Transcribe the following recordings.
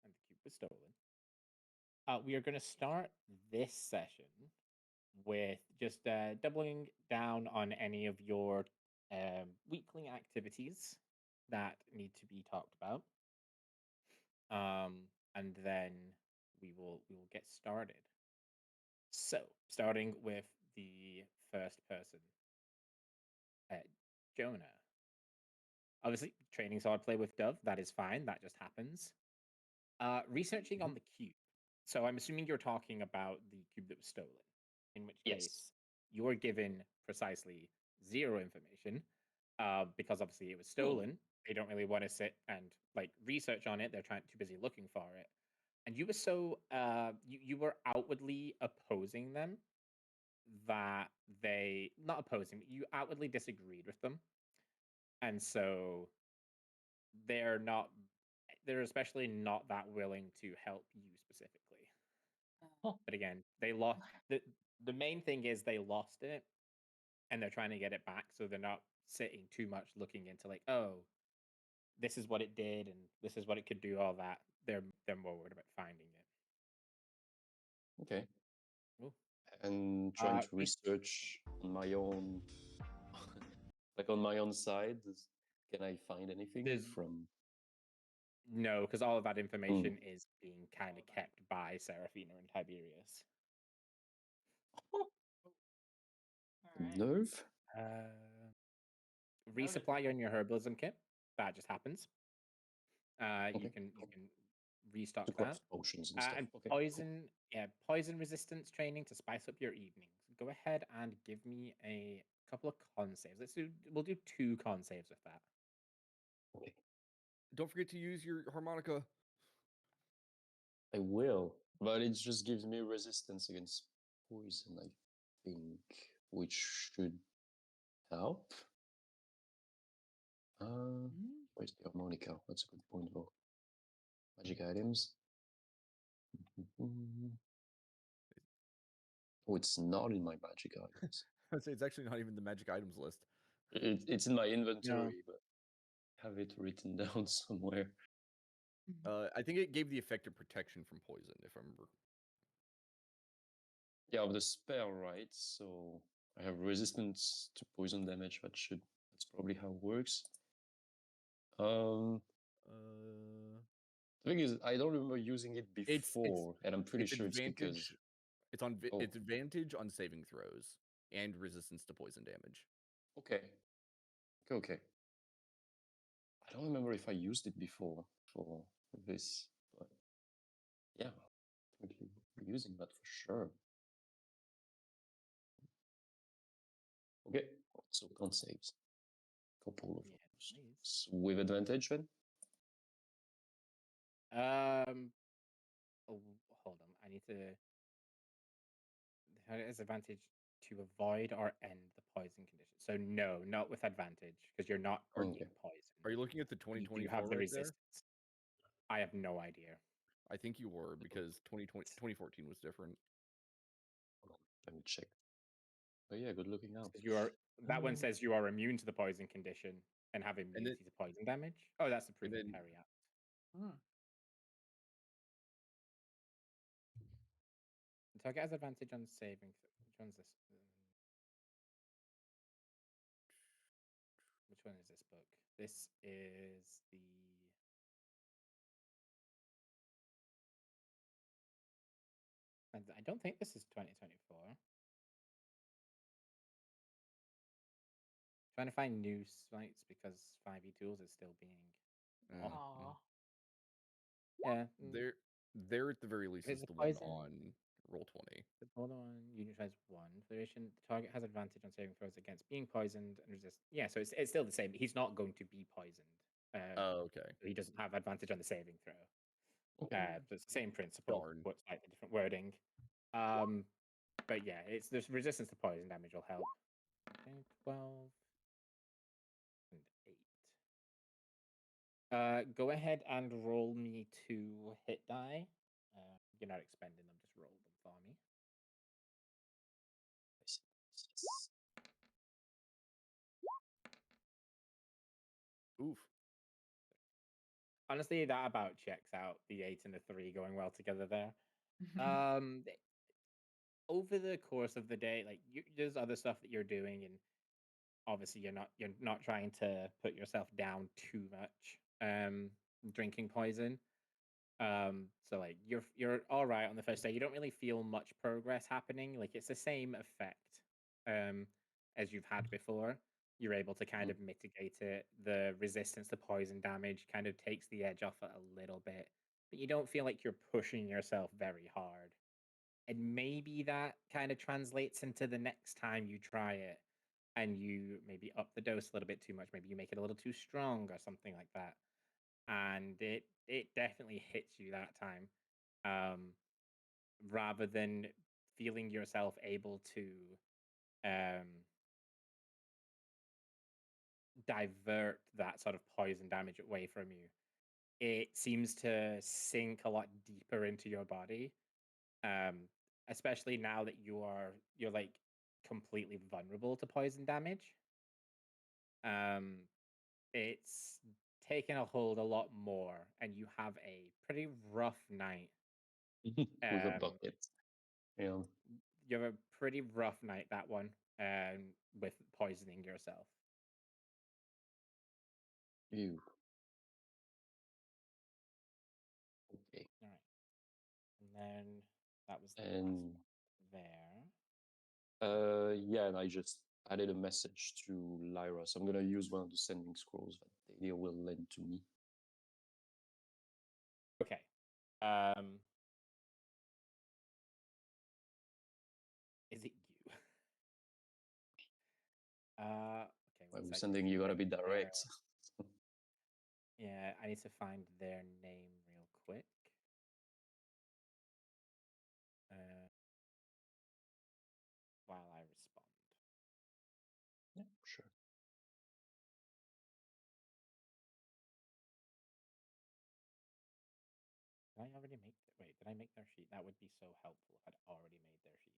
And the cube was stolen. We are going to start this session with just doubling down on any of your weekly activities that need to be talked about, and then we will get started. So, starting with the first person, uh, Jonah. Obviously, training sword play with Dove. That is fine. That just happens. Researching on Mhm. the cube. So I'm assuming you're talking about the cube that was stolen, in which Yes. case you're given precisely zero information, because obviously it was stolen. They don't really want to sit and like research on it. They're too busy looking for it. And you were you were outwardly opposing them, that they not opposing, but you outwardly disagreed with them. And so they're not they're especially not that willing to help you specifically. Oh, But again, they lost the main thing is they lost it and they're trying to get it back, so they're not sitting too much looking into like, oh, this is what it did and this is what it could do, all that. They're more worried about finding it. okay. Ooh. And trying to Res- research on my own, like on my own side. Can I find anything there's from? no, because all of that Hmm. information is being kind of kept by Seraphina and Tiberius. Oh, All right. nerve. Resupply on your herbalism kit. That just happens. You Okay. can To restock that. craft potions and stuff. And Okay. Cool. poison resistance training to spice up your evenings. Go ahead and give me a couple of con saves. We'll do 2 con saves with that. Okay. Don't forget to use your harmonica. I will, but it just gives me resistance against poison, I think, which should help. Where's the harmonica? That's a good point, though. Magic items. Oh, it's not in my magic items. I'd say it's actually not even the magic items list. It's in my inventory, but I have it written down somewhere. I think it gave the effect of protection from poison, if I remember. Yeah, with the spell, right? So I have resistance to poison damage. That's probably how it works. The thing is, I don't remember using it before, and I'm pretty sure it's because it's advantage on saving throws and resistance to poison damage. Okay. I don't remember if I used it before for this, but yeah, definitely using that for sure. Okay, so con saves. Couple of them. Yeah, With advantage then? Oh, hold on. I need to. How is advantage to avoid or end the poison condition? So no, not with advantage because you're not being Okay. poisoned. Are you looking at the You 2024 do have the right there? resistance. I have no idea. I think you were because 2014 was different. Hold on, let me check. Oh yeah, good looking out. Because you are that one says you are immune to the poison condition and have immunity to poison damage. Oh, that's the and proven then- parry act. The target has advantage on saving. Which one's this? Which one is this book? This is the. I don't think this is 2024. Trying to find new sites because 5e tools is still being. Aw. Yeah. There at the very least Is is it the one poison? on Roll20. Hold on. Unit size 1. Duration. The target has advantage on saving throws against being poisoned and resist. Yeah, so it's still the same. He's not going to be poisoned. Oh, okay. He doesn't have advantage on the saving throw. Okay. So it's the same principle, Darn. but slightly different wording. But yeah, it's this resistance to poison damage will help. Okay, 12 and 8. Go ahead and roll me 2 hit die. You're not expending them, just roll them for me. Yes. Oof. Honestly, that about checks out. The 8 and the 3 going well together there. Over the course of the day, like there's other stuff that you're doing, and obviously you're not trying to put yourself down too much. Drinking poison. So like you're all right on the first day. You don't really feel much progress happening. Like it's the same effect as you've had before. You're able to kind of mitigate it. The resistance to poison damage kind of takes the edge off it a little bit, but you don't feel like you're pushing yourself very hard. And maybe that kind of translates into the next time you try it and you maybe up the dose a little bit too much. Maybe you make it a little too strong or something like that. And it definitely hits you that time. Rather than feeling yourself able to um, divert that sort of poison damage away from you, it seems to sink a lot deeper into your body. Especially now that you're like completely vulnerable to poison damage. It's taken a hold a lot more, and you have a pretty rough night. With a bucket. Yeah. You have a pretty rough night, that one, with poisoning yourself. Ew. Okay. All right, and then that was the last And one there. yeah, and I just added a message to Lyra. So I'm gonna use one of the sending scrolls that they will lend to me. Okay. Is it you? Okay. One I'm second. sending you gotta be Their- direct. Yeah, I need to find their name real quick. While I respond. Yeah, sure. Did I already make wait, did I make their sheet? That would be so helpful if I'd already made their sheet.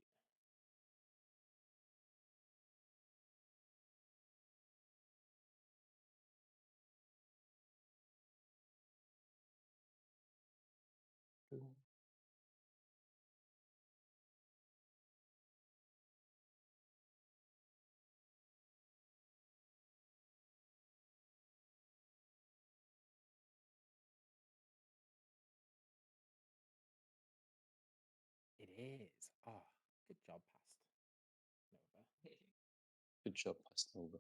It is. Oh, good job, Past Good job, Nova.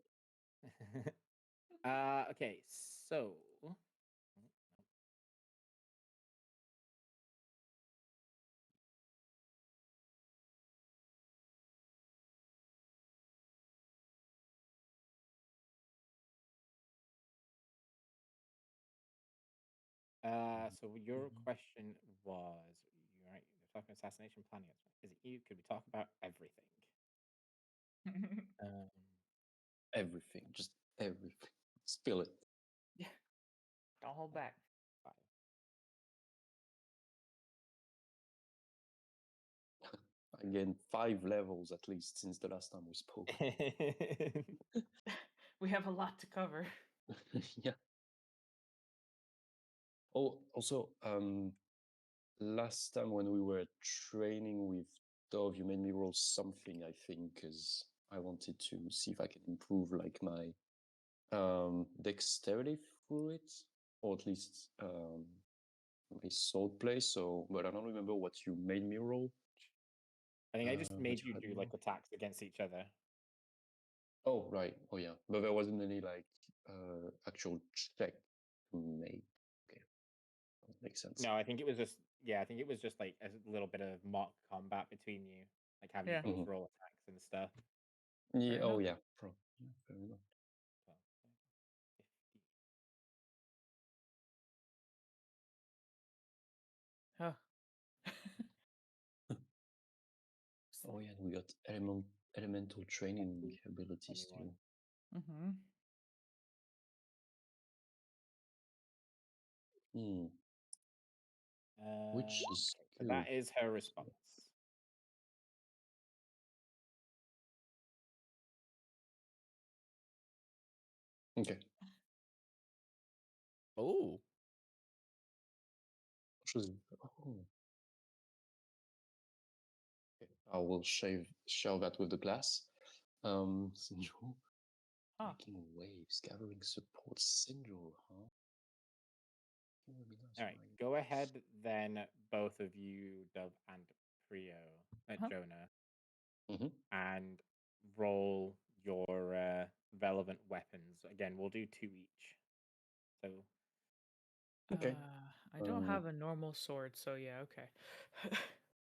Nova. Okay, so So your Mhm. question was, you're right, you're talking assassination planning. Is it you? Could we talk about everything? Um, Everything, just everything. Spill it. Don't hold back. five. Again, 5 levels at least since the last time we spoke. We have a lot to cover. Yeah. Oh, also, last time when we were training with Dove, you made me roll something, I think, because I wanted to see if I can improve like my dexterity through it, or at least my sword play. So, but I don't remember what you made me roll. I think I just What made you you had do me like roll. attacks against each other. Oh, right. Oh, yeah. But there wasn't any like actual check to make. Okay, that makes sense. No, I think it was just I think it was just like a little bit of mock combat between you, like having Yeah. you both Mhm. roll attacks and stuff. Yeah. Fair Oh, enough. yeah. Yeah, fair enough. 12, 15. Huh. Oh, yeah. We got elemental training abilities 21. too. Mm-hmm. Hmm. Which is Okay, so good. that is her response. Okay. Oh, Which is, oh. Okay. I will share that with the class. Sinjo. Huh. Making waves, gathering support. Sinjo, huh? It would be nice, All right, right? go ahead then, both of you, Dove and Prio, Huh? Jonah, Mm-hmm. and roll your relevant weapons. Again, we'll do 2 each. So Okay. I don't have a normal sword, so yeah, okay.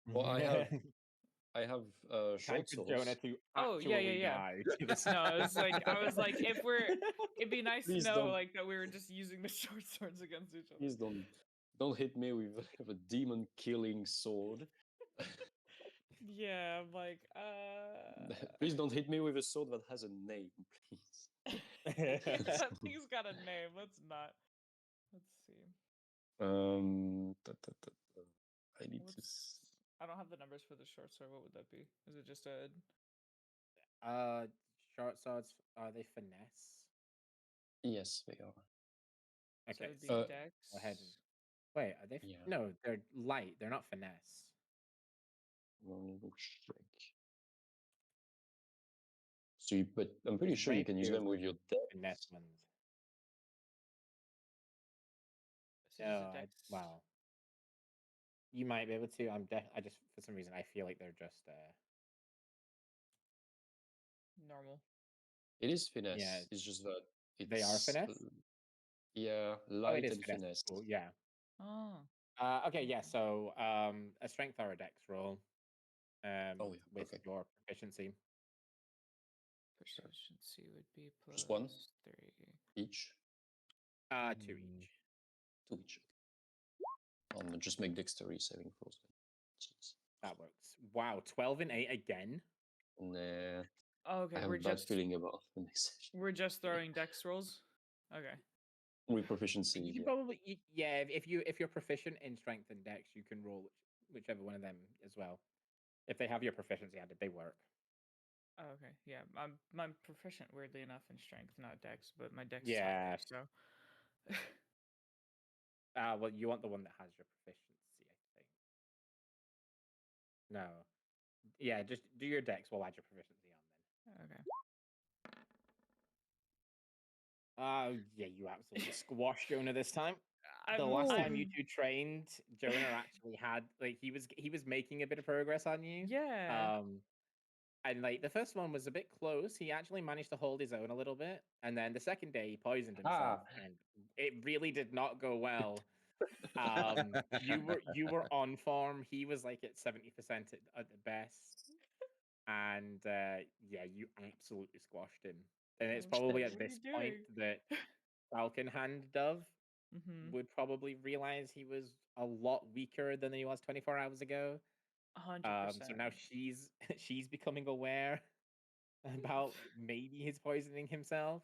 Well, I have time short for Jonah swords. to Oh, yeah, actually yeah. die to this. No, I was like, it'd be nice to Please know don't. like that we were just using the short swords against each other. Please don't hit me with a demon killing sword. Yeah, I'm like, Please don't hit me with a sword that has a name, please. that thing's got a name. Let's not. Let's see. I need to. What's I don't have the numbers for the short sword. What would that be? Is it just a uh, short swords, are they finesse? Yes, they are. so Okay, it'd be so dex? go ahead and wait. Are they? Yeah. No, they're light. They're not finesse. Let me go check. So, but I'm pretty Because sure you can use rapiers them are with your the finesse dex. ones. This No, is a dex. wow. You might be able to. I just for some reason I feel like they're just Normal. It is yeah, finesse. It's just that they are it's finesse. yeah, Oh, it light is and finesse. finesse. Cool. Yeah. Oh. Okay. Yeah. So a strength or a dex roll. Oh yeah, With perfect. your proficiency. Proficiency would be Just one +3. each. 2 each. 2 each. Just make dexterity saving throws. Jeez. That works. Wow. 12 and 8 again. Nah. Oh, okay, I have a bad feeling about the next session. we're just throwing dex rolls. Okay. With proficiency, You can yeah. probably yeah. If you're proficient in strength and dex, you can roll whichever one of them as well. If they have your proficiency added, they work. Oh, okay. Yeah, I'm proficient weirdly enough in strength, not dex, but my dex is Yeah. higher, so. Well, you want the one that has your proficiency, I think. No. Yeah, just do your dex. We'll add your proficiency on then. Okay. Yeah, you absolutely squashed Jonah this time. The I'm last time I'm you two trained, Jonah actually had like he was making a bit of progress on you. yeah. And like the first one was a bit close. He actually managed to hold his own a little bit, and then the second day he poisoned himself, Ah, and it really did not go well. You were on form. He was like at 70% at the best, and yeah, you absolutely squashed him. And it's Oh shit, probably at what are you this point doing? that Falcon Hand Dove would probably realize he was a lot weaker than he was 24 hours ago. 100%. So now she's she's becoming aware about maybe he's poisoning himself.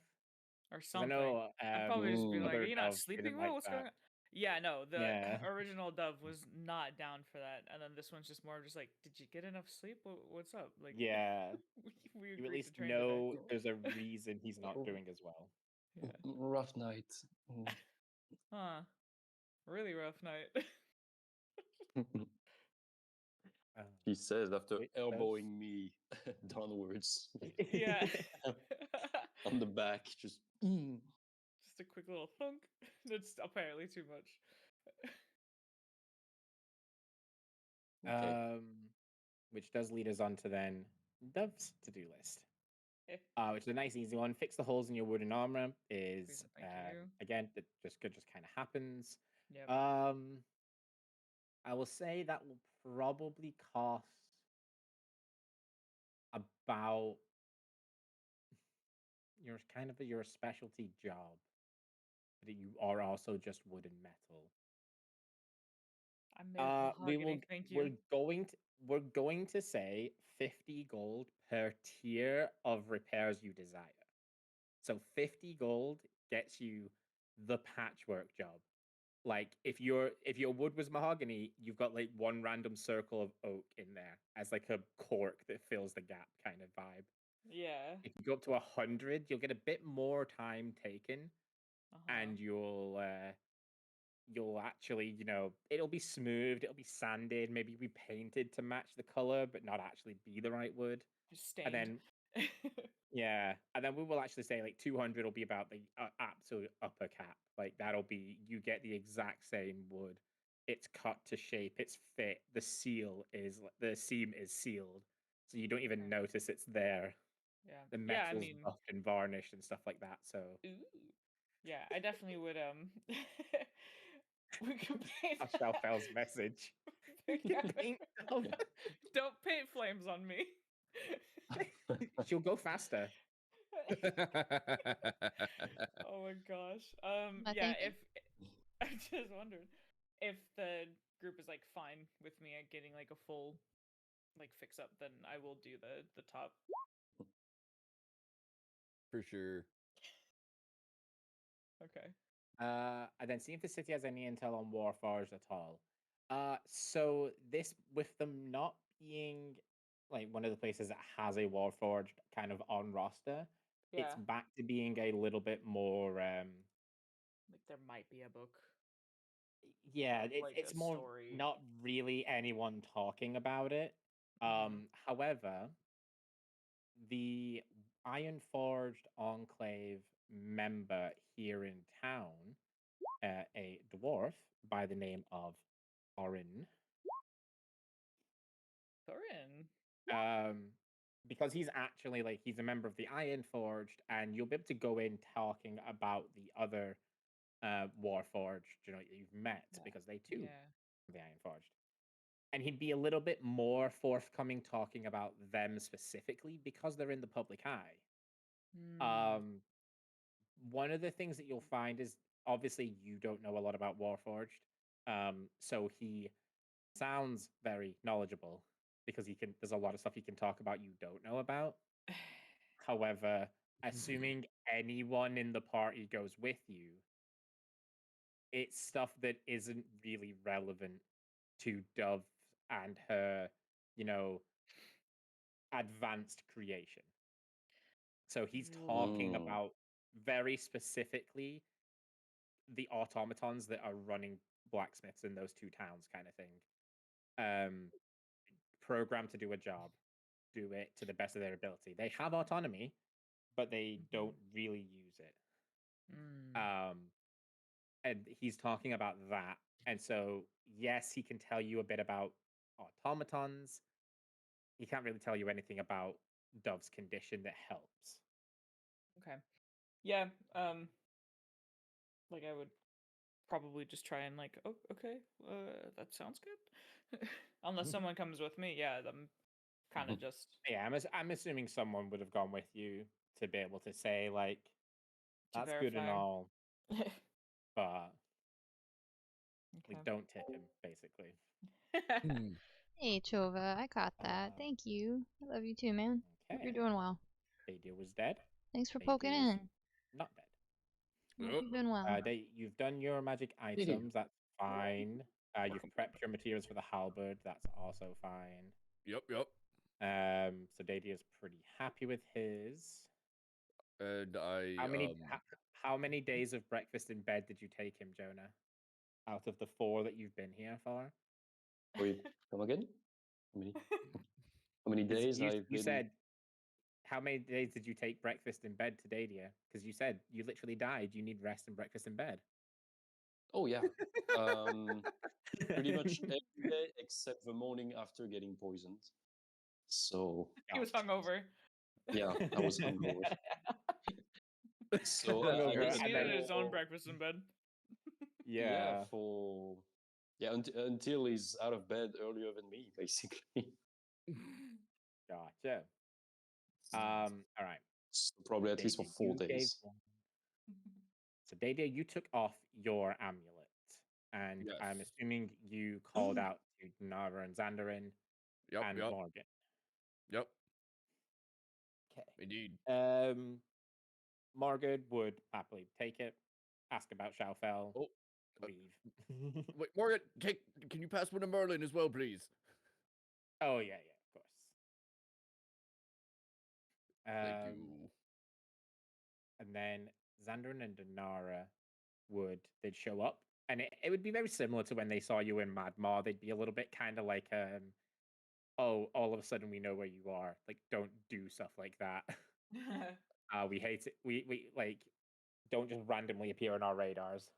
Or 'Cause I something. know I'd probably just be like, other "Are you not Dove sleeping didn't well? like What's going that. on?" Yeah, no, the Yeah. original Dove was not down for that, and then this one's just more just like, "Did you get enough sleep? What's up?" Like, Yeah. we You at agreed to least train today. know there's a reason he's not Oh, doing as well. Yeah. rough night. Huh. Really rough night. Um, He says after which does elbowing me downwards Yeah. on the back, just Just a quick little thunk. That's apparently too much. okay. which does lead us on to then Dove's to-do list. Eh, Which is a nice easy one. Fix the holes in your wooden armor is please and thank you. again that just kind of happens. Yep. I will say that will probably cost about your specialty job, but you are also just wood and metal. I'm made of mahogany, thank you. We're going to say 50 gold per tier of repairs you desire. So 50 gold gets you the patchwork job. Like if your wood was mahogany, you've got like one random circle of oak in there as like a cork that fills the gap kind of vibe. Yeah. If you go up to 100, you'll get a bit more time taken, and you'll actually, it'll be smoothed, it'll be sanded, maybe repainted to match the color, but not actually be the right wood. Just And stained. then yeah, and then we will actually say like 200 will be about the absolute upper cap. Like that'll be you get the exact same wood. It's cut to shape, it's fit. The seam is sealed, so you don't even Okay. notice it's there. Yeah. The Yeah, I metal's mean, buffed and varnished and stuff like that. So ooh. Yeah, I definitely would we could paint Shalfel's message. Yeah. Paint Dove. Don't paint flames on me. She'll go faster. Oh my gosh. My Yeah, thinking. if I just wondered if the group is like fine with me at getting like a full like fix up, then I will do the top. For sure. Okay. And then see if the city has any intel on Warforged at all. So this, with them not being like one of the places that has a Warforged kind of on roster, it's Yeah. back to being a little bit more. Like there might be a book. Yeah, Like it's a more story. not really anyone talking about it. Mhm. However, the Ironforged Enclave member here in town, a dwarf by the name of Orin, Thorin. because he's actually like he's a member of the Ironforged, and you'll be able to go in talking about the other Warforged, that you've met, because they too Yeah. are the Ironforged. And he'd be a little bit more forthcoming talking about them specifically because they're in the public eye. Hmm. One of the things that you'll find is obviously you don't know a lot about Warforged. So he sounds very knowledgeable because there's a lot of stuff he can talk about you don't know about. However, assuming anyone in the party goes with you, it's stuff that isn't really relevant to Dove and her, you know, advanced creation. So he's talking about very specifically the automatons that are running blacksmiths in those two towns, kind of thing. Programmed to do a job, do it to the best of their ability. They have autonomy, but they don't really use it. Mm. And he's talking about that. And so, yes, he can tell you a bit about automatons. He can't really tell you anything about Dove's condition that helps. Okay. Yeah. Like I would probably just try and like, oh, okay, that sounds good. Unless someone comes with me, yeah, I'm kind of just Yeah, I'm assuming someone would have gone with you to be able to say like, to that's good and verify. all, but Okay. Like, don't tip him, basically. Hmm. Hey, Chova, I caught that. Thank you. I love you too, man. Hope Okay. you're doing well. Dadia was dead. Thanks for Dadia poking is in. not dead. Hope Yep. you're doing well. You've done your magic items. That's fine. You've prepped your materials for the halberd. That's also fine. Yep. Yep. So Dadia's pretty happy with his. And I How many days of breakfast in bed did you take him, Jonah? Out of the 4 that you've been here for? Wait, come again? How many 'Cause days I've you been? said, how many days did you take breakfast in bed to Dadia? Because you said you literally died. You need rest and breakfast in bed. Oh yeah, pretty much every day except the morning after getting poisoned. So He was hungover. yeah, I was hungover. So I Hungover, guess He and needed then- his own breakfast in bed. Yeah. until he's out of bed earlier than me, basically. Gotcha. All right. So probably at least for Dadia, 4 you gave days. one. So Dadia, you took off your amulet, and I'm Yes. assuming you called out to Nara and Xandarin Yep. and Yep. Morgan. Yep. Okay. Indeed. Morgan would happily take it. Ask about Shalfel. Oh, Leave. wait, Morgan, can you pass one to Merlin as well, please? Oh yeah, of course. Thank you. And then Xandarin and Danara they'd show up, and it would be very similar to when they saw you in Mad Maw. They'd be a little bit kind of like, oh, all of a sudden we know where you are. Like, don't do stuff like that. We hate it. We like, don't just randomly appear on our radars.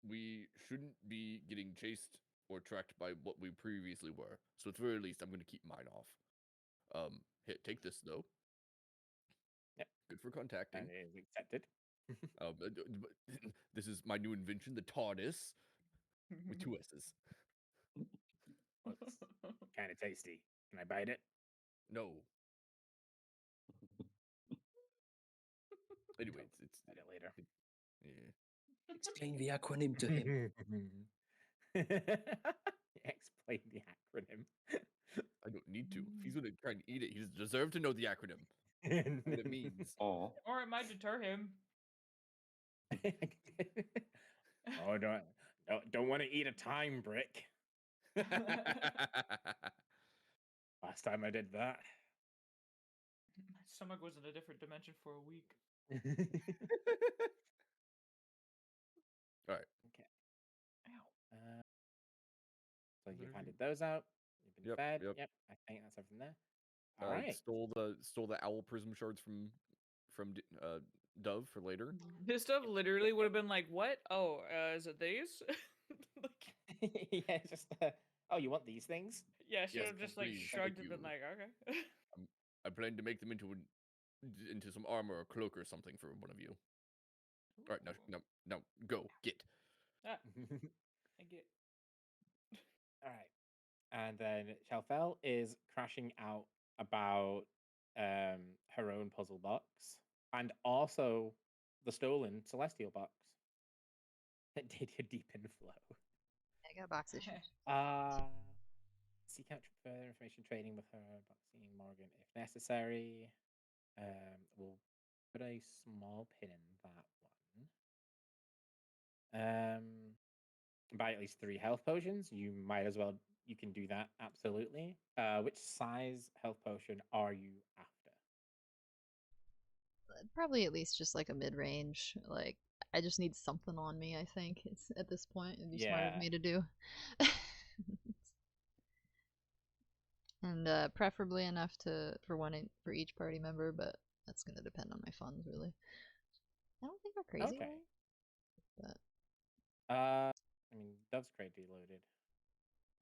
We shouldn't be getting chased or tracked by what we previously were. So at the very least, I'm going to keep mine off. Here, take this though. Yep. Good for contacting. And it is accepted. This is my new invention, the TARDIS, with 2 S's. Well, it's kind of tasty. Can I bite it? No. Anyway, it's Bite it later. yeah. Explain the acronym to him. Explain the acronym. I don't need to. If he's gonna try and eat it, he deserves to know the acronym. What it means. Oh, Or it might deter him. Oh, don't want to eat a time brick. Last time I did that. My stomach was in a different dimension for a week. All right. Okay. Ow. So you've Whatever handed those out. You've been Yep, fed. yep. I think that's everything there. All right. Stole the owl prism shards from Dove for later. This stuff literally would have been like, what? Oh, is it these? Like, Yeah, it's just. Oh, you want these things? yeah, she Yes, would have just like please, shrugged thank and been you. like, okay. I plan to make them into some armor or cloak or something for one of you. All right, now go get. Ah, I get. All right. And then Shalfel is crashing out about her own puzzle box and also the stolen celestial box. That did your deep in flow. I got box issues. Seek out further information trading with her about seeing Morgan if necessary. We'll put a small pin in that one. Buy at least 3 health potions. You can do that, absolutely. Which size health potion are you after? Probably at least just like a mid-range. Like, I just need something on me, I think. It's at this point. It'd be smart of Yeah. me to do. And preferably enough for for each party member, but that's gonna depend on my funds, really. I don't think we're crazy. Okay. Right? I mean, Dove's crate deloaded.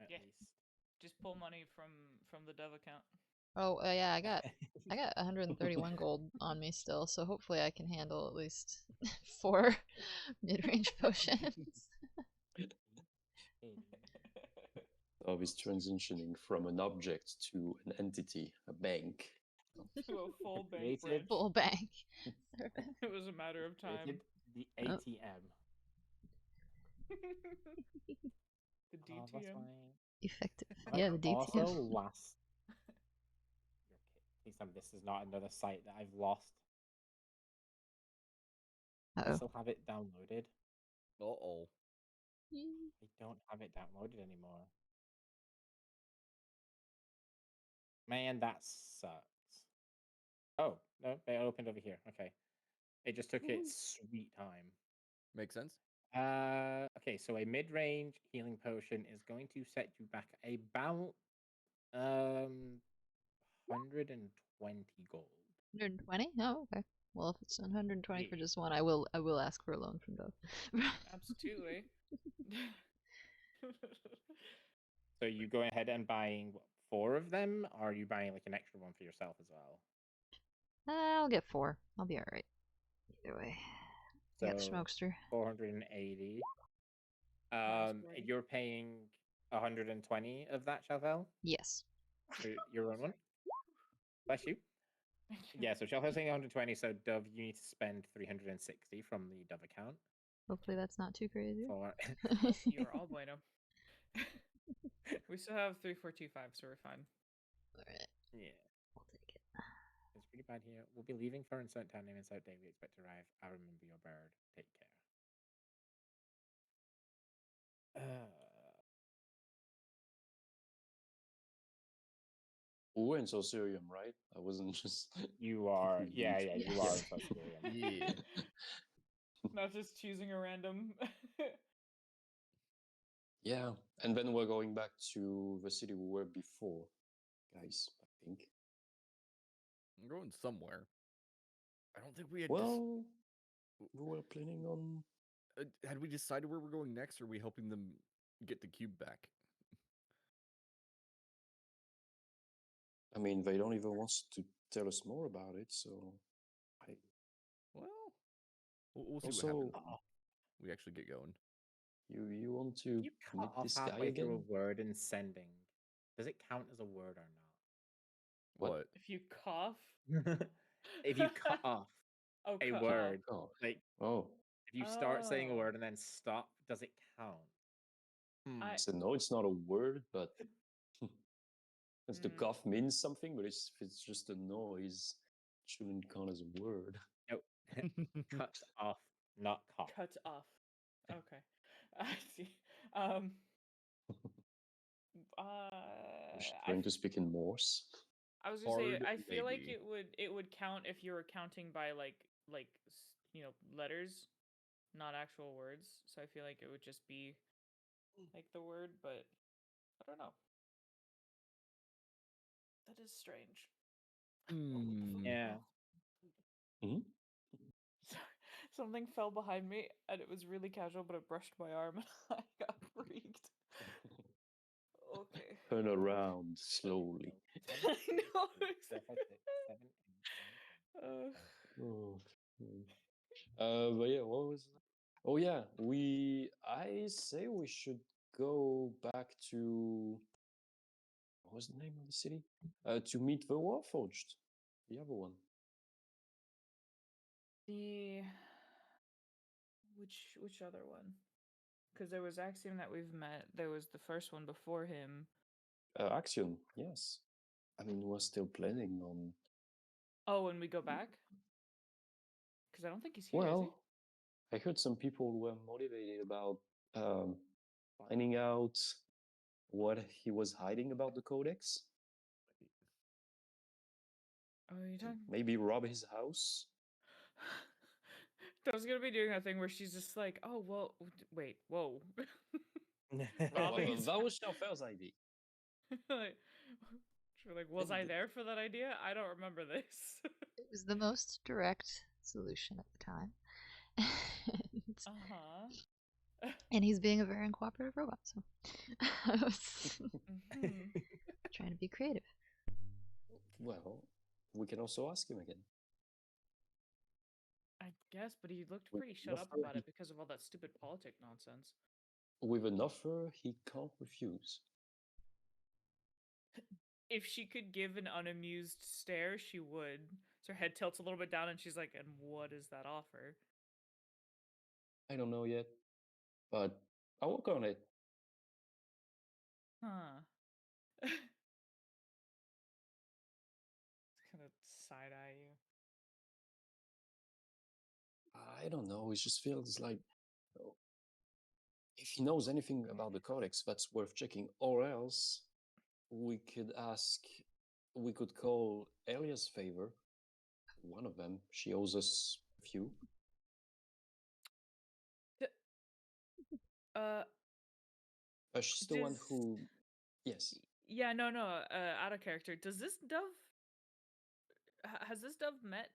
At Yeah. least. Just pull money from the Dove account. Oh yeah, I got 131 gold on me still, so hopefully I can handle at least 4 mid-range potions. Dove is transitioning from an object to an entity, a bank. To a full bank Created- branch. Full bank. It was a matter of time. Created the Oh. ATM. The Oh, that's DTM. fine. Effective. But Yeah, the also DTF. last. Please tell me this is not another site that I've lost. I Uh-oh. still have it downloaded. Uh-oh. I don't have it downloaded anymore. Man, that sucks. Oh, no, it opened over here. Okay. It just took its sweet time. Makes sense. Okay, so a mid-range healing potion is going to set you back about 120 gold. 120? Oh, okay. Well, if it's 120 for Yeah. just one, I will ask for a loan from Dove. Absolutely. So you going ahead and buying what, 4 of them, or are you buying like an extra one for yourself as well? I'll get 4. I'll be alright. Either way. I got So Smokester. 480. Nice boy. You're paying 120 of that, Chauvel? Yes. For your own one? Bless you. Thank you. Yeah, so Chauvel's saying 120, so Dove, you need to spend 360 from the Dove account. Hopefully that's not too crazy. For You're all bueno. We still have 3425, so we're fine. Alright, yeah. I'll take it. It's pretty bad here. We'll be leaving for uncertain time name inside day. We expect to arrive. I remember your bird. Take care. We're in Socirium, right? I wasn't just. You are, yeah, Yeet. you are in Suspirium. Yeah. Not just choosing a random. Yeah, and then we're going back to the city we were before, guys. I think. I'm going somewhere. I don't think we had. Well, we were planning on. Had we decided where we're going next, or are we helping them get the cube back? I mean, they don't even want to tell us more about it, so. Well, we'll see Also, what happens. When we actually get going. you want to You cut meet off this guy halfway through again? a word in sending. Does it count as a word or What? If you cough. not? If you cut off Oh, a cut word, Oh, like oh. if you start saying a Oh. word and then stop, does it count? I- So no, it's not a word, but as the Mm. cough means something. But if it's just a noise, it shouldn't count as a word. Nope. Cut off, not cough. Cut off. Okay. I see. Just I trying to speak in Morse. I was gonna say Hard I feel like maybe. it would count if you were counting by letters, not actual words. So I feel like it would just be like the word, but I don't know. That is strange. Yeah. Mhm. Sorry, something fell behind me and it was really casual, but it brushed my arm and I got freaked. Okay. Turn around slowly. I know. Oh. But yeah, what was that? Oh yeah, I say we should go back to what was the name of the city? To meet the Warforged, the other one. The which other one? Because there was Axiom that we've met. There was the first one before him. Axion, yes. I mean, we're still planning on. Oh, and we go back? Because I don't think he's here, is Well, I heard some people were motivated about um, finding out what he was hiding about the Codex. he? Oh, you talking? Maybe rob his house. I was gonna be doing that thing where she's just like, "Oh, well, wait, whoa." Well, Robbing his that was Chaufel's idea. like, she's like, was I there for that idea? I don't remember this. It was the most direct solution at the time. And he's being a very uncooperative robot, so I was trying to be creative. Well, we can also ask him again. I guess, but he looked With pretty shut up offer, about he- it because of all that stupid politic nonsense. With an offer he can't refuse. If she could give an unamused stare, she would. So her head tilts a little bit down and she's like, "And what is that offer?" I don't know yet, but I'll work on it. Huh. It's gonna side eye you. I don't know. It just feels like oh, if he knows anything about the codex, that's worth checking. Or else we could ask. We could call Elia's favor. One of them. She owes us a few. Uh, She's the one does who. Yes. yeah, no, no. Out of character. Does this dove? Has this dove met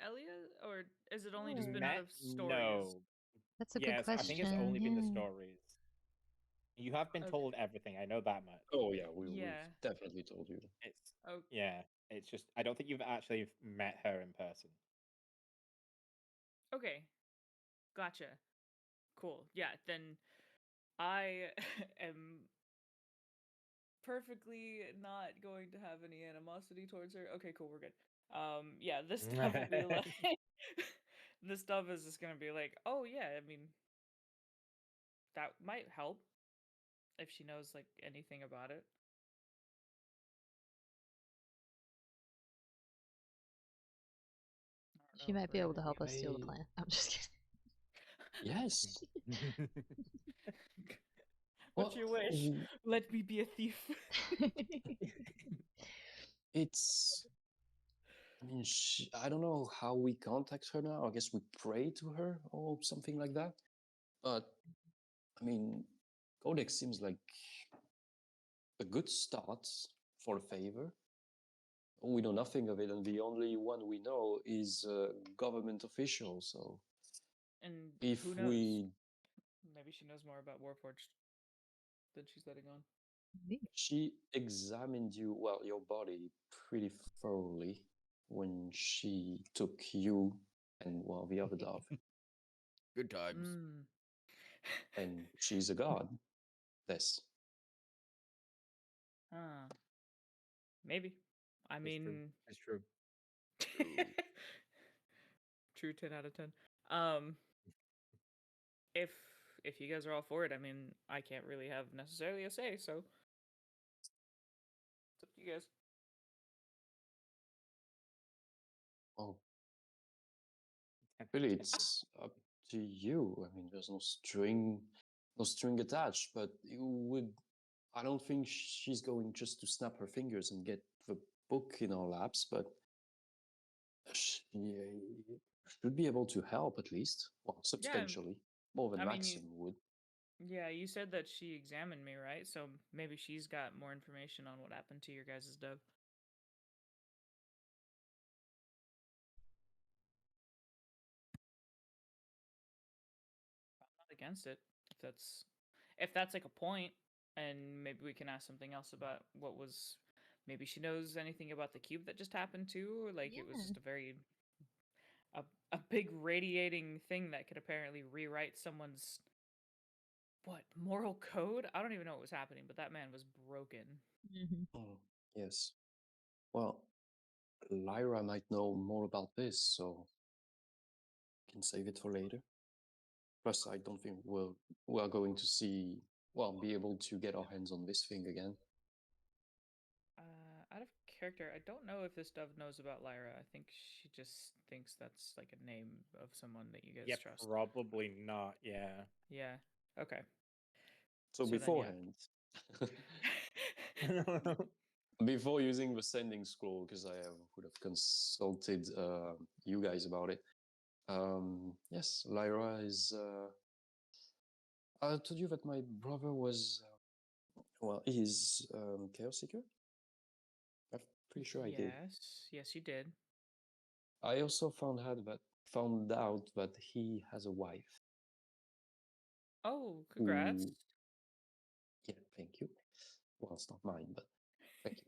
Elia, or has it only just been out Met? of stories? No. That's a good Yes, I think it's question. only been the Yeah. stories. You have been Okay. told everything. I know that much. Oh yeah, we've Yeah. definitely told you. It's Oh, yeah. It's just I don't think you've actually met her in person. okay. Gotcha. Cool. Yeah, then I am perfectly not going to have any animosity towards her. Okay, cool, we're good. Yeah, this stuff will be like this stuff is just gonna be like, oh yeah, I mean that might help if she knows like anything about it. I don't She know, might be able to Raven, help you- us steal the I- plan. I'm just kidding. Yes. What's your wish? w- Let me be a thief. It's. I mean, I don't know how we contact her now. I guess we pray to her or something like that. But I mean, Codex seems like a good start for a favor. We know nothing of it, and the only one we know is a government official. So And if who knows? we, Maybe she knows more about Warforged than she's letting on. she examined you, well, your body pretty thoroughly when she took you and well the other dove, Good times. Mm. and she's a god. Yes. Huh. Maybe. I It's true. mean, It's true. true 10 out of 10. Um, if if you guys are all for it, I mean, I can't really have necessarily a say, so it's up to you guys. Oh, 10 out of really, 10. it's up to you. I mean, there's no string attached. But you would. I don't think she's going just to snap her fingers and get the book in our laps, but she should be able to help at least, well, substantially, more than I mean, Maxim would. yeah, you said that she examined me, right? So maybe she's got more information on what happened to your guys' dove. I'm not against it. If that's like a point, and maybe we can ask something else about what was. Maybe she knows anything about the cube that just happened too, or like it was Yeah. just a big radiating thing that could apparently rewrite someone's what moral code. I don't even know what was happening, but that man was broken. Mhm. Oh, yes. Well, Lyra might know more about this, so we can save it for later. Plus, I don't think we are going to be able to get our hands on this thing again. Out of character, I don't know if this dove knows about Lyra. I think she just thinks that's like a name of someone that you guys Yeah, trust. probably not. Yeah. Yeah. Okay. So So then, yeah. beforehand, before using the sending scroll, because I would have consulted you guys about it. Yes, Lyra is. I told you that my brother was. He's Chaos Seeker. I'm pretty sure I did. Yes, you did. I also found out that he has a wife. Oh, congrats. Who, yeah, thank you. Well, it's not mine, but thank you.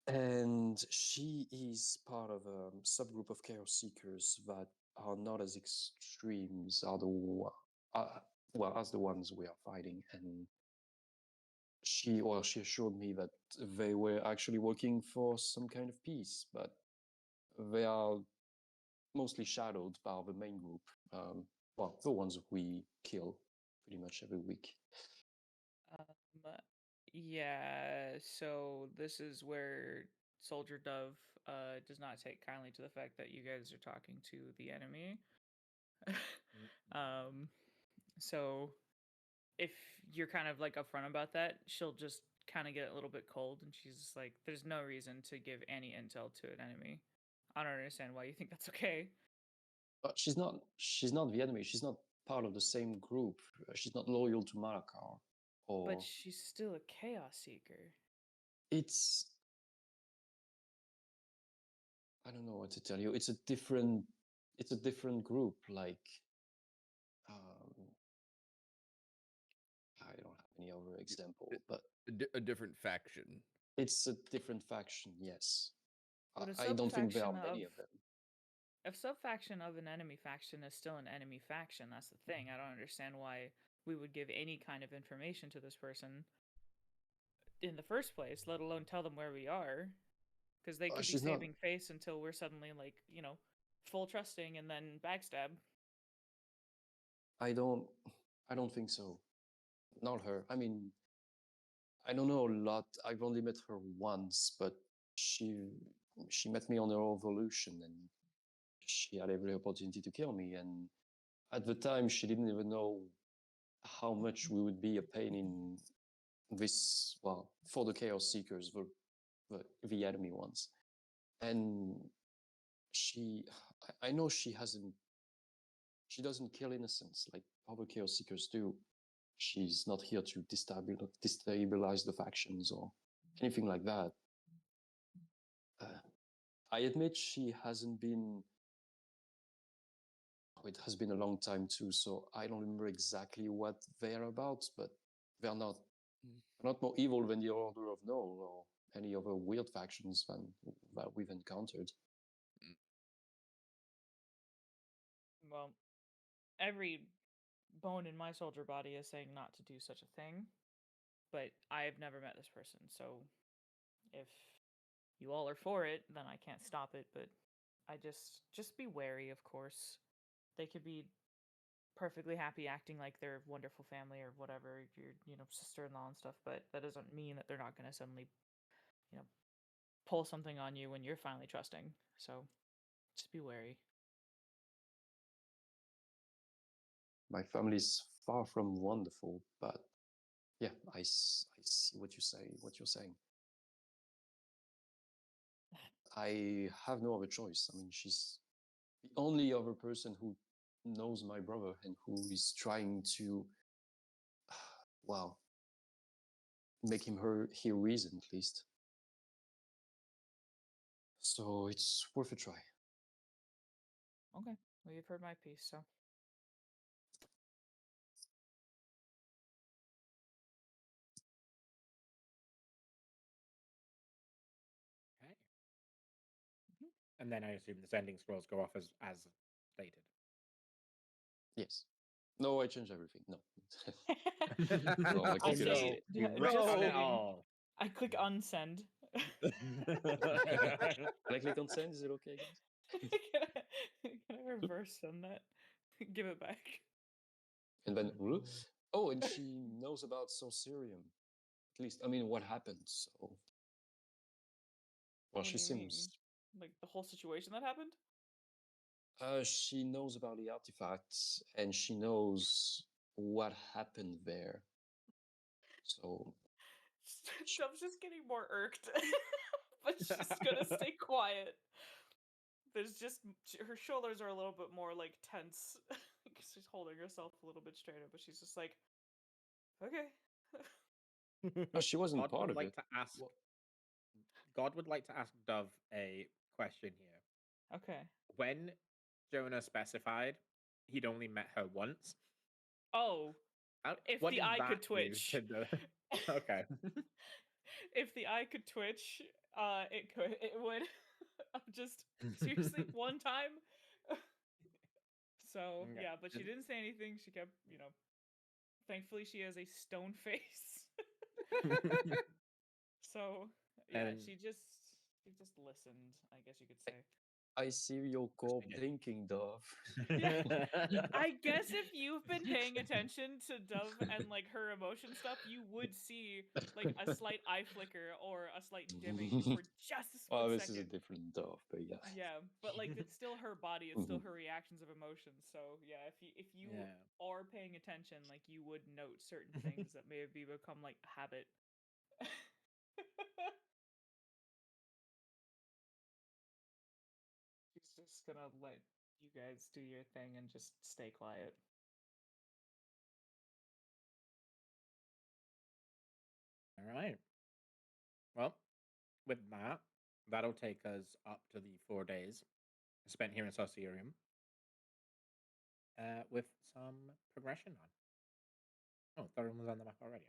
And she is part of a subgroup of Chaos Seekers that are not as extreme as as the ones we are fighting. And she assured me that they were actually working for some kind of peace, but they are mostly shadowed by the main group. Well, the ones we kill pretty much every week. Yeah, so this is where Soldier Dove does not take kindly to the fact that you guys are talking to the enemy. So if you're kind of like upfront about that, she'll just kind of get a little bit cold, and she's just like, there's no reason to give any intel to an enemy. I don't understand why you think that's okay. But she's not the enemy. She's not part of the same group. She's not loyal to Malakar. But Or she's still a Chaos Seeker. it's, I don't know what to tell you. It's a different group. Like, I don't have any other example, but A different faction. it's a different faction. Yes, But a I don't think there are subfaction many of them. A subfaction of an enemy faction is still an enemy faction. That's the thing. I don't understand why we would give any kind of information to this person in the first place, let alone tell them where we are. Because they could be She's not- saving face until we're suddenly, like, full trusting and then backstab. I don't think so. Not her. I mean, I don't know a lot. I've only met her once, but she met me on her evolution, and she had every opportunity to kill me. And at the time, she didn't even know how much we would be a pain in this. Well, for the Chaos Seekers, the enemy ones, and I know she doesn't kill innocents like other Chaos Seekers do. She's not here to destabilize the factions or anything like that. I admit she hasn't been. It has been a long time too, so I don't remember exactly what they're about, but they're not more evil than the Order of Null or any other weird factions that we've encountered. Well, every bone in my soldier body is saying not to do such a thing, but I have never met this person, so if you all are for it, then I can't stop it, but I just be wary, of course. They could be perfectly happy acting like they're a wonderful family or whatever, your sister-in-law and stuff, but that doesn't mean that they're not going to suddenly, pull something on you when you're finally trusting. So just be wary. My family is far from wonderful, but yeah, I see what you're saying. I have no other choice. I mean, she's the only other person who knows my brother and who is trying to, well, make him hear reason at least. So it's worth a try. Okay, well, you've heard my piece, so. Okay. And then I assume the sending scrolls go off as stated. Yes. No, I changed everything. No. No, I I click say, You just ripped on it kidding. all. I click unsend. Can I click on send? Is it okay, guys? Can I reverse send that? Give it back. And then, oh, and she knows about Sorcerium. At least, I mean, what happened. So, well, What she do you mean? seems. Like the whole situation that happened? She knows about the artifacts, and she knows what happened there. So, Stuff's just getting more irked, but she's gonna stay quiet. There's just her shoulders are a little bit more like tense because she's holding herself a little bit straighter, but she's just like, okay. no, she wasn't God part would of like it. to ask. God would like to ask Dove a question here. Okay. When Jonah specified he'd only met her once, Oh, if what the did eye that could do twitch. to the- Okay. If the eye could twitch, it would. Just seriously one time. So Okay. yeah, but she didn't say anything. She kept, thankfully she has a stone face. So yeah, And- she just listened, I guess you could say. I see your corp begin. thinking, Dove. I guess if you've been paying attention to Dove and like her emotion stuff, you would see like a slight eye flicker or a slight dimming for just a Oh, split this is a second. different Dove, but yeah. Yeah, but like it's still her body, it's still her reactions of emotions. So yeah, if you Yeah. are paying attention, like you would note certain things that may have become like habit. She's just gonna let you guys do your thing and just stay quiet. All right. Well, with that, that'll take us up to the 4 days spent here in Sociarium, with some progression on. Oh, Thorin was on the map already.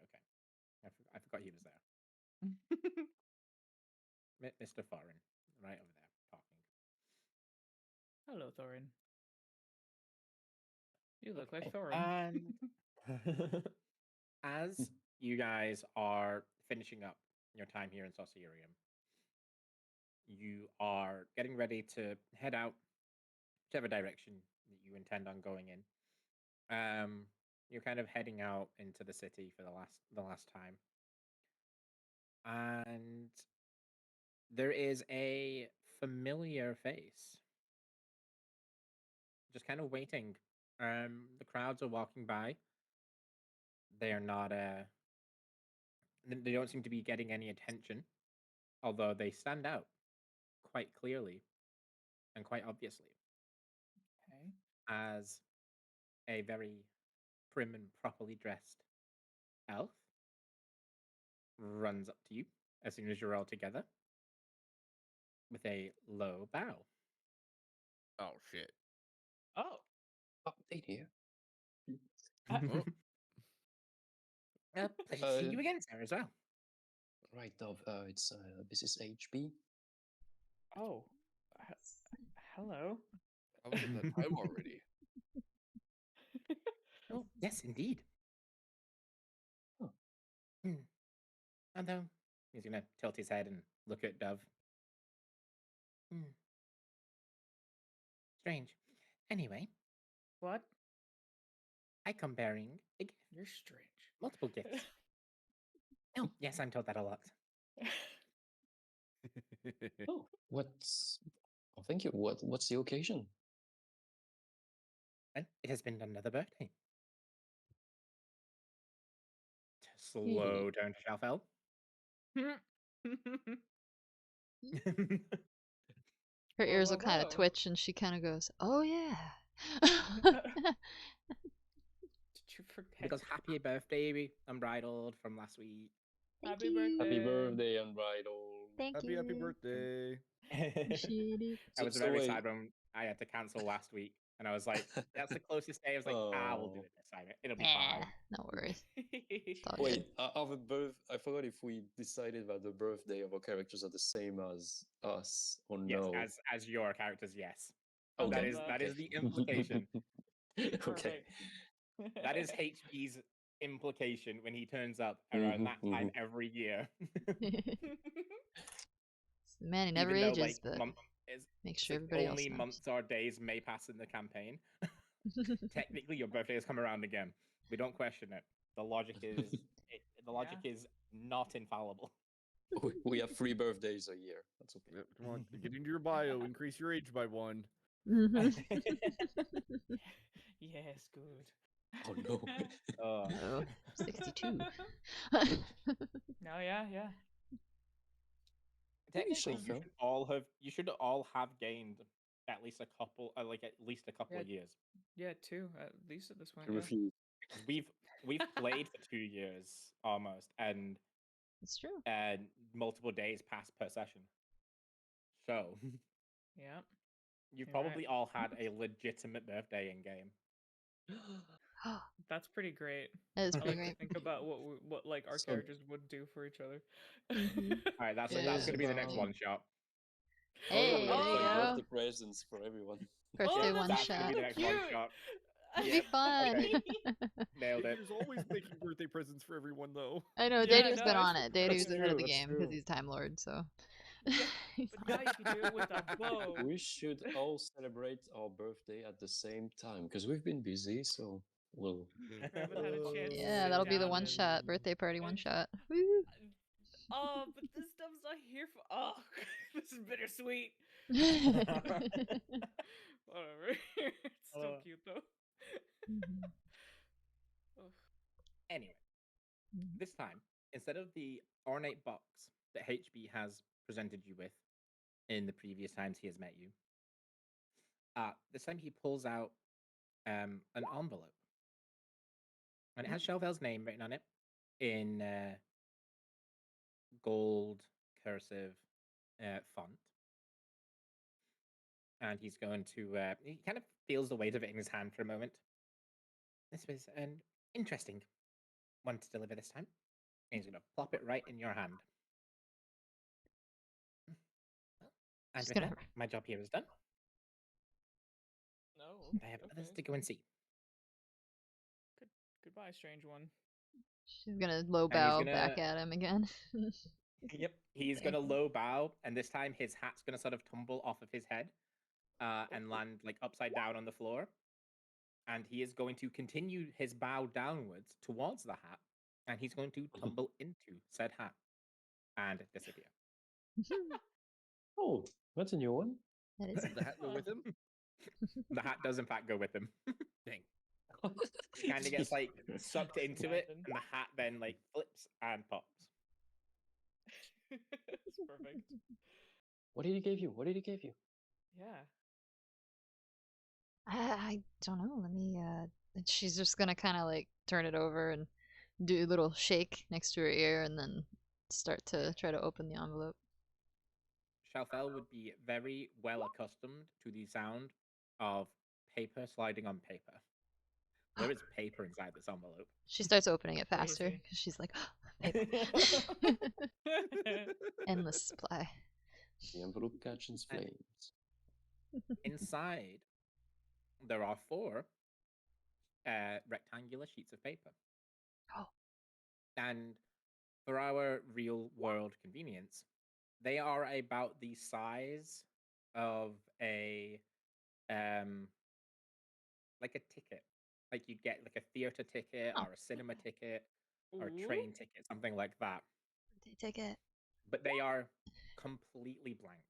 Okay, I forgot he was there. Mr. Thorin, right over there, talking. Hello, Thorin. You look like Okay. Thorin. And as you guys are finishing up your time here in Sociarium, you are getting ready to head out whichever direction that you intend on going in. You're kind of heading out into the city for the last time, and there is a familiar face just kind of waiting. The crowds are walking by. They are not. They don't seem to be getting any attention, although they stand out quite clearly and quite obviously Okay. as a very prim and properly dressed elf runs up to you as soon as you're all together with a low bow. Oh shit. Oh. Update here. Oh, Pleasure to see you again, sir, as well. Right, Dove. It's this is HB. Oh. Hello. how was it that time already? Oh, yes, indeed. Oh. Although he's gonna tilt his head and look at Dove. Strange. Anyway, What? I come bearing a gift. You're strange. Multiple gifts. Oh, yes, I'm told that a lot. Oh, what's? Oh, thank you. What's the occasion? And it has been another birthday. Slow down to Shalfel. Her ears will kind of Hello. twitch, and she kind of goes, "Oh yeah." Did you forget? Because happy birthday, unbridled from last week. Thank Happy you. birthday. Happy birthday, Unbridled. Thank happy you. happy birthday. Appreciate it. I was So very wait. sad when I had to cancel last week, and I was like, "That's the closest day." I was like, we'll do Oh. it this time. It'll be Yeah, fine." no worries. It's all Wait, good. our birth. I forgot if we decided that the birthday of our characters are the same as us or Yes, no. as your characters, yes. I Okay. love That is okay. the implication. Okay. Perfect. That is HB's implication when he turns up around that time every year. Man, he never Even though ages, like but make it's sure like everybody else only knows. months or days may pass in the campaign. Technically, your birthday has come around again. We don't question it. The logic is is not infallible. We have 3 birthdays a year. That's okay. Yep, come on, get into your bio, increase your age by 1. Yes, good. Oh no. Oh. Oh, 62. No, yeah. Technically, Shuffle. you should all have gained at least a couple, of Yeah. years. Yeah, 2 at least at this point. I Yeah. refuse. We've played for 2 years almost, and It's true. multiple days pass per session. So Yeah. you've You're probably right. all had a legitimate birthday in game. That's pretty great. That is I pretty like to great. think about what like our So- characters would do for each other. All right, that's Yeah, going to be the next exactly. one shot. Hey, Oh, there you like go. birthday presents for everyone. Birthday that's one That's shot. going to be the next one Cute. shot. It'd Yep, be fun. okay. Nailed it. There's always making birthday presents for everyone, though. I know, Yeah, Data's no, been it's on it. Data's That's ahead of the true, that's game because true. he's Time Lord, so. But now you can do it with a bow. We should all celebrate our birthday at the same time because we've been busy, so we'll. We haven't had a chance to Yeah, sit that'll be the down one and- shot birthday party one and- shot. Woo! Oh, but this stuff's not here for. Oh, this is bittersweet. Whatever. It's still cute though. Mhm. Ugh. Anyway, Mhm. this time, instead of the ornate box that HB has presented you with in the previous times he has met you, this time he pulls out an envelope. And it has Shelvel's name written on it in gold cursive font. And he's going to, he kind of feels the weight of it in his hand for a moment. This was an interesting one to deliver this time. And he's going to plop it right in your hand. And Just with gonna- that, my job here is done. No. I have others Okay. to go and see. Goodbye, strange one. She's gonna low he's bow gonna- back at him again. Yep. He's going to low bow, and this time his hat's going to sort of tumble off of his head and land like upside down on the floor. And he is going to continue his bow downwards towards the hat, and he's going to tumble into said hat and disappear. Oh, that's a new one. That is. Does the hat go with him? The hat does in fact go with him. Dang. Kind of gets like sucked into it, Imagine. and the hat then like flips and pops. It's perfect. What did he give you? What did he give you? Yeah. I don't know. Let me. And she's just gonna kind of like turn it over and do a little shake next to her ear, and then start to try to open the envelope. Shalfel would be very well accustomed to the sound of paper sliding on paper. There is paper inside this envelope. She starts opening it faster Crazy. because she's like, paper. Endless supply. The envelope catches And- flames. Inside, there are 4 rectangular sheets of paper. Oh. And for our real world convenience, they are about the size of a like a ticket. Like you'd get like a theater ticket Oh. or a cinema ticket or a Ooh. train ticket, something like that. Take it. But they are completely blank.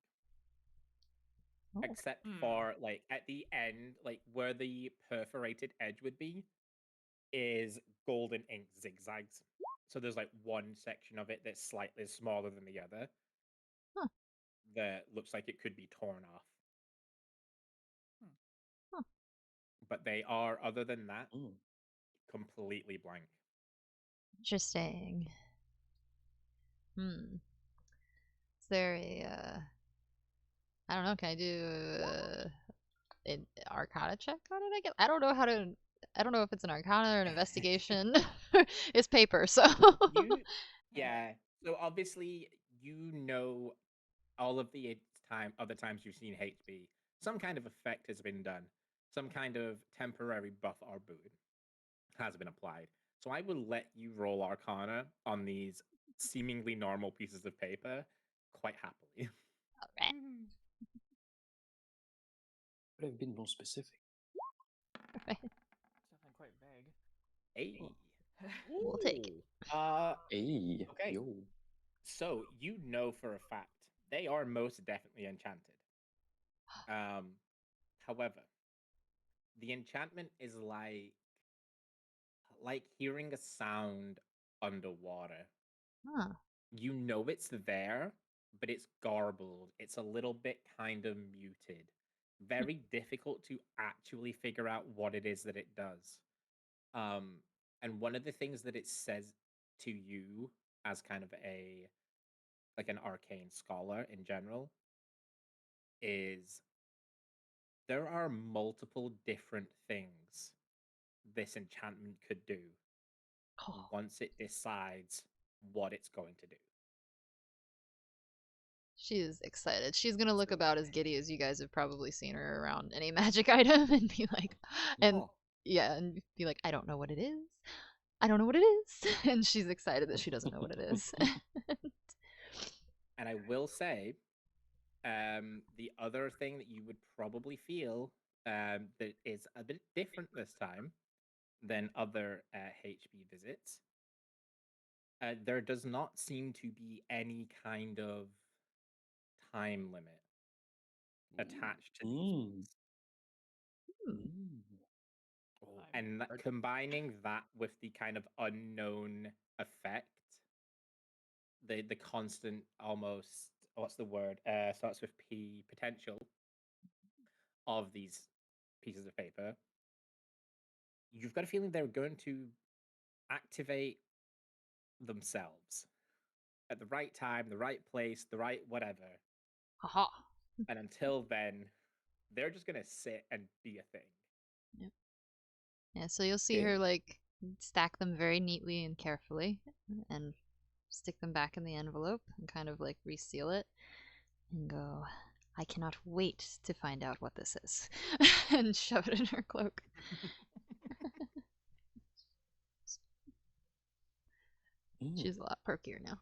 Oh. Except Hmm. for like at the end, like where the perforated edge would be, is golden ink zigzags. So there's like one section of it that's slightly smaller than the other. Huh. That looks like it could be torn off. Huh. But they are, other than that, Mm. completely blank. Interesting. Is there a I don't know, can I do an Arcana check on it, I guess? I don't know how to I don't know if it's an Arcana or an investigation. It's paper, so You, yeah. So obviously, you know, all of the other times you've seen HB, some kind of effect has been done. Some kind of temporary buff or boon has been applied. So I will let you roll Arcana on these seemingly normal pieces of paper quite happily. Alright. Could have been more specific. Something quite vague. Hey. We'll take it. Hey, Okay. yo. So you know for a fact they are most definitely enchanted. However, the enchantment is like hearing a sound underwater. Huh. You know it's there, but it's garbled. It's a little bit kind of muted. Very difficult to actually figure out what it is that it does. And one of the things that it says to you as kind of an arcane scholar in general is there are multiple different things this enchantment could do Oh, once it decides what it's going to do. she is excited. She's gonna look about as giddy as you guys have probably seen her around any magic item and be like, and Oh, yeah, and be like, I don't know what it is. I don't know what it is. And she's excited that she doesn't know what it is. And I will say, The other thing that you would probably feel that is a bit different this time than other HB visits, there does not seem to be any kind of time limit attached to these Mm. ones. Mm. And combining that with the kind of unknown effect, the constant almost what's the word? Starts with P potential of these pieces of paper. You've got a feeling they're going to activate themselves at the right time, the right place, the right whatever. Haha. And until then, they're just gonna sit and be a thing. Yep. Yeah, so you'll see her like stack them very neatly and carefully and stick them back in the envelope and kind of like reseal it and go, I cannot wait to find out what this is. And shove it in her cloak. She's a lot perkier now.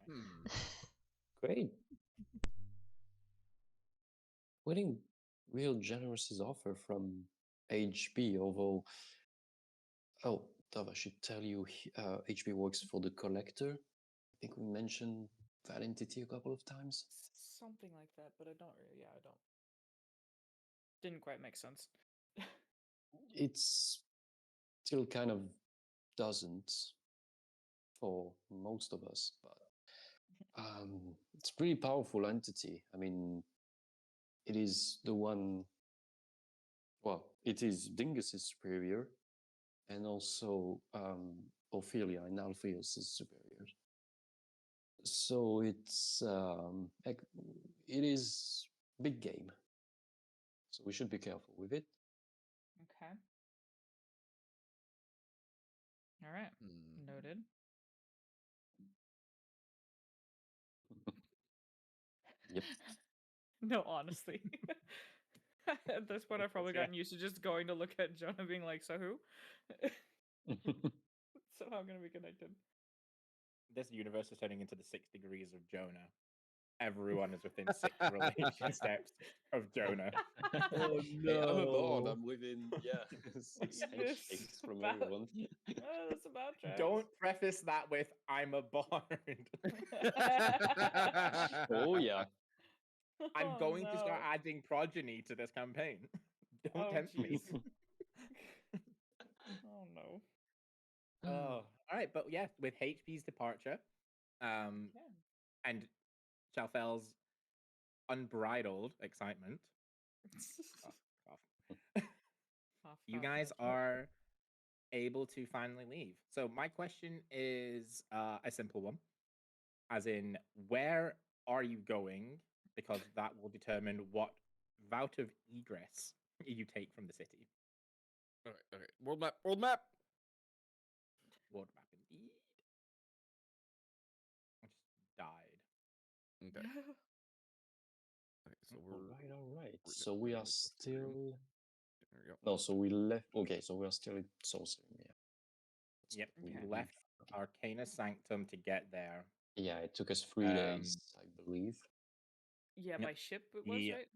Great. Getting real generous offer from HB, although, oh, Dov, I should tell you, HB works for the collector. I think we mentioned that entity a couple of times. Something like that, but I don't really. Yeah, I don't. Didn't quite make sense. It's still kind of doesn't for most of us, but it's a pretty powerful entity. I mean, it is the one. Well, it is Dingus's superior, and also Ophelia and Alpheus' superior. So it is big game. So we should be careful with it. Okay. All right. Noted. Yep. No, honestly. At this point, I've probably gotten used to just going to look at Jonah being like, so who? Somehow going to be connected. This universe is turning into the 6 degrees of Jonah. Everyone is within 6 relation steps of Jonah. Oh Hey, I'm a bard. no! I'm within 6 You just handshakes from about- everyone. That's about tracks. Don't preface that with "I'm a bard." Oh yeah. I'm Oh, going to start no. adding progeny to this campaign. Don't Oh, tempt me. jeez. Oh, no. Oh, all right, but yeah, with HP's departure, Okay. and Chalfel's unbridled excitement, cough, cough, Cough, you cough, guys nudge, nudge. are able to finally leave. So my question is a simple one, as in, where are you going? Because that will determine what route of egress you take from the city. Okay. World map. World map. World map, indeed. I just died. Okay. Okay, so we're All right. we're So we're we in are the still. There we go. No, so we left. Okay, so we are still in sorcery. Yeah. That's Yep, what we you Okay. left Okay. Arcana Sanctum to get there. Yeah, it took us 3 days, I believe, Yeah, Yep. by ship it was, Yeah. right?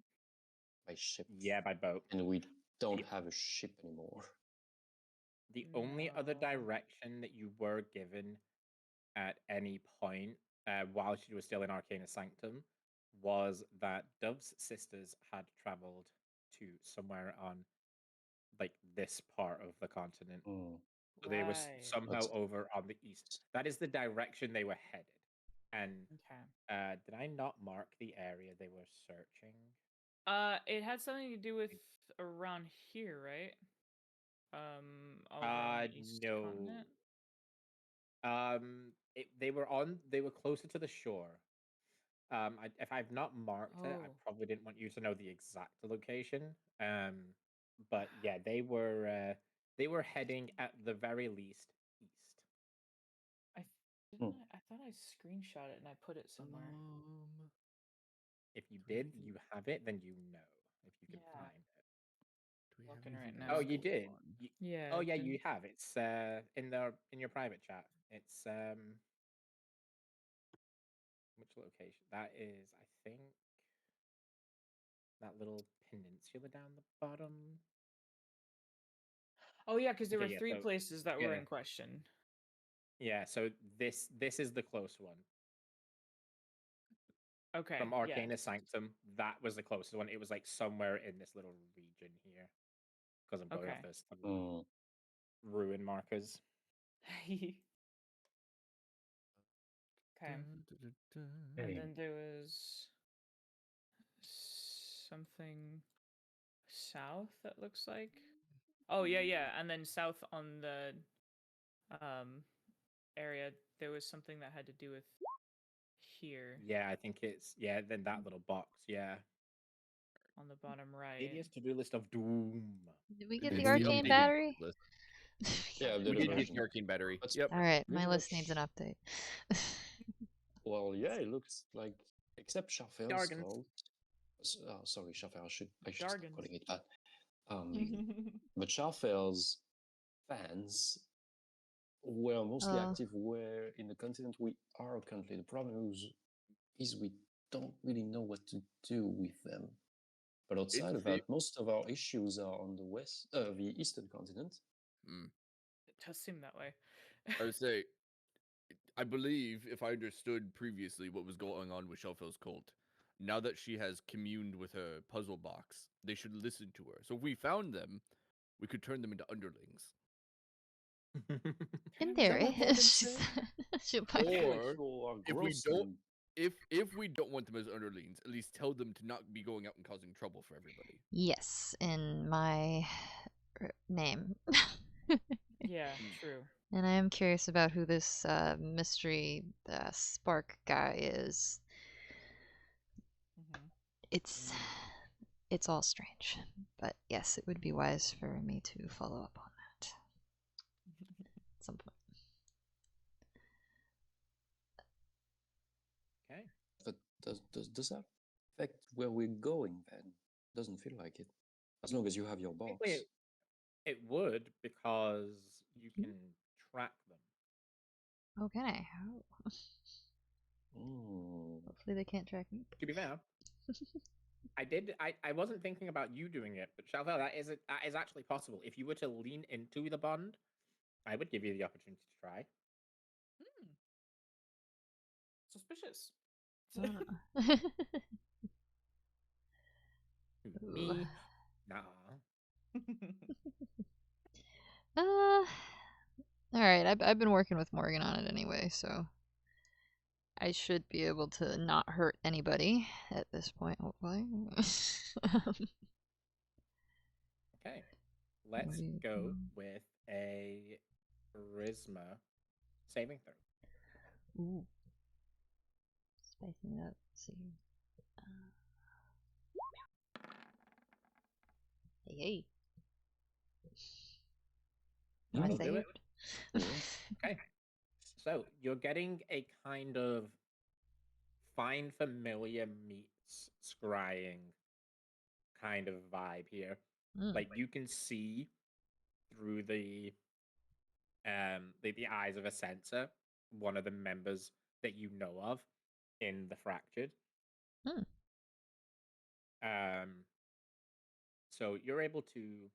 by ship. Yeah, by boat. And we don't The- have a ship anymore. The only other No. direction that you were given at any point while she was still in Arcana Sanctum was that Dove's sisters had traveled to somewhere on like this part of the continent. Mm. So they were Right. somehow That's- over on the east. That is the direction they were headed. And Okay. did I not mark the area they were searching? It had something to do with around here, right? Over on the east No. continent. They were closer to the shore. If I've not marked it, I Oh. probably didn't want you to know the exact location. But yeah, they were heading at the very least east. I thought I screenshot it and I put it somewhere. If you Do we have did, anything- you have it, then you know if you can Yeah. find it. Do we have Looking right anything now. Oh, else you going did. on? Yeah. Oh yeah, can- you have. It's in your private chat. It's which location? That is, I think. that little peninsula down the bottom. Oh yeah, because there Okay, were yeah, 3 so- places that were yeah. in question. Yeah, so this is the close one. Okay. From yeah. Arcana Sanctum, that was the closest one. It was like somewhere in this little region here. Because I'm going off Okay. this Hmm. ruin markers. Okay. Hey. And then there was something south that looks like. Oh yeah. And then south on the area there was something that had to do with here Yeah, I think it's then that little box, yeah. on the bottom right. Hideous to-do list of doom. Did we get It's the the arcane updated battery? list. Yeah, We updated did get version. the arcane battery. That's Yep. All right, my pretty list needs an much- update. Well, yeah, it looks like, except Shaffel's Jargons. cult. Sorry, Shaffel. I should stop Jargons. calling it that. But Shaffel's fans were mostly Oh. active where in the continent we are currently. The problem is we don't really know what to do with them. But outside of that, most of our issues are on the eastern continent. It does seem that way. I would say, I believe if I understood previously what was going on with Shelfel's cult, now that she has communed with her puzzle box, they should listen to her. So if we found them, we could turn them into underlings. In Is that theory, what they've been she's saying? she'll I probably. feel like Or you are if we gross don't- and- If we don't want them as underlings, at least tell them to not be going out and causing trouble for everybody. Yes, in my name. Yeah, true. And I am curious about who this mystery spark guy is. It's all strange, but yes, it would be wise for me to follow up on that at some point. Okay. But does that affect where we're going then? Doesn't feel like it. As long as you have your box. Technically, it would, because you can track them. Oh, can I? Oh. Mm. Hopefully they can't track me. To be fair, I wasn't thinking about you doing it, but Shalvel, that is actually possible. If you were to lean into the bond, I would give you the opportunity to try. Suspicious. Me? Nah. Alright, I've been working with Morgan on it anyway, so I should be able to not hurt anybody at this point, hopefully. Okay. Let's go with a charisma saving throw. Ooh. Spicing it up. Let's see. Hey. I That'll do saved. it. Okay. So you're getting a kind of find familiar meets scrying kind of vibe here. Like you can see through the eyes of a sensor one of the members that you know of in the fractured. So you're able to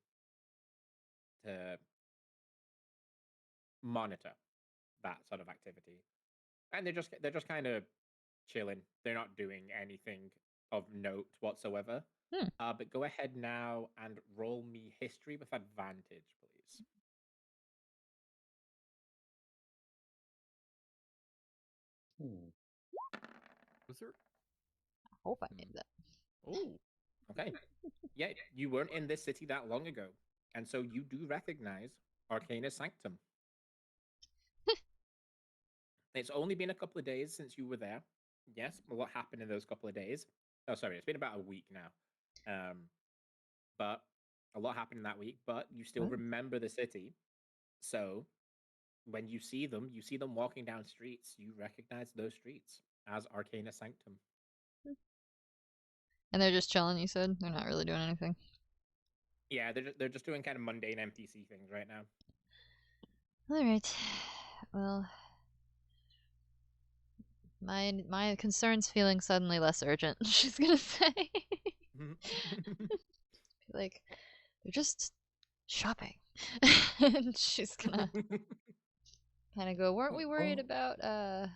monitor that sort of activity, and they're just kind of chilling. They're not doing anything of note whatsoever. But go ahead now and roll me history with advantage, please. Was there? I hope I made that. Oh, okay. Yeah, you weren't in this city that long ago, and so you do recognize Arcana Sanctum. It's only been a couple of days since you were there. Yes, a lot happened in those couple of days. Oh, sorry, it's been about a week now. But a lot happened in that week, but you still remember the city. So when you see them walking down streets, you recognize those streets as Arcana Sanctum. And they're just chilling, you said? They're not really doing anything? Yeah, they're just doing kind of mundane NPC things right now. Alright. Well, my concern's feeling suddenly less urgent, she's gonna say. Like, they're just shopping. And she's gonna kind of go, weren't we worried Oh, about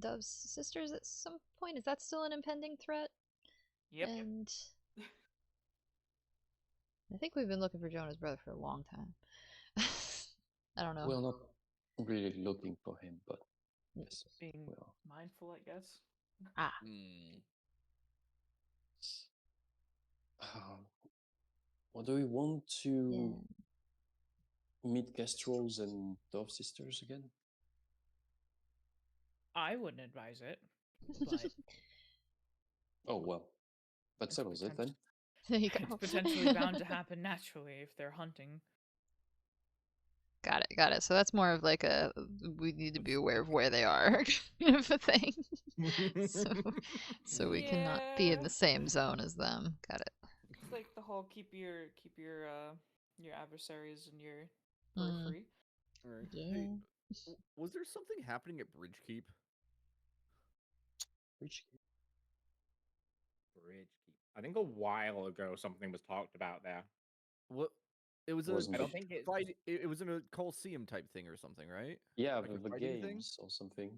Dove's sisters at some point? Is that still an impending threat? Yep. And I think we've been looking for Jonah's brother for a long time. I don't know. well, not really looking for him, but yes, Being well. mindful, I guess. Ah, Hmm. Well, do we want to yeah. meet Kestrels and Dove sisters again? I wouldn't advise it, but Oh well, that It's settles it then. There you it's go. potentially bound to happen naturally if they're hunting. Got it, got it. So that's more of like a we need to be aware of where they are kind of a thing. So we cannot be in Yeah. the same zone as them. Got it. It's like the whole keep your adversaries in your Mm. periphery. All right. Yeah. Hey, was there something happening at Bridgekeep? Which Bridge keep. I think a while ago something was talked about there. What? It was Wasn't I the don't think it's fight. It was in a Coliseum type thing or something, right? yeah, Like a the fighting thing? games or something.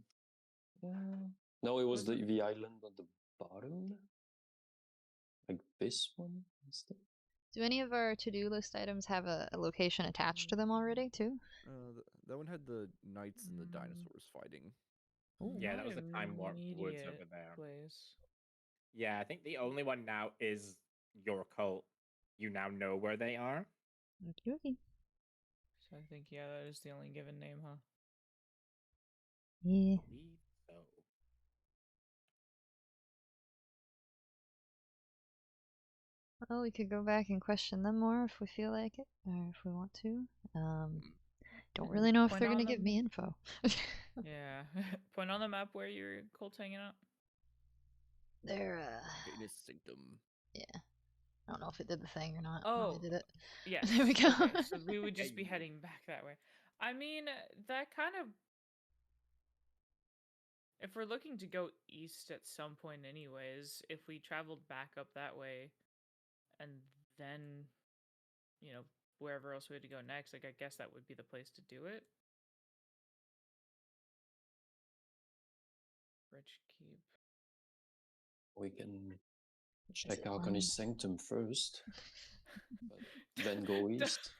No, it was Was the island at the bottom, like this one instead. Do any of our to-do list items have a location attached to them already too? That one had the knights and the Mm. dinosaurs fighting. yeah, that Not was the Time Warp Woods over immediate there. place. Yeah, I think the only one now is your cult. You now know where they are. Okay. So I think that is the only given name, huh? Yeah. Believe so. Well, we could go back and question them more if we feel like it, or if we want to. Don't really know if Point they're on gonna give them. me info. Yeah. Point on the map where your cult's hanging out. They're Venus Sanctum. yeah. I don't know if it did the thing or not. Oh, It did it. yes. There we go. Okay, so we would just be Hey. heading back that way. I mean, that kind of. If we're looking to go east at some point, anyways, if we traveled back up that way, and then, wherever else we had to go next, like I guess that would be the place to do it. Bridge Keep. We can Is check it out fun? his sanctum first, but then go east.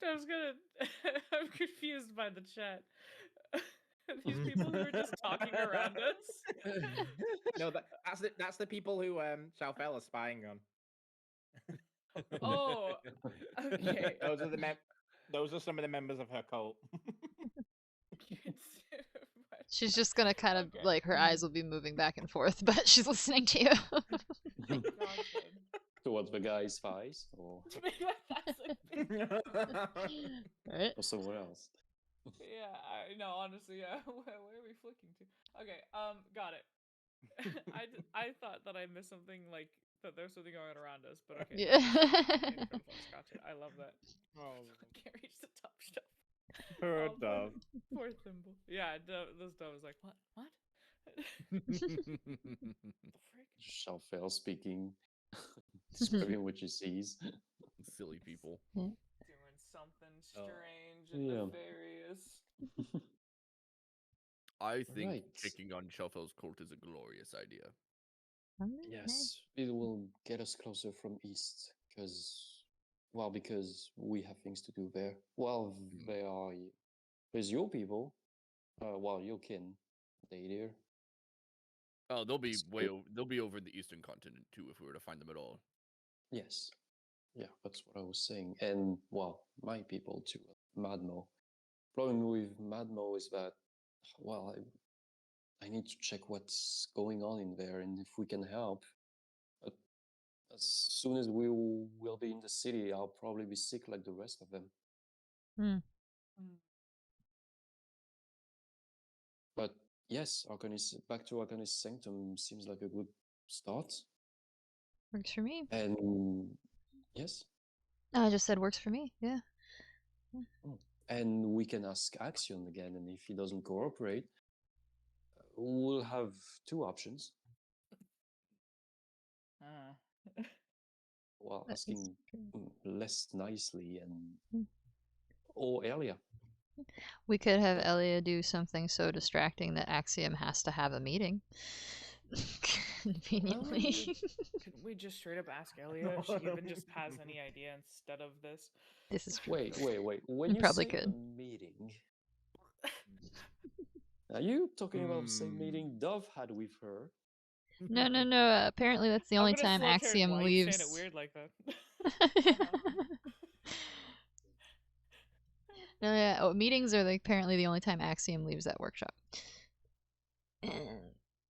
I was gonna. I'm confused by the chat. These people who are just talking around us. No, that's the people who Shalfell is spying on. Oh, okay. Those are some of the members of her cult. She's just gonna kind of Okay. like her eyes will be moving back and forth, but she's listening to you. Gotcha. Towards the guy's spies or That's Right? or somewhere else. Yeah, no, honestly, yeah. Where are we flicking to? Okay, got it. I thought that I missed something, like that there's something going around us, but okay. Yeah. Gotcha. I love that. Oh, Can't reach the top shelf. poor Oh, dove. Poor Thimble. Yeah, this dove is like, what? The frick? Shalfell speaking, describing what she sees. Silly people. Doing something Oh. strange and Yeah. nefarious. I think Right. checking on Shelfel's cult is a glorious idea. Yes, it will get us closer from east, because we have things to do there. Well, there's your people, your kin, they there. Oh, they'll be It's good. they'll be over the eastern continent too if we were to find them at all. Yes, yeah, that's what I was saying. And my people too, Madmo. Problem with Madmo is that, I need to check what's going on in there, and if we can help. But as soon as we will be in the city, I'll probably be sick like the rest of them. But yes, back to Arcanis Sanctum seems like a good start. Works for me. And yes, No, I just said works for me. Yeah. and we can ask Axion again, and if he doesn't cooperate, we'll have two options. Well, That is asking true. less nicely and Hmm. or Elia. We could have Elia do something so distracting that Axiom has to have a meeting. Conveniently. Couldn't we just straight up ask Elia if she even just has any idea instead of this? This is true. Wait. When You you probably say could. a meeting, are you talking about the same meeting Dove had with her? No. Apparently, that's the I'm only gonna time slow carry. Axiom Why are you saying it leaves. weird like that? No, yeah. Oh, meetings are apparently the only time Axiom leaves that workshop. And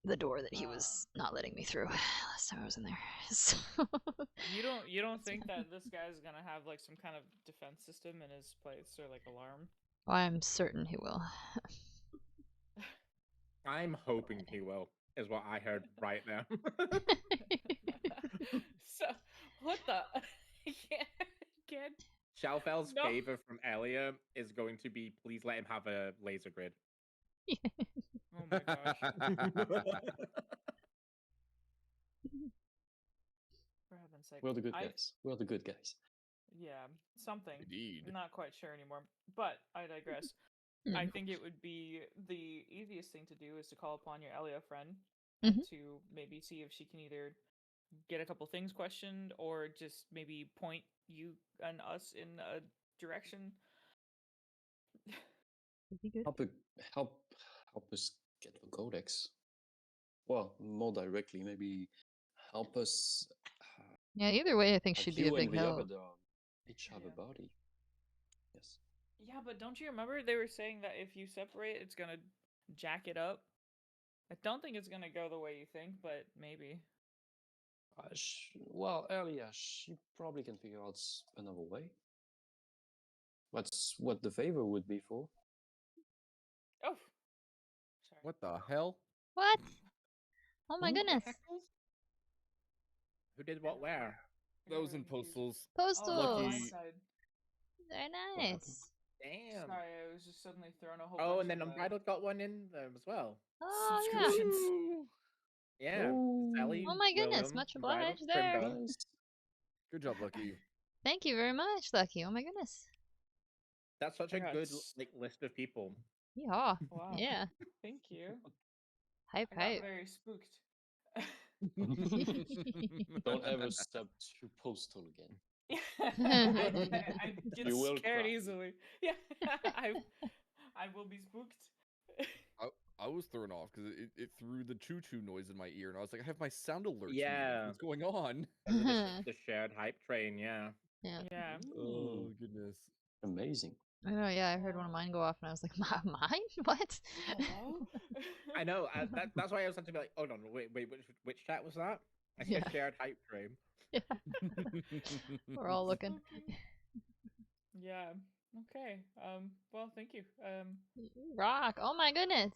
the door that he was not letting me through last time I was in there. So You don't That's think what that this guy's gonna have like some kind of defense system in his place or like alarm? I'm certain he will. I'm hoping he will, is what I heard right now. So what the? Can't. Shalfel's No. favor from Elia is going to be please let him have a laser grid. Oh my gosh. For heaven's sake. We're the good guys. We're the good guys. Yeah, something. Indeed. I'm not quite sure anymore. But I digress. I think it would be the easiest thing to do is to call upon your Elia friend Mhm. to maybe see if she can either get a couple things questioned or just maybe point you and us in a direction. Would be good. Help us get the codex. Well, more directly, maybe help us. Yeah, either way, I think Like she'd be a you big and the help. other dog each have a Yeah. body. Yes. Yeah, but don't you remember they were saying that if you separate, it's gonna jack it up? I don't think it's gonna go the way you think, but maybe. Well, earlier she probably can figure out another way. That's what the favor would be for. Oh, sorry. What the hell? What? Oh my Who the goodness. heck was- Who did what where? I got That was really in confused. postals. Oh, Postals. Lucky- blindside. Very What happened? nice. Damn. Sorry, I was just suddenly throwing a whole Oh, bunch and then of Unbridled got one in there as well. Oh yeah. subscriptions. Woo! Yeah. Oh, Sally, Oh my goodness, William, much Unbridled, obliged there. Primdom. nice. Good job, Lucky. Thank you very much, Lucky. Oh my goodness. That's such I a got good s- like list of people. Yeah. Wow. Yeah. Thank you. Hype I got hype. very spooked. Don't ever step to postal again. I get You will scared cry. easily. Yeah, I will be spooked. I was thrown off because it threw the choo-choo noise in my ear, and I was like, I have my sound alerts Yeah. muted. What's going on? Because of the shared hype train, yeah. Yeah. Yeah. Oh, goodness. Amazing. I know, yeah, I heard one of mine go off and I was like, mine? What? Hello? I know. That's why I was had to be like, oh no, wait, which chat was that? I said Yeah. shared hype train. We're all looking. Okay. Yeah. Okay. Well, thank you. Rock. Oh my goodness.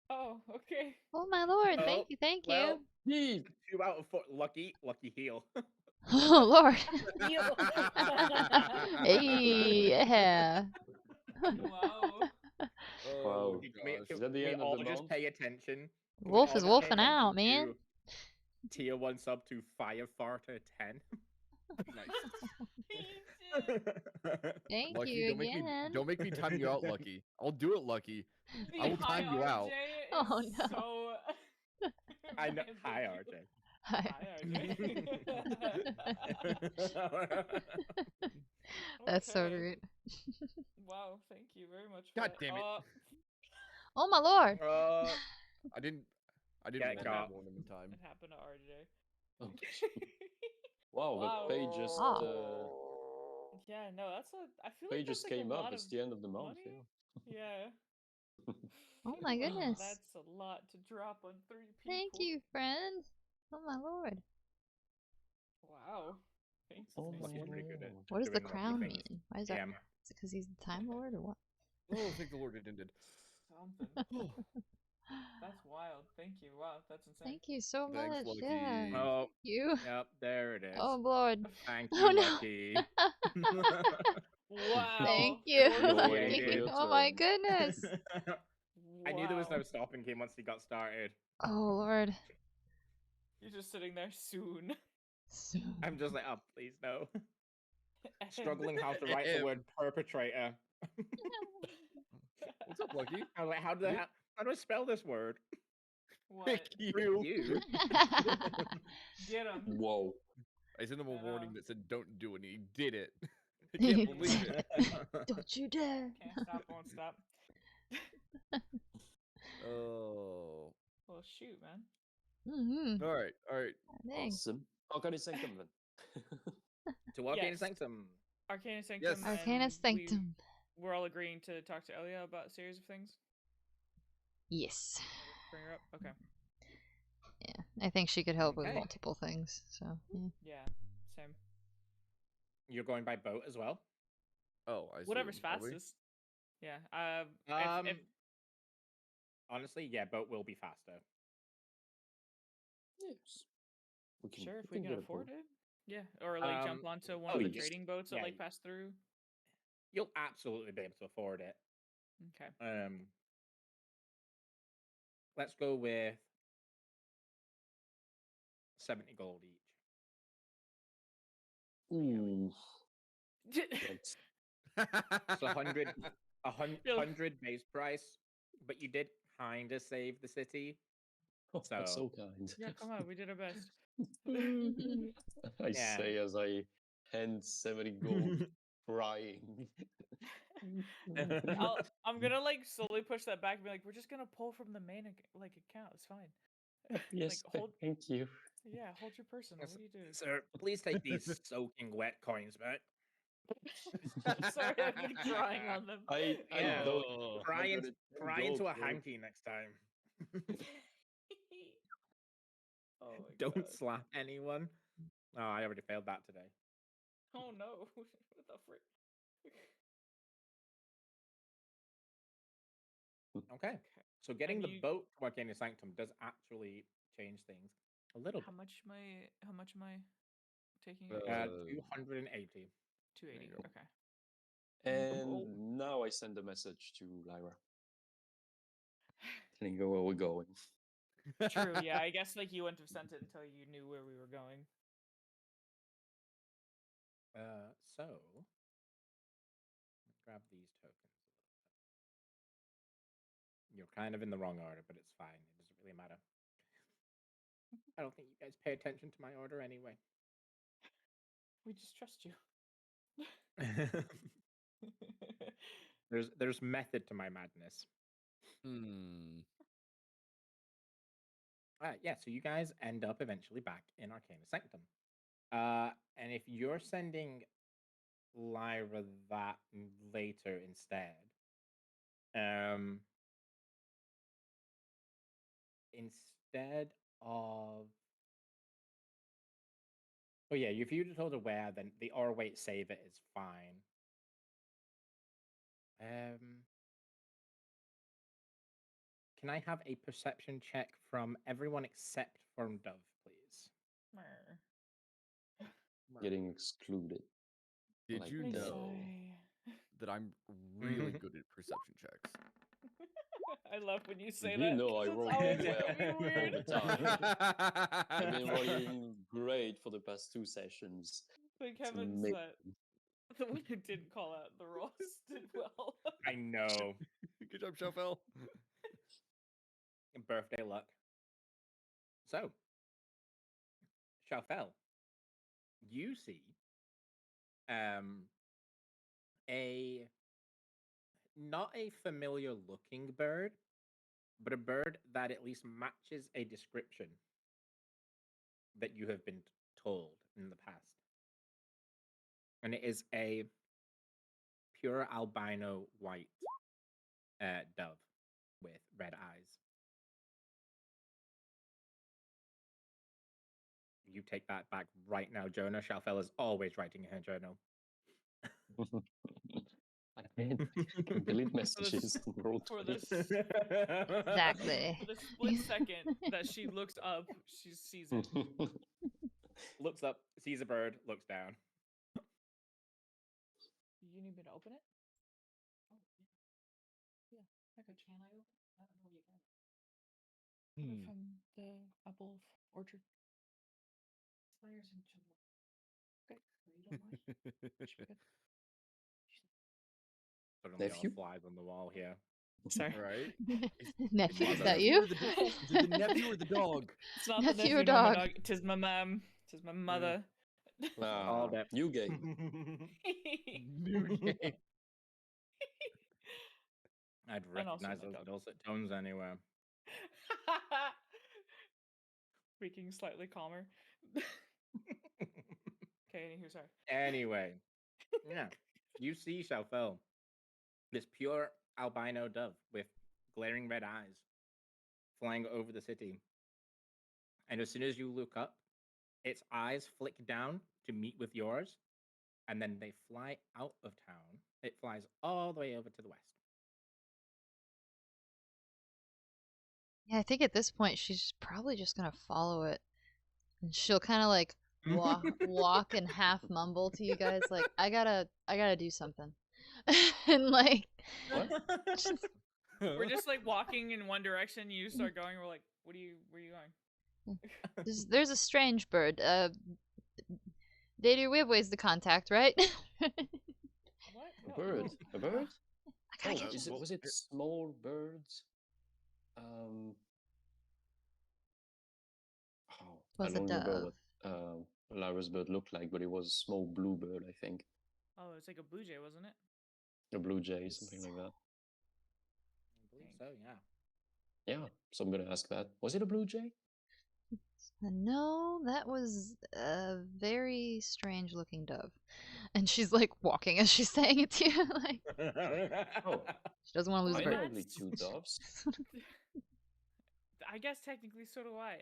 Oh, okay. Oh my lord. Oh, Thank you. Thank well, you. 2 out of 4. Lucky heal. Oh lord. Heal. Hey, yeah. Wow. Oh, Wow. gosh. Is that the we end of all the just month? pay attention? Can we Wolf all is just pay wolfing out, attention man. to Tier 1 sub to Firefarter 10. Nice. Thank Lucky, you don't again. make me time you out, Lucky. I'll do it, Lucky. The I will hi time you out. RJ Oh, is no. so I know. random. Hi, RJ. Hi. Hi, RJ. That's so Okay. great. Wow, thank you very much for God that. damn it. Oh my lord. I didn't Get want got. to warn him in time. It happened to RJ. Oh, wow, Wow. the page just Wow. Yeah, no, that's a. I feel page like that's just like came a up. lot It's of the end of the month. money. Yeah. Yeah. Oh my goodness. That's a lot to drop on 3 people. Thank you, friend. Oh my lord. Wow. Thanks. Oh thanks. my Lucky's pretty good at What does the doing lucky crown things. mean? Why is that? Yeah. Is it because he's the Time Lord or what? Oh, thank the Lord it ended. Something. That's wild. Thank you. Wow, that's insane. Thank you so Thanks, much. Lucky. Yeah. Oh, Thank you. yep, there it is. Oh lord. Thank Oh, you, no. Lucky. Wow. Thank you. Four You're Lucky. waiting for your Oh my turn. goodness. I knew there was Wow. no stopping him once he got started. Oh lord. You're just sitting there soon. I'm just like, oh, please no. Struggling how to write the word perpetrator. What's up, Lucky? I was like, how do Yeah. how do I spell this word? What? You. Get him. Whoa. I sent him a warning No. that said don't do it, and he did it. I can't believe it. Don't you dare. Can't stop, won't stop. Oh. Well, shoot, man. Mm-hmm. All right. All right. Dang. Awesome. Arcana Sanctum then. To Arcane Yes. Sanctum. Arcana Sanctum. Yes. Arcana and Sanctum. We're all agreeing to talk to Elia about a series of things. Yes. Bring her up. Okay. Yeah, I think she could help with Okay. multiple things. So yeah. Yeah. Same. You're going by boat as well? Oh, I see. Whatever's Are we? fastest. Yeah. If Honestly, yeah, boat will be faster. Yes. sure, if we can get a afford boat. it. Yeah. Or like jump onto one oh, of the yes. trading boats that Yeah, like pass through. You'll absolutely be able to afford it. Okay. Let's go with 70 gold each. Ooh. That's So 100, You'll- 100 base price, but you did kind of save the city. that's So- so kind. Yeah, come on, we did our best. I Yeah. say as I hand 70 gold crying. I'm gonna like slowly push that back and be like, we're just gonna pull from the main account. It's fine. Yes, Like hold, thank you. yeah, hold your person. What Yes, do you do? Sir, please take these soaking wet coins back. Sorry, I've been crying on them. I Yeah. don't Oh. Cry, 110 cry gold into a for- hanky next time. Oh my Don't god. slap anyone. Oh, I already failed that today. Oh no. What the frick? Okay. So getting And the you- boat to Arcane Sanctum does actually change things a little How bit. much am I taking? Uh, 280. 280. go. Okay. And now I send a message to Lyra. Telling her where we're going. True. Yeah, I guess like you wouldn't have sent it until you knew where we were going. So let's grab these tokens a little bit. You're kind of in the wrong order, but it's fine. It doesn't really matter. I don't think you guys pay attention to my order anyway. We just trust you. There's method to my madness. Hmm. Yeah, so you guys end up eventually back in Arcana Sanctum. And if you're sending Lyra that later instead, instead of, oh yeah, if you told her where, then the or wait save it is fine. Can I have a perception check from everyone except from Dove, please? Mer. Getting excluded. Did Like you that. know that I'm really good at perception checks? I love when you say You that. know 'cause I it's roll always well gonna be all weird. the time. I've been rolling great for the past 2 sessions. Like It's heavens amazing. that the one who didn't call out the rolls did well. I know. Good job, Shuffle. Birthday luck. So, Shalfel, you see a not a familiar looking bird, but a bird that at least matches a description that you have been told in the past. And it is a pure albino white dove with red eyes. You take that back right now, Jonah. Shalfel is always writing in her journal. I can't delete messages and roll for twice. this Exactly. for the split second that she looks up, she sees it. Looks up, sees a bird, looks down. You need me to open it? Oh yeah. Yeah, I got you. Can I open? I don't know where you got it. From the apple orchard. fires in July. Okay, you don't mind? Sure, good. Suddenly all Nephew? flies on the wall here. Sorry. Right? Nephew, is the that nephew you? or the dog? Is it the nephew or the dog? It's not Nephew the or nephew nor my dog? dog. Tis my mom. Tis my mother. All that. New game. New game. I'd And also recognize my those dog. dulcet tones anywhere. Freaking slightly calmer. Okay, anywho, sorry. Anyway, yeah, you see Shalfel, this pure albino dove with glaring red eyes, flying over the city. And as soon as you look up, its eyes flick down to meet with yours, and then they fly out of town. It flies all the way over to the west. Yeah, I think at this point she's probably just gonna follow it, and she'll kind of like walk and half mumble to you guys like, I gotta do something," and like, What? just, We're just like walking in one direction. You start going. We're like, where are you going? there's a strange bird. Data, we have ways to contact, right? What? A No, bird? no. A bird? I gotta Oh, catch it. was it small birds? Oh, I Was a don't remember dove. what Lyra's bird looked like, but it was a small blue bird, I think. Oh, it's like a blue jay, wasn't it? A blue jay, something like that. I believe so, yeah. Yeah, so I'm gonna ask that. Was it a blue jay? No, that was a very strange looking dove. And she's like walking as she's saying it to you. Like, Oh, she doesn't want to lose I a know bird. only two doves. I guess technically so do I.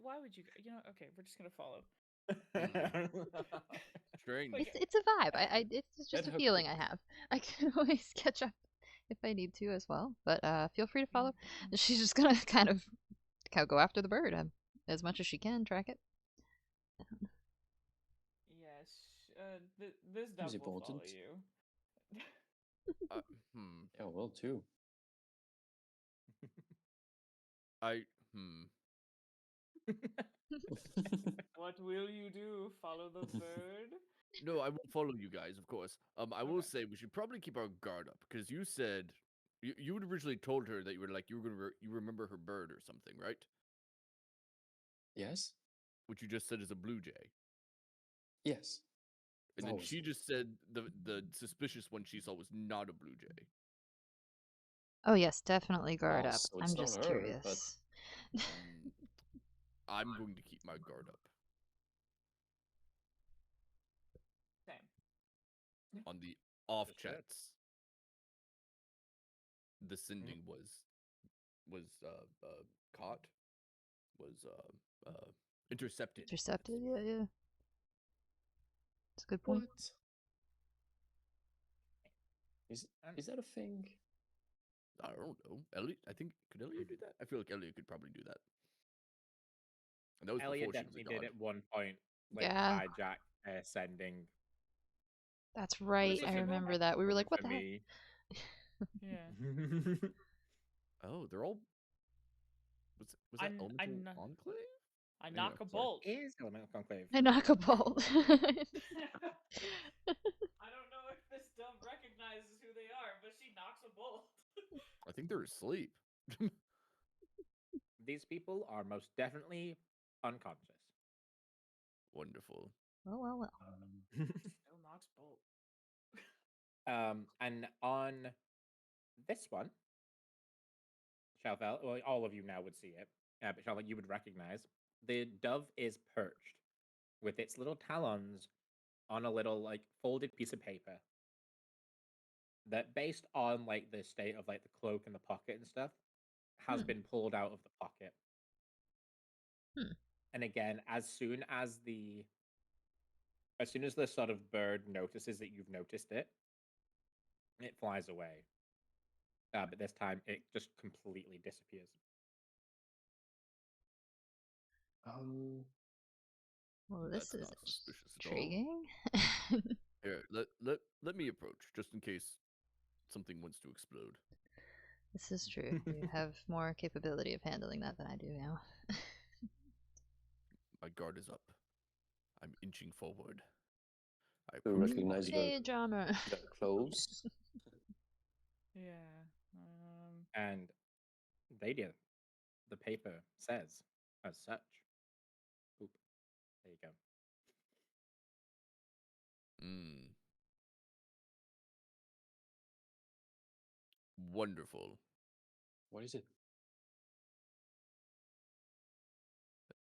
Why would you? You know, okay, we're just gonna follow. Strange. Like, It's a vibe. It's just Let a her feeling cook. I have. I can always catch up if I need to as well. But feel free to follow. And she's just gonna kind of go after the bird as much as she can, track it. yes, this dove will important. follow you. Uh, hmm. Yeah, well, too. I hmm. What will you do? Follow the bird? No, I will follow you guys, of course. I will Okay. say we should probably keep our guard up because you said you had originally told her that you were like you were gonna you remember her bird or something, right? Yes? Which you just said is a blue jay, Yes. and That then was she it. just said the suspicious one she saw was not a blue jay. Oh yes, definitely guard Oh, up. so it's I'm not just her, curious. but- Mm, I'm going to keep my guard up Same. on the off Just should. chance the sending was caught, was intercepted. Intercepted, yeah. That's a good point. What? Is that a thing? I don't know. Elliot, I think could Elliot do that? I feel like Elliot could probably do that. And that was Elliot before she was a definitely did god. at one point, like Yeah. hijack sending. That's right. I Position remember back that. We were over like, what for the heck? me. Yeah. Oh, they're all. Was that Elemental kn- Enclave? I Anyway, knock a sorry. bolt. Is Elemental Conclave. I knock a bolt. I don't know if this dove recognizes who they are, but she knocks a bolt. I think they're asleep. These people are most definitely unconscious. Wonderful. Well. Still knocks bolt. And on this one, Shalvel, well, all of you now would see it, but Shalvel, you would recognize the dove is perched with its little talons on a little like folded piece of paper. That, based on like the state of like the cloak and the pocket and stuff, has been pulled out of the pocket. And again, as soon as the sort of bird notices that you've noticed it, it flies away. But this time, it just completely disappears. Well, this That's is not suspicious at all. intriguing. Here, let me approach just in case something wants to explode. This is true. You have more capability of handling that than I do now. My guard is up. I'm inching forward. I To approach the recognize body. the, Stage armor. the clothes. Yeah. And they do. The paper says as such. Oop. There you go. Mm. Wonderful. What is it?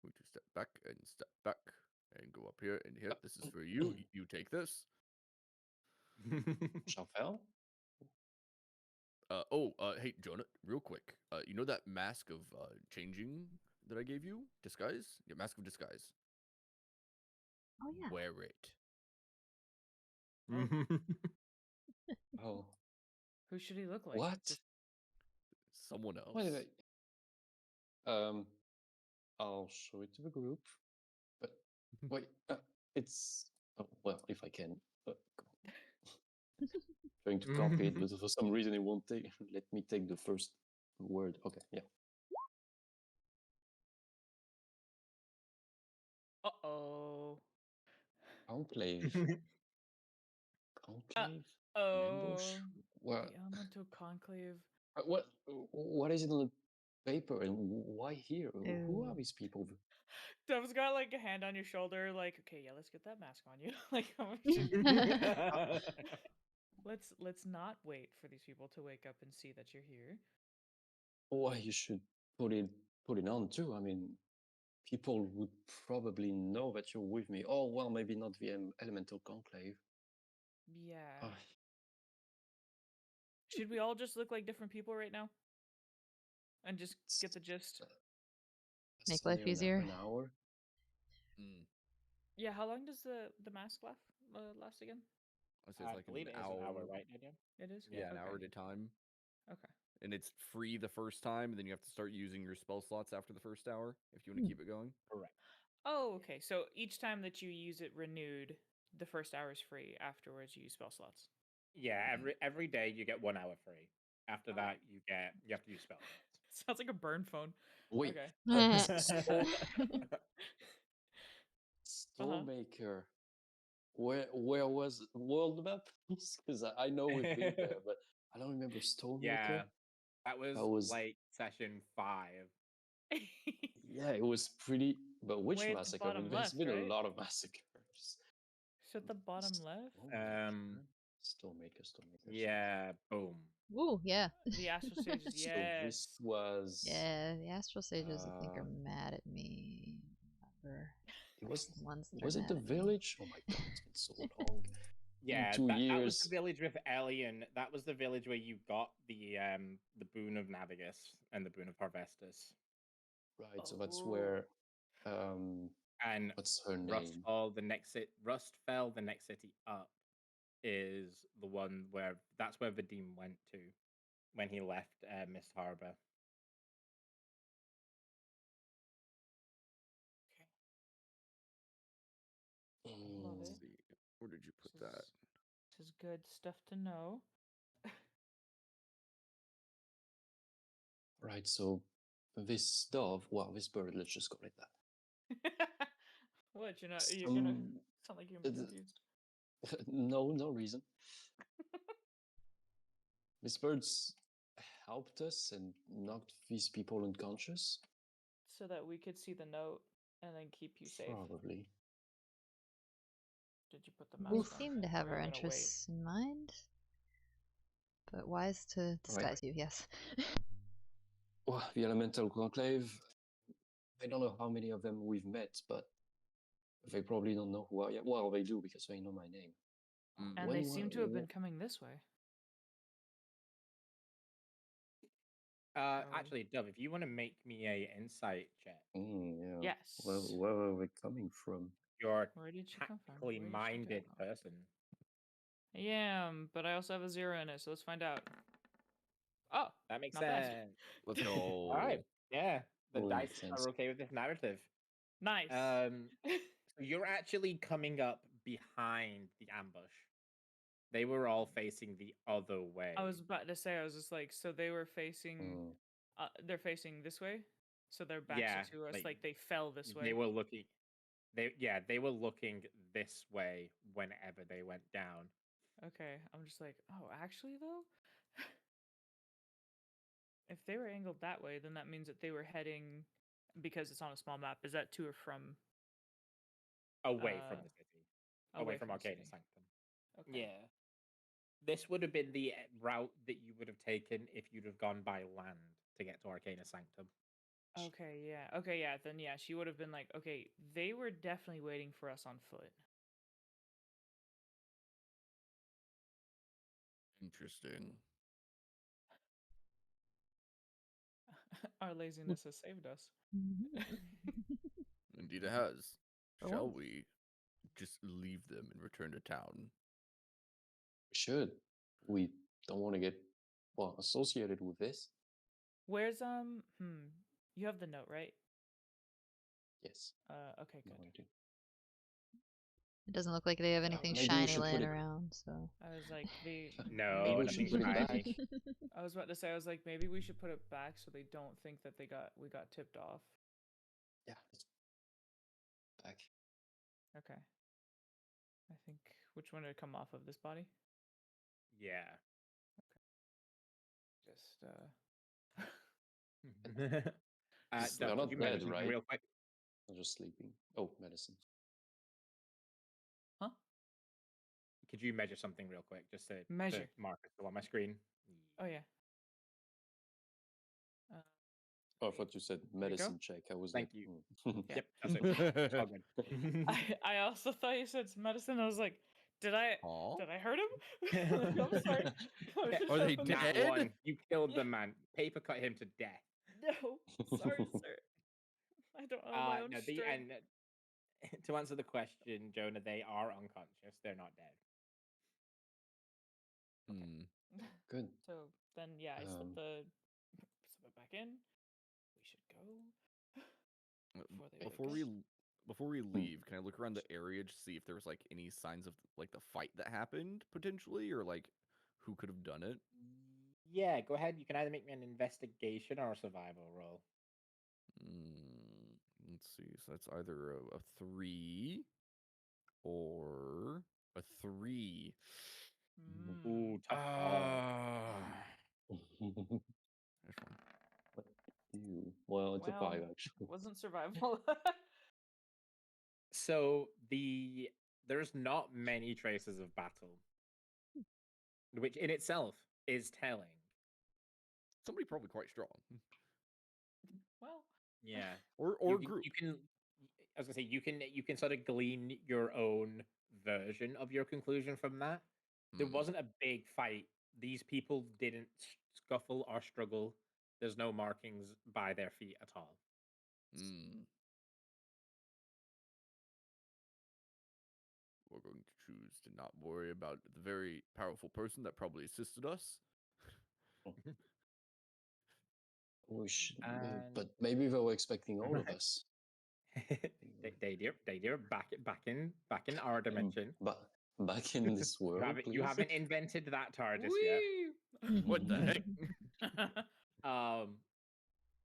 We to step back and go up here and here. This is for you. You take this. Chanfel? Hey, Jonah, real quick. You know that mask of changing that I gave you? Disguise? Yeah, mask of disguise. Oh yeah. Wear it. Oh, Who should he look like? what? Just Someone else. Wait a minute. I'll show it to the group. But wait, it's well, if I can. Trying to copy it, but for some reason it won't take. Let me take the first word. Okay, yeah. uh-oh. Conclave. Conclave? An ambush? Oh. What? The elemental conclave. What is it on the paper, and why here? Who are Ooh. these people? Dev's got like a hand on your shoulder, like, okay, yeah, let's get that mask on you. Like, we should- let's not wait for these people to wake up and see that you're here. Why you should put it on too? I mean, people would probably know that you're with me. Oh well, maybe not the elemental conclave. Yeah. Ah, Should we all just look like different people right now? And just get the gist? Make send life you easier. An hour. Mm. Yeah, how long does the mask last again? I say I it's like believe an it is hour. an hour, right, Daniel? It is? Yeah, an Okay. hour at a time. Okay. And it's free the first time, and then you have to start using your spell slots after the first hour if you want to keep it going. Correct. Oh, okay. So each time that you use it renewed, the first hour is free. Afterwards, you use spell slots. Yeah, every day you get 1 hour free. After that, you have to use spell Sounds like a burn phone. Wait, Okay. Storemaker. Where was world map? Because I know we've been there, but I don't remember Storemaker. Yeah, that was like session 5. Yeah, it was pretty. But which Way at the massacre? I mean, bottom there's left, been right? a lot of massacres. So at the bottom left? Storemaker. Yeah, boom. Ooh, yeah. The astral sages, So yes. this was. Yeah, the astral sages I think are mad at me. Remember. It was. The ones that Was are it the mad at me. village? Oh my god, it's been so long. Yeah, 2 that was years. the village with Elian. That was the village where you got the boon of Navigus and the boon of Harvestus. Right, so that's where. And What's her name? Rustfell, Rustfell, the next city up, is the one where that's where Vadim went to when he left Mist Harbor. Love Let's it. see. Where did you put This that? This is good stuff to know. Right, so this dove, well, this bird, let's just call it that. What, you're gonna Some- sound like you're uh, confused. no reason. These birds helped us and knocked these people unconscious. So that we could see the note and then keep you safe. Probably. Did you put the They mask on? seem to Or have are our you gonna wait? interests in mind. But wise to disguise you, yes. Well, the elemental conclave, I don't know how many of them we've met, but they probably don't know who I am. Well, they do because they know my name. And they seem to have been coming this way. Actually, Dove, if you want to make me a insight check, yeah. Yes. Where are they coming from? you're Where did she come from? tactically Where did she minded come from? person. I am, but I also have a 0 in it, so let's find out. Oh, That makes not bad. sense. Let's go. All right. Yeah, the Totally dice makes sense. are okay with this narrative. Nice. So you're actually coming up behind the ambush. They were all facing the other way. I was about to say, I was just like, so they were facing, they're facing this way? So their backs Yeah, are to us, like, like they fell this way? They were looking. They were looking this way whenever they went down. Okay, I'm just like, oh, actually though, if they were angled that way, then that means that they were heading, because it's on a small map. Is that to or from? Away from the city. Away from the Arcana city. Sanctum. Okay. Yeah. This would have been the route that you would have taken if you'd have gone by land to get to Arcana Sanctum. Okay, yeah. Okay, yeah. Then yeah, she would have been like, okay, they were definitely waiting for us on foot. Interesting. Our laziness has saved us. Indeed, it has. For Shall once. we just leave them and return to town? We should. We don't want to get associated with this. Where's you have the note, right? Yes. Okay, No, good. I do. It doesn't look like they have anything maybe we shiny should put laying it- around, so. I was like, they. No, Maybe we nothing should put it back. shiny. I was about to say, I was like, maybe we should put it back so they don't think that we got tipped off. Yeah. It's back. Okay. I think which one did it come off of? This body? Yeah. Just They're Duff, not could you measure dead, something right? real quick? They're just sleeping. Oh, medicine. Huh? Could you measure something real quick, just to Measure. mark it on my screen? Oh yeah. Oh, I thought you said There we go. medicine check. I was Thank like, you. Yeah. Yep, that's it. It's all good. I also thought you said medicine. I was like, did I Aw. hurt him? I'm sorry. I was just Are they hoping- Nat dead? 1, you killed Yeah. the man. Paper cut him to death. No, sorry, sir. I don't know my own No, strength. and to answer the question, Jonah, they are unconscious. They're not dead. Hmm. good. So then, yeah, I slip Um, it back in. We should go before they wake us. Before we leave, can I look around the area to see if there was like any signs of like the fight that happened potentially, or like who could have done it? Yeah, go ahead. You can either make me an investigation or a survival roll. Let's see. So that's either a 3 or a 3. Mm. Ooh, tough call. There's one. What you? Well, it's a 5 Well, actually. wasn't survival. So there's not many traces of battle, which in itself is telling. Somebody probably quite strong, Well, Yeah. or you group. You can, I was gonna say, you can sort of glean your own version of your conclusion from that. There Hmm. wasn't a big fight. These people didn't scuffle or struggle. There's no markings by their feet at all. Hmm. We're going to choose to not worry about the very powerful person that probably assisted us. We should, And- but maybe they were expecting all of us. They back in our dimension. But back in this world, please. You haven't invented that TARDIS yet. wee! What the heck?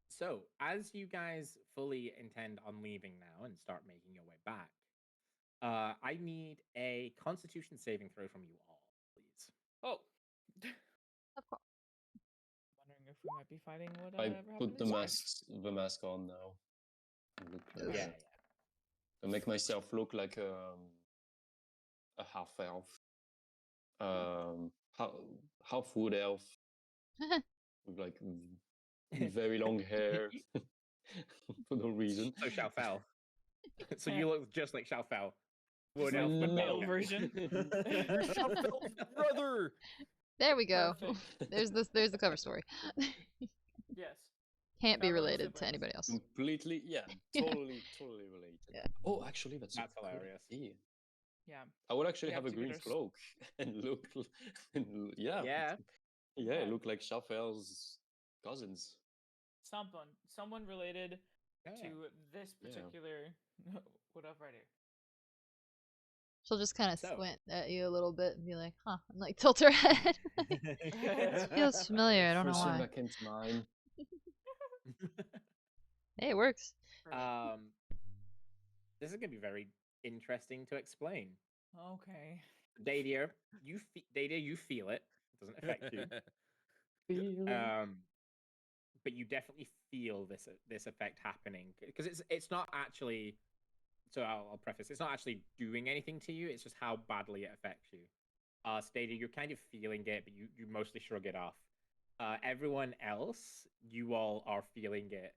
So as you guys fully intend on leaving now and start making your way back, I need a Constitution saving throw from you all, please. Oh. Of course. Wondering if we might be fighting what I ever put happened the to the mask on now. I look like Yeah, I make myself look like a half elf, half wood elf with like very long hair for no reason. So Shalfel. So you look just like Shalfel. Wood elf, the but male no. version. You're Shalfel's brother. There we go. Perfect. There's the cover story. Yes. Can't be Family related to siblings. anybody else. Completely, yeah, Yeah. totally related. Yeah. Oh, actually, that's a That's good hilarious. idea. Yeah. I would actually We have have a to get green our s- cloak and look, yeah, Yeah. yeah, Okay. look like Shafel's cousins. Someone related Yeah. to this Yeah. particular whatever I do. She'll just kind of So- squint at you a little bit and be like, huh, and like tilt her head. It feels familiar, I don't know First thing why. that came to mind. Hey, it works. Perfect. This is gonna be very interesting to explain. Okay. Dadia, you feel it. It doesn't affect you. Feeling. But you definitely feel this effect happening because it's not actually. So I'll preface. It's not actually doing anything to you. It's just how badly it affects you. Stadia, you're kind of feeling it, but you mostly shrug it off. Everyone else, you all are feeling it.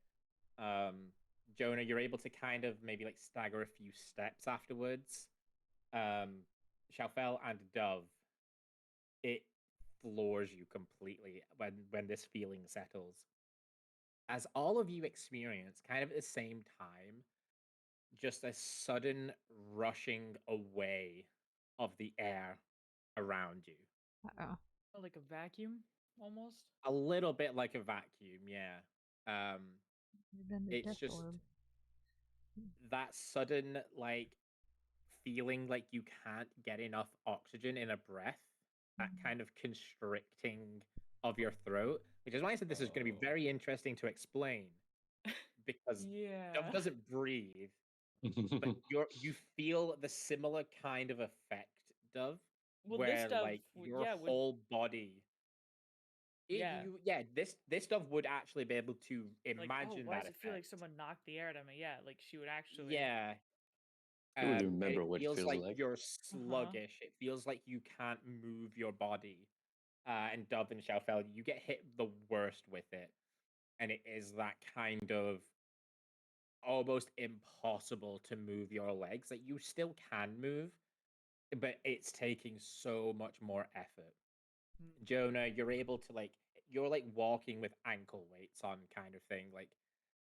Jonah, you're able to kind of maybe like stagger a few steps afterwards. Shalfel and Dove, it floors you completely when this feeling settles. As all of you experience, kind of at the same time, just a sudden rushing away of the air around you. Oh. Like a vacuum, almost. A little bit like a vacuum, yeah. It's just that sudden like feeling like you can't get enough oxygen in a breath, that kind of constricting of your throat, which is why I said this is going to be very interesting to explain because Dove Yeah. doesn't breathe, but you feel the similar kind of effect, Dove, Well, this where stuff, like your yeah, would whole body. yeah. This stuff would actually be able to Like, oh, imagine why that does it feel like effect. someone knocked the air out of me? Yeah, like she would actually. Yeah, I would and remember it what it feels feels like like. you're sluggish. It feels like you can't move your body. And Dove and Shalfel, you get hit the worst with it, and it is that kind of almost impossible to move your legs. Like you still can move, but it's taking so much more effort. Mm. Jonah, you're able to like you're like walking with ankle weights on kind of thing. Like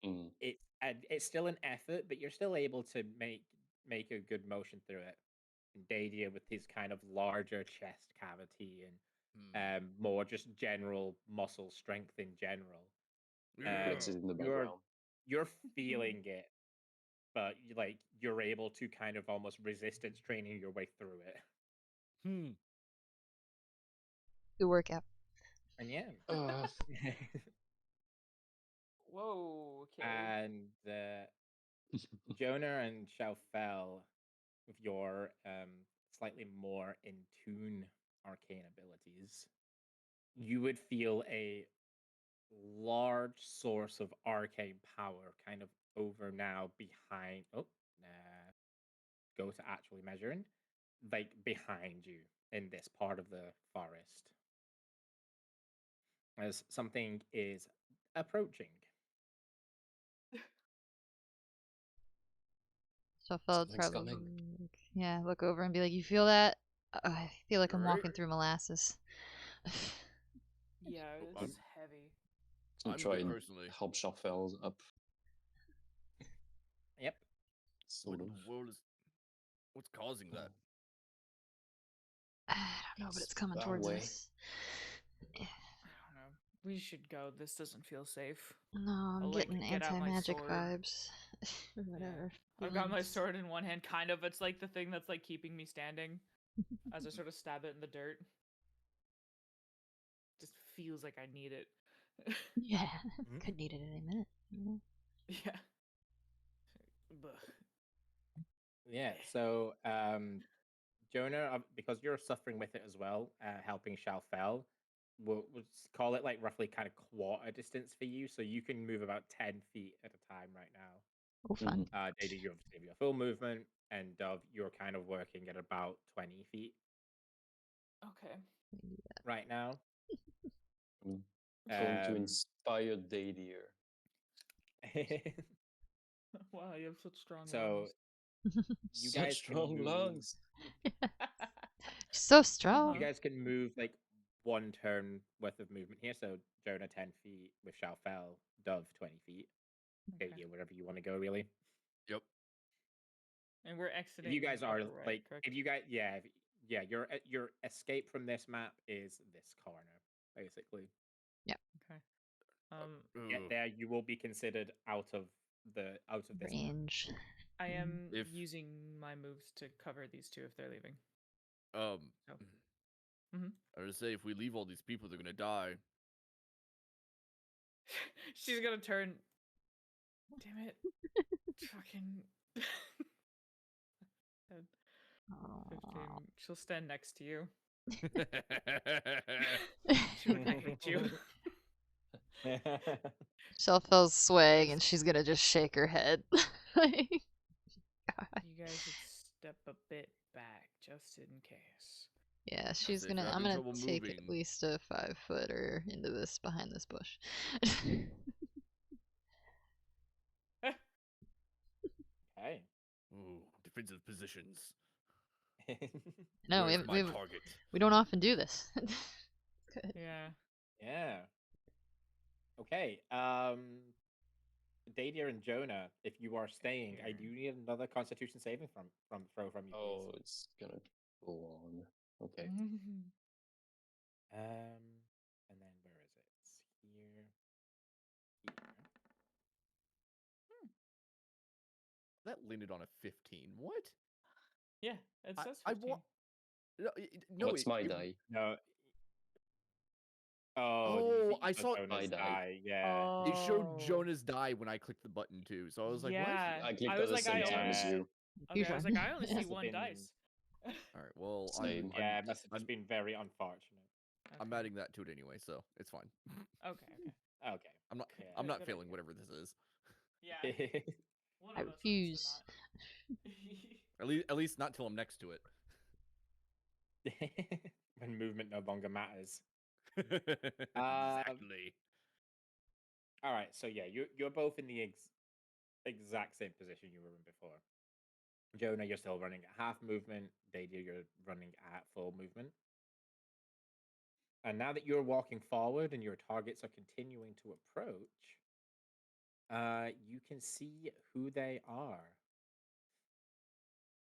Mm. it's still an effort, but you're still able to make a good motion through it. And Dadia with his kind of larger chest cavity and Hmm. more just general muscle strength in general. Flex it in the You're background. you're feeling it, but you're able to kind of almost resistance training your way through it. Hmm. Good workout. And yeah. Uh, Whoa. Okay. And Jonah and Xiaofel, with your slightly more in tune arcane abilities, you would feel a large source of arcane power kind of over now behind. Oh, go to actually measuring, like behind you in this part of the forest, as something is approaching. So I felt Something's probably, coming. yeah, look over and be like, "You feel that? I feel like I'm Right. walking through molasses." Yeah, Oh, it's heavy. So I'm try good and personally. help Schaffel up, Yep. sort What of. in the world is what's causing that? I don't know, but It's it's coming that towards way. us. I don't know. We should go. This doesn't feel safe. No, I'm I'll, like, getting get out my anti-magic sword. vibes. Or whatever. I've got my feelings. sword in one hand, kind of. It's like the thing that's like keeping me standing as I sort of stab it in the dirt. Just feels like I need it. Yeah, Mhm. could need it any minute. Yeah. Ugh. Yeah. So, Jonah, because you're suffering with it as well, helping Shalfel, we'll call it like roughly kind of quarter distance for you, so you can move about 10 feet at a time right now. Oh, fun. Data, you obviously have your full movement, and Dove, you're kind of working at about 20 feet Okay. right now. I'm going to Um, inspire Dadier. Wow, you have such strong so you Such guys can strong move. lungs. So You strong. guys can move like one turn worth of movement here. So Jonah 10 feet with Shalfel, Dove 20 feet. Okay. Data, wherever you want to go, really. Yep. And we're If exiting you guys are upper right, like, correct? if you guys, yeah, your escape from this map is this corner, basically. Okay. Get Ugh. there, you will be considered out of this map. Range. I am If using my moves to cover these two if they're leaving. um Oh. Mhm. I was gonna say if we leave all these people, they're gonna die. She's gonna turn. Damn it. Fucking. 10, Aw. 15. She'll stand next to you. She would hate you. Shelfel's swaying and she's gonna just shake her head. Like, God. You guys should step a bit back just in case. Yeah, If she's you're gonna. I'm having gonna trouble take at moving, least a 5-footer into this behind this bush. Okay. ooh, defensive positions. No, Where's my target? we don't often do this. Good. Yeah. Yeah. Okay. Dadia and Jonah, if you are staying, I do need another Constitution saving throw from you, please. Oh, it's gonna go on. Okay. And then where is it? It's here. That landed on a 15. What? Yeah, it says I 15. no, What's my die? No. Oh, I saw Jonah's my die. die. Yeah. It showed Oh. Jonah's die when I clicked the button too. So I was like, Yeah. I clicked I at was the like, same I time as only- you. Okay, I was like, I only see Must have one been- dice. what? All right, well, Same. Yeah, it must have just been very unfortunate. I'm Okay. adding that to it anyway, so it's fine. Okay. Okay. I'm not Yeah. I'm not Good failing idea. whatever this is. Yeah. One I of us needs to refuse. not. At least not till I'm next to it. When movement no longer matters. Exactly. All right, so yeah, you're both in the exact same position you were in before. Jonah, you're still running at half movement. Dadia, you're running at full movement. And now that you're walking forward and your targets are continuing to approach, you can see who they are.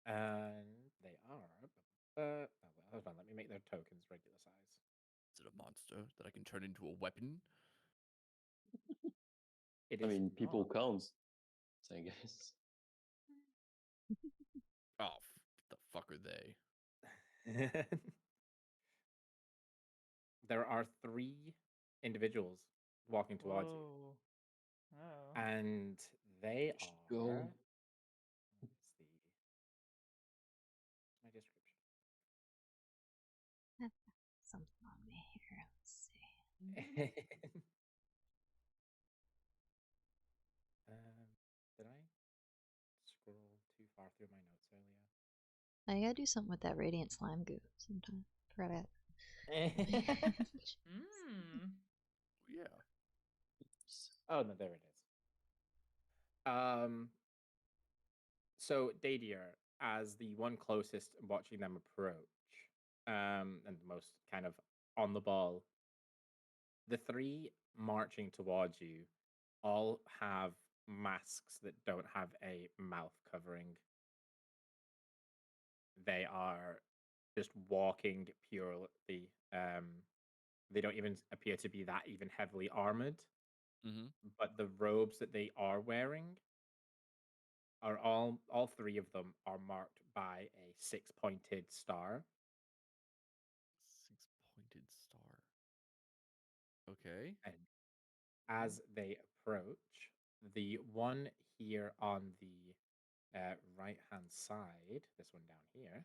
And they are. Hold on, let me make their tokens regular size. Is it a monster that I can turn into a weapon? It I is mean, people not. count, I guess. Oh, the fuck are they? There are 3 individuals walking towards you, Whoa. Oh. and they Should are. go. What's my description? Something on me here. Let's see. Did I scroll too far through my notes earlier? I gotta do something with that radiant slime goo sometime. Forgot it. Mm. Yeah. Oh no, there it is. So Dadier, as the one closest watching them approach, and the most kind of on the ball, the 3 marching towards you all have masks that don't have a mouth covering. They are just walking purely. They don't even appear to be that even heavily armored. Mm-hmm. But the robes that they are wearing are all 3 of them are marked by a 6-pointed star. 6-pointed star. Okay. And as they approach, the one here on the right hand side, this one down here,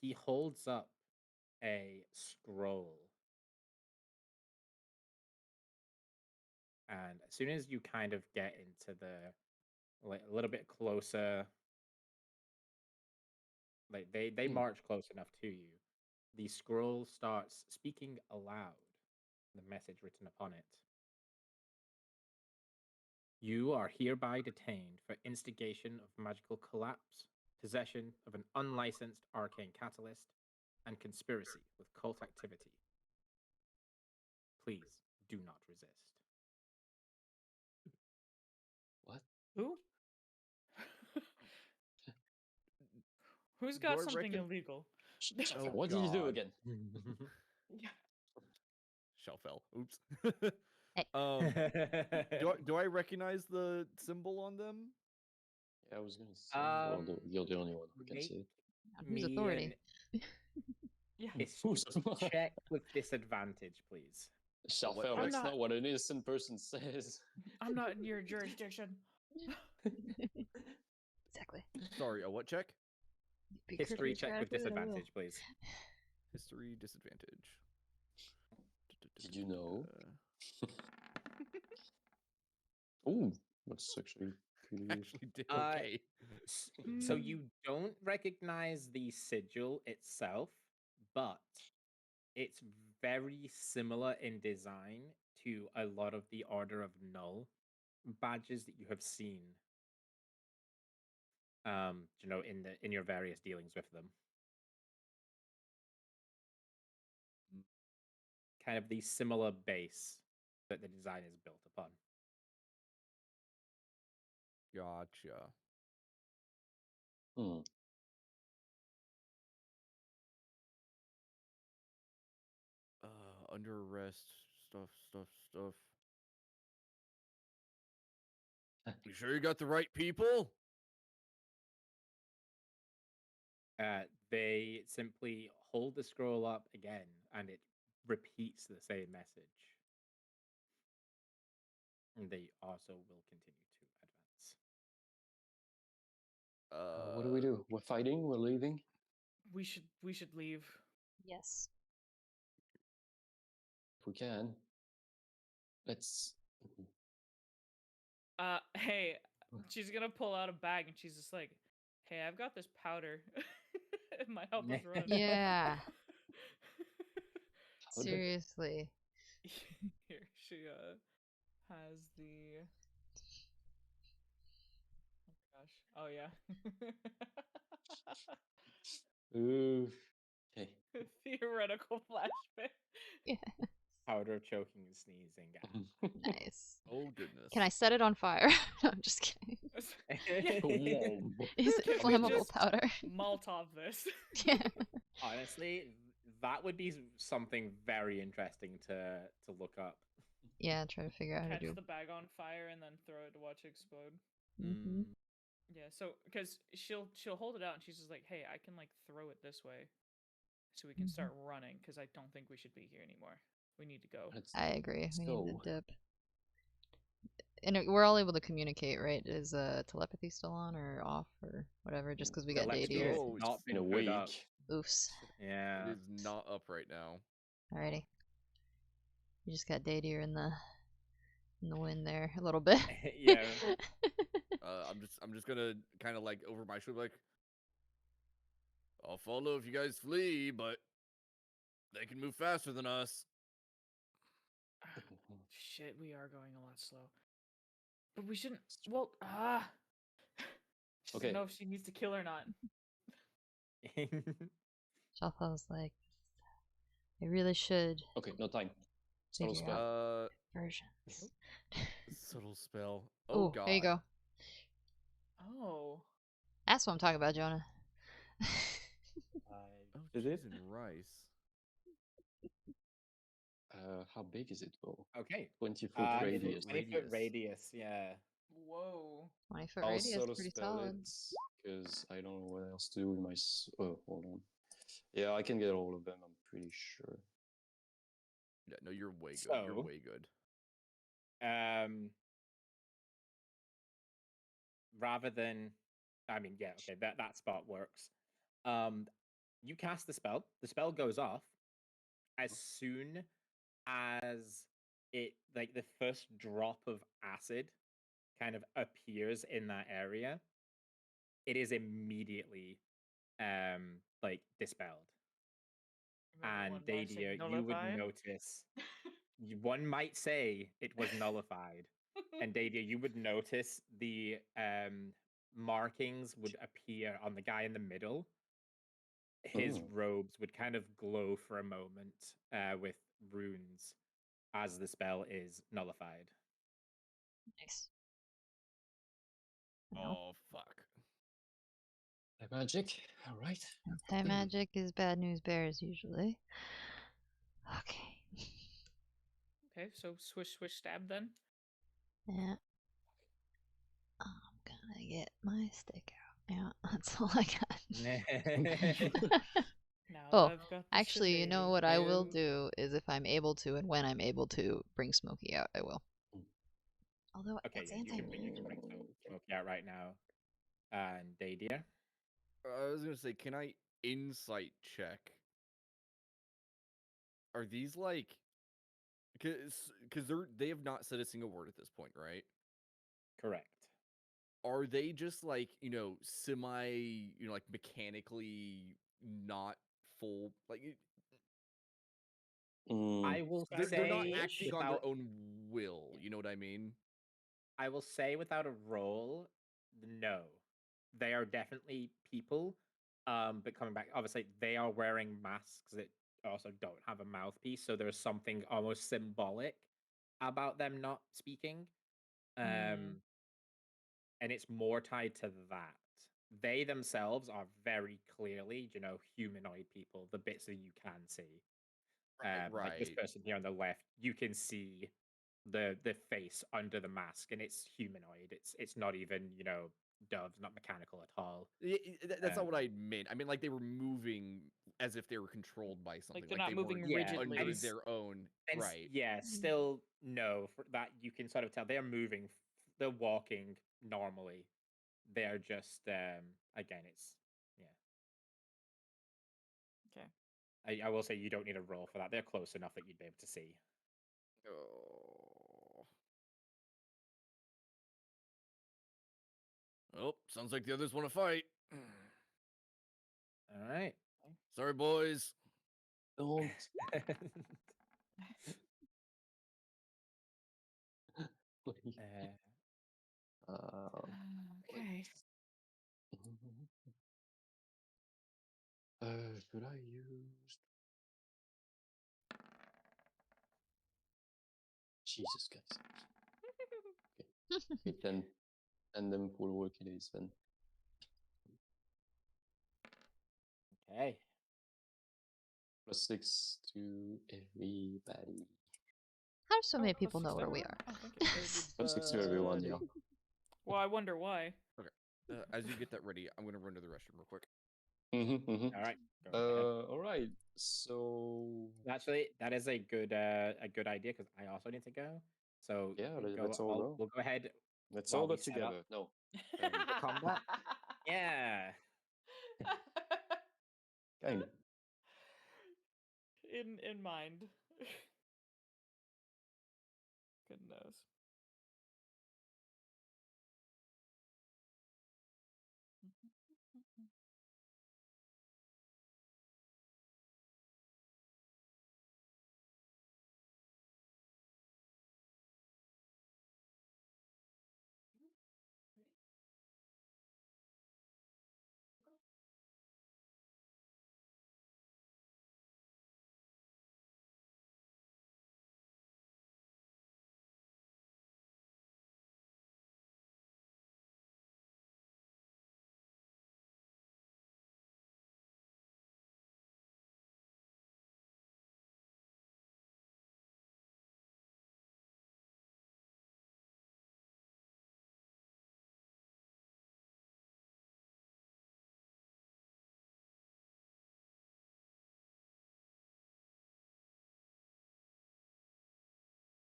he holds up a scroll. And as soon as you kind of get into the like a little bit closer, like they march close enough to you, the scroll starts speaking aloud, the message written upon it. You are hereby detained for instigation of magical collapse, possession of an unlicensed arcane catalyst, and conspiracy with cult activity. Please do not resist. What? Who? Who's Do got I something reckon- illegal? Oh, What did you do God. again? Yeah. Shell fell. Oops. Hey. Do I recognize the symbol on them? Yeah, I was gonna say, well, you're the only one who can make see it. Who's me authority? Yeah. Who's check with disadvantage, please. Shafel, I'm that's not- not what an innocent person says. I'm not in your jurisdiction. exactly. Sorry, a what check? Be History critically check with scrappy, but I will. disadvantage, please. History disadvantage. Did you know? Oh, that's actually pretty. Actually did Uh, okay. So you don't recognize the sigil itself, but it's very similar in design to a lot of the Order of Null badges that you have seen. In your various dealings with them. Kind of the similar base that the design is built upon. Gotcha. Hmm. Under arrest, stuff. You sure you got the right people? They simply hold the scroll up again, and it repeats the same message. And they also will continue to advance. What do we do? We're fighting. We're leaving. We should leave. Yes. If we can. Let's. Hey, she's gonna pull out a bag and she's just like, "Hey, I've got this powder. It might help us run." Yeah. Powder? Seriously. Here, she has the. Oh gosh. Oh yeah. Ooh. Okay. Theoretical flashback. Yeah. Powder, choking, and sneezing. Nice. Oh goodness. Can I set it on fire? No, I'm just kidding. Is it Can we flammable just powder? Molotov this? Yeah. Honestly, that would be something very interesting to look up. Yeah, try to figure out how to Catch do. the bag on fire and then throw it to watch it explode. Mm-hmm. Yeah, so because she'll hold it out and she's just like, "Hey, I can like throw it this way, so we can start running. Because I don't think we should be here anymore. We need to go." I agree. Let's We go. need to dip. And we're all able to communicate, right? Is telepathy still on or off or whatever? Just because we got Telepathy Dady or has Oh, it's not In a been put up. week. oofs. Yeah. It is not up right now. Alrighty. You just got Dady in the wind there a little bit. Yeah. I'm just gonna kind of like over my shoulder, like, I'll follow if you guys flee, but they can move faster than us. Shit, we are going a lot slow. But we shouldn't. Well, she doesn't Okay. know if she needs to kill or not. Shalfa's like, I really should Okay, no time. Subtle figure spell. out versions. Subtle spell. Oh Oh, god. there you go. Oh. That's what I'm talking about, Jonah. Oh, Is cheese it? and rice. How big is it though? Okay. 20-foot 20 radius. 20-foot radius, yeah. Whoa. 20-foot I'll radius, subtle pretty spell solid. it because I don't know what else to do with my. Oh, hold on. Yeah, I can get all of them. I'm pretty sure. Yeah, no, you're way good. You're So- way good. Rather than, I mean, yeah, okay, that spot works. You cast the spell. The spell goes off as soon as it, like, the first drop of acid kind of appears in that area. It is immediately, like, dispelled. Remember And one might say Dadia, you would nullified? notice. One might say it was nullified, and Dadia, you would notice the markings would appear on the guy in the middle. His Oh. robes would kind of glow for a moment with runes as the spell is nullified. Nice. Well, Oh fuck. Magic. All right. anti-magic is bad news bears usually. Okay. Okay, so swish, swish, stab then. Yeah. I'm gonna get my stick out. Yeah, that's all I got. Now Oh, that I've got the actually, you know shillelagh. what I will do is if I'm able to and when I'm able to bring Smokey out, I will. Although Okay, it's yeah, you can bring anti-magic. Smokey out right now. And Dadia. I was gonna say, can I insight check? Are these like, because they have not said a single word at this point, right? Correct. Are they just like, semi, like mechanically not full, like I will they're not say acting on without their own will, you know what I mean? I will say without a role, no. They are definitely people. But coming back, obviously they are wearing masks that also don't have a mouthpiece, so there's something almost symbolic about them not speaking. Mm. And it's more tied to that. They themselves are very clearly, humanoid people, the bits that you can see. Like this Right. person here on the left, you can see the face under the mask, and it's humanoid. It's not even doves, not mechanical at all. That's not Um, what I meant. I mean, like they were moving as if they were controlled by something. they're Like not they moving weren't yeah, rigidly. under their own. Right. yeah, still no. For that, you can sort of tell they're moving, they're walking normally. They're just again, it's yeah. Okay. I will say you don't need a roll for that. They're close enough that you'd be able to see. Oh. Oh, sounds like the others want to fight. All right. Sorry, boys. Don't. Please. Okay. Should I use? Jesus, guys. Okay, then them full work it is then. Okay. +6 to everybody. How do so many Oh, people plus know six where we everyone? are? Oh, thank you. +6 to everyone, yeah. Well, I wonder why. Okay. As you get that ready, I'm gonna run to the restroom real quick. All right. Go right ahead. All right. So Actually, that is a good idea because I also need to go. So yeah, let's all go. we'll go ahead Let's while all go we set up together. No. the combat. Yeah. Kind of. In mind. Goodness.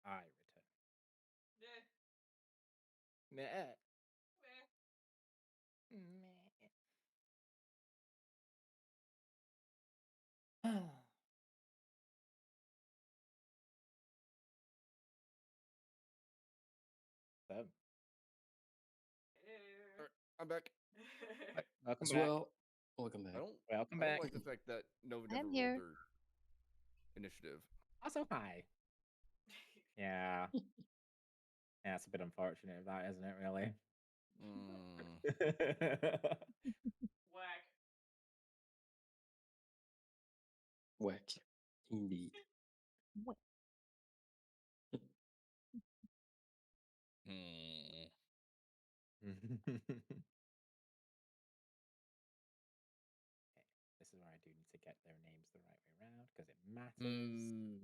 I return. Meh. Meh. So, Alright, I'm back. welcome As back. well. Welcome back. Welcome I don't back. like the fact that Nova I'm never here. rolled their initiative. Also, hi. Yeah. Yeah, it's a bit unfortunate, that isn't it? Really. Whack. Whack. Indeed. Hmm. This is where I do need to get their names the right way around because it matters.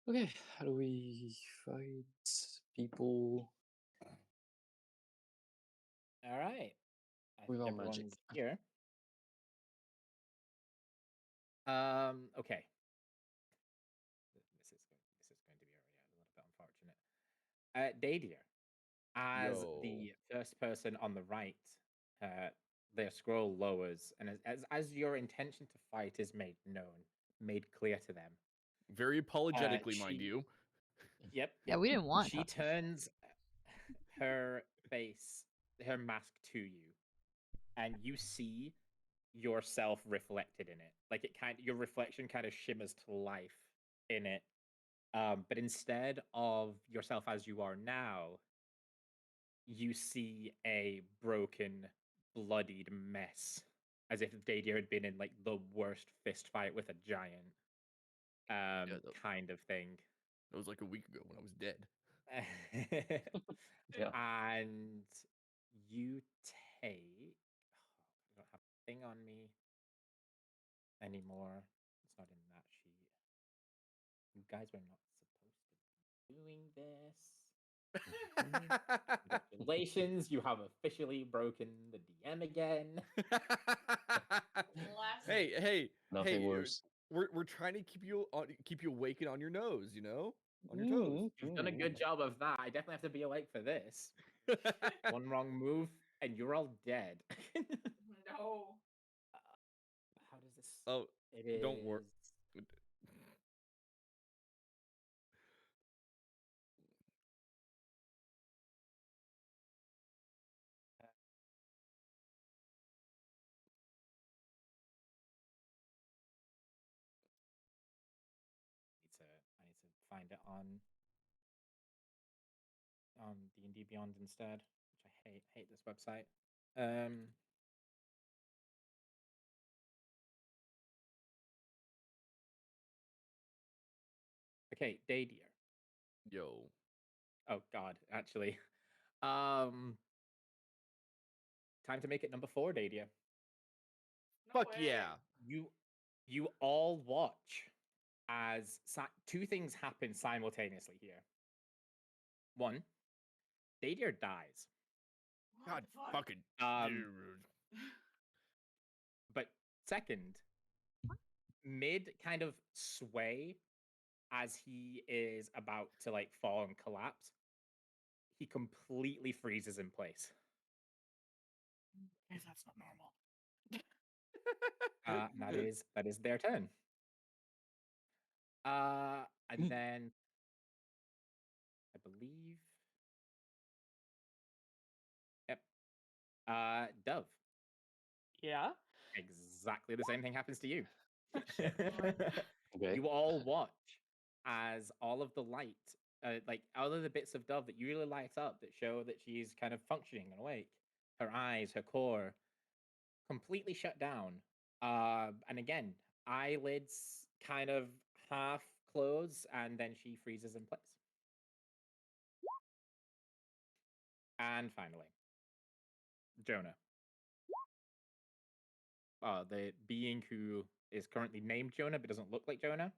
Okay, how do we fight people All right. I think without magic? everyone's here. Okay. This is going to be already a little bit unfortunate. Dadier, as Yo. the first person on the right, their scroll lowers, and as your intention to fight is made clear to them. Very apologetically, mind She- you. Yep. Yeah, we didn't want She to. turns her face, her mask to you, and you see yourself reflected in it. Like your reflection kind of shimmers to life in it. But instead of yourself as you are now, you see a broken, bloodied mess, as if Dadier had been in like the worst fist fight with a giant, kind of thing. That was like a week ago when I was dead. Yeah. And you take. I don't have a thing on me anymore. It's not in that sheet. You guys were not supposed to be doing this. Congratulations, you have officially broken the DM again. hey, Nothing worse. we're trying to keep you awake and on your nose, you know, on your toes. You've done a good job of that. I definitely have to be awake for this. One wrong move, and you're all dead. No. How does this? Oh, It don't worry. is- I need to find it on D&D Beyond instead, which I hate this website. Okay, Dadier. Yo. Oh God, actually, time to make it number 4, Dadier. Fuck yeah. You all watch as two things happen simultaneously here. One, Dadier dies. God fucking. But second, mid kind of sway as he is about to like fall and collapse, he completely freezes in place. That's not normal. And that is their turn. And then I believe, yep. Dove. Yeah. Exactly the same thing happens to you. Okay. You all watch as all of the light, like all of the bits of Dove that usually light up that show that she's kind of functioning and awake, her eyes, her core, completely shut down. And again, eyelids kind of half close, and then she freezes in place. And finally, Jonah. The being who is currently named Jonah but doesn't look like Jonah.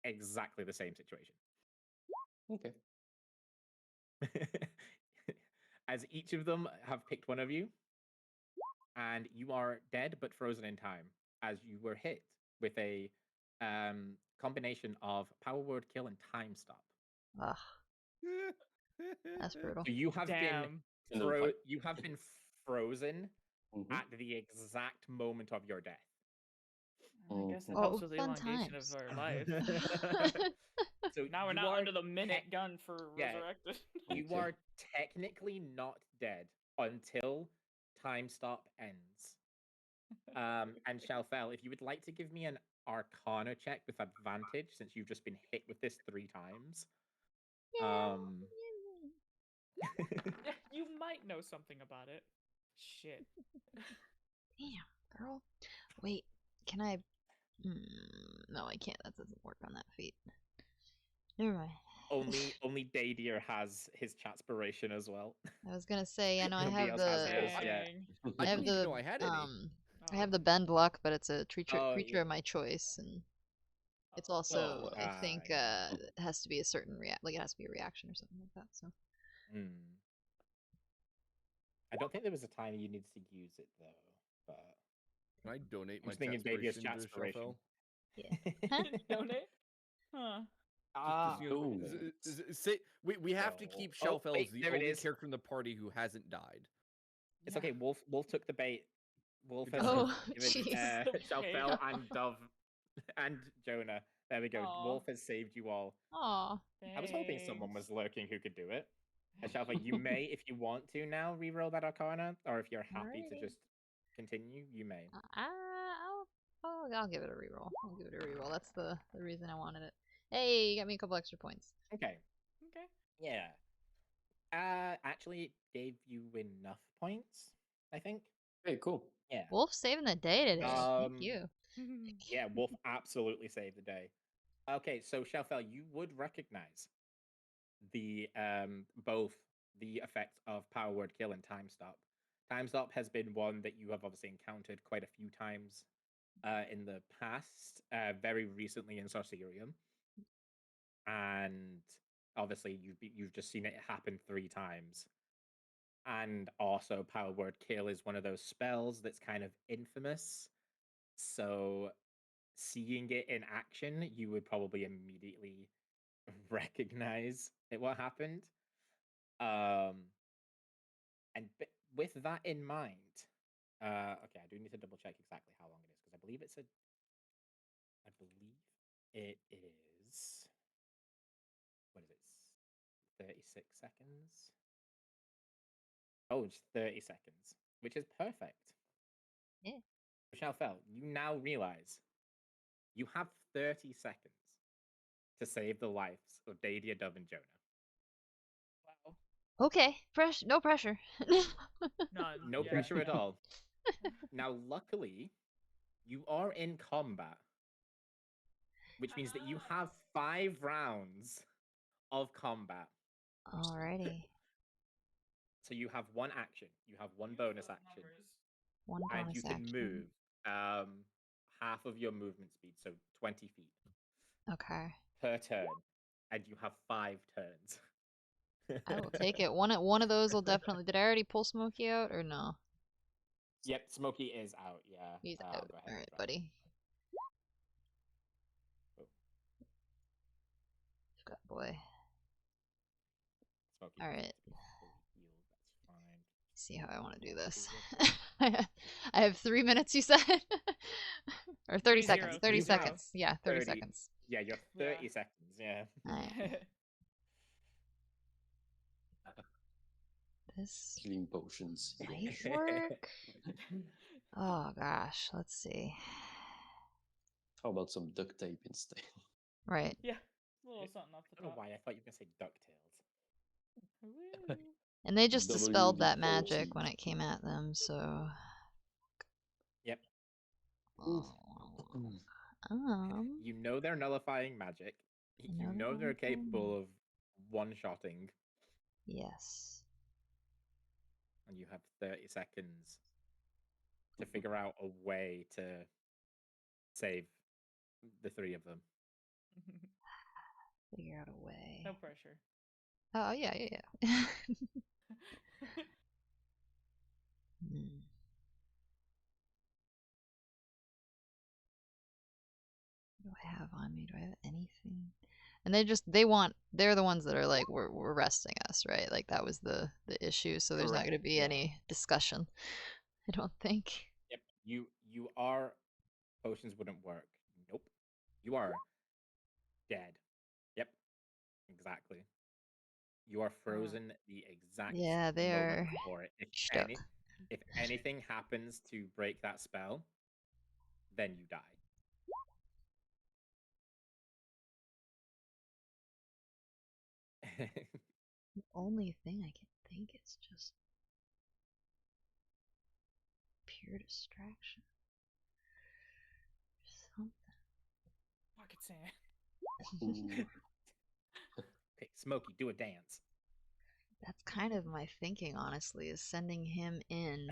Exactly the same situation. Okay. As each of them have picked one of you, and you are dead but frozen in time, as you were hit with a combination of power word kill and time stop. Ugh, that's brutal. So you have Damn. you have been frozen Mhm. at the exact moment of your death. I guess it Oh, helps with the fun elongation times. of our life. So Now we're you not are under the minute gun for yeah, resurrected. you Okay. are technically not dead until time stop ends. And Shalfel, if you would like to give me an Arcana check with advantage, since you've just been hit with this 3 times. You might know something about it. Shit. Damn, girl. Wait, can I? No, I can't. That doesn't work on that feat. Never mind. only Dadier has his chatspiration as well. I was gonna say, I know I Nobody have else has the. his, yeah. Dang. I I have didn't even the know I had any. I have the bend luck, but it's a creature Oh, creature yeah. of my choice, and it's also well. I think yeah. it has to be a certain like it has to be a reaction or something like that. So I don't think there was a time you needed to use it though. But Can I donate I'm my just thinking Davey's chatspiration to chatspiration. Shuffle? yeah. Donate? Huh. You know, say we have to keep Oh, Shelfels wait, the there it only is. character in the party who hasn't died. It's okay. Wolf took the bait. Wolf Good has Oh, given jeez. Shelfel and Dove and Jonah. There we go. Aw. Wolf has saved you all. Aw. I was hoping someone was Thanks. lurking who could do it. And Shelfel, you may, if you want to now, reroll that Arcana, or if you're happy to Alrighty. just continue, you may. I'll give it a reroll. I'll give it a reroll. That's the reason I wanted it. Hey, you got me a couple extra points. Okay. Okay. Yeah. Actually, it gave you enough points, I think. Hey, cool. Yeah. Wolf saving the day today. Thank you. Yeah, Wolf absolutely saved the day. Okay, so Shelfel, you would recognize the both the effects of Power Word Kill and Time Stop. Time Stop has been one that you have obviously encountered quite a few times in the past, very recently in Sorcerium, and obviously you've just seen it happen 3 times. And also, Power Word Kill is one of those spells that's kind of infamous. So, seeing it in action, you would probably immediately recognize what happened. And with that in mind, okay, I do need to double check exactly how long it is because I believe it is. What is it? 36 seconds. Oh, it's 30 seconds, which is perfect. Yeah. Shelfel, you now realize you have 30 seconds to save the lives of Dadia, Dove, and Jonah. Wow. Okay. No pressure. None. No Yeah, pressure at yeah. all. Now, luckily, you are in combat, which means that you have 5 rounds of combat. Alrighty. So you have 1 action, you have 1 bonus action, One and bonus you can action. move half of your movement speed, so 20 feet Okay. per turn, and you have 5 turns. I will take it. One of those will definitely. Did I already pull Smokey out or no? Yep, Smokey is out. Yeah, He's I'll out. go ahead All and right, drop buddy. him. Oh, Good boy. Smokey All doesn't right. need to be fully healed. That's fine. See how I want to do this. Real quick. I have 3 minutes, you said? Or 30 seconds. 30. 30 You have seconds. Yeah, 30 30. seconds. Yeah, you have Yeah. 30 seconds. Yeah. Alright. This Healing potions. might work. Oh gosh, let's see. How about some duct tape instead? Right. Yeah. A little something off I the don't know top. why I thought you were gonna say DuckTales. Woo. And they just dispelled that WD-40. magic when it came at them, so. Yep. You know they're nullifying magic. You know they're capable of one-shotting, Yes. and you have 30 seconds to figure out a way to save the 3 of them. Figure out a way. No pressure. Oh yeah. Hmm. What do I have on me? Do I have anything? And they're the ones that are like, we're resting us, right? Like that was the issue, so there's not Correct, gonna be yeah. any discussion. I don't think. Yep. You are potions wouldn't work. Nope. You are dead. Yep. Exactly. You are frozen the exact Yeah, they moment are for it. stuck. If anything happens to break that spell, then you die. The only thing I can think is just pure distraction. Something. Pocket sand. Okay, Smokey, do a dance. That's kind of my thinking, honestly, is sending him in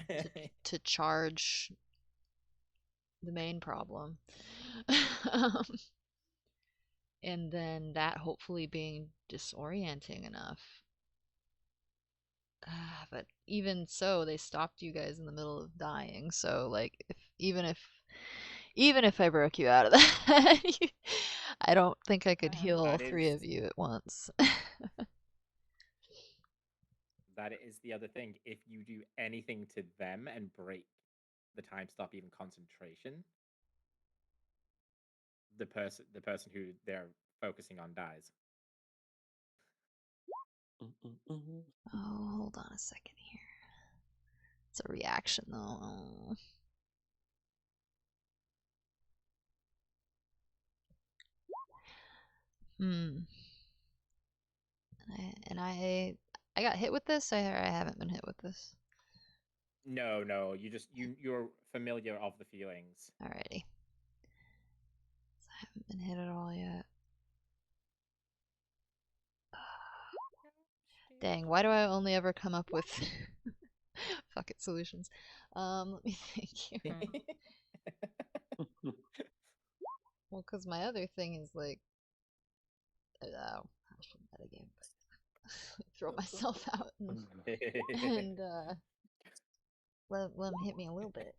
to charge the main problem. And then that hopefully being disorienting enough. But even so, they stopped you guys in the middle of dying, so like even if I broke you out of that, I don't think I could heal all That three is of you at once. that is the other thing. If you do anything to them and break the time stop, even concentration, the person who they're focusing on dies. Oh, hold on a second here. It's a reaction though. Hmm. And I got hit with this. I haven't been hit with this. No, you're familiar of the feelings. Alrighty. I haven't been hit at all yet. Dang, why do I only ever come up with fuck it solutions? Let me think here. Well, because my other thing is like, oh, I should metagame, but throw myself out and let them hit me a little bit.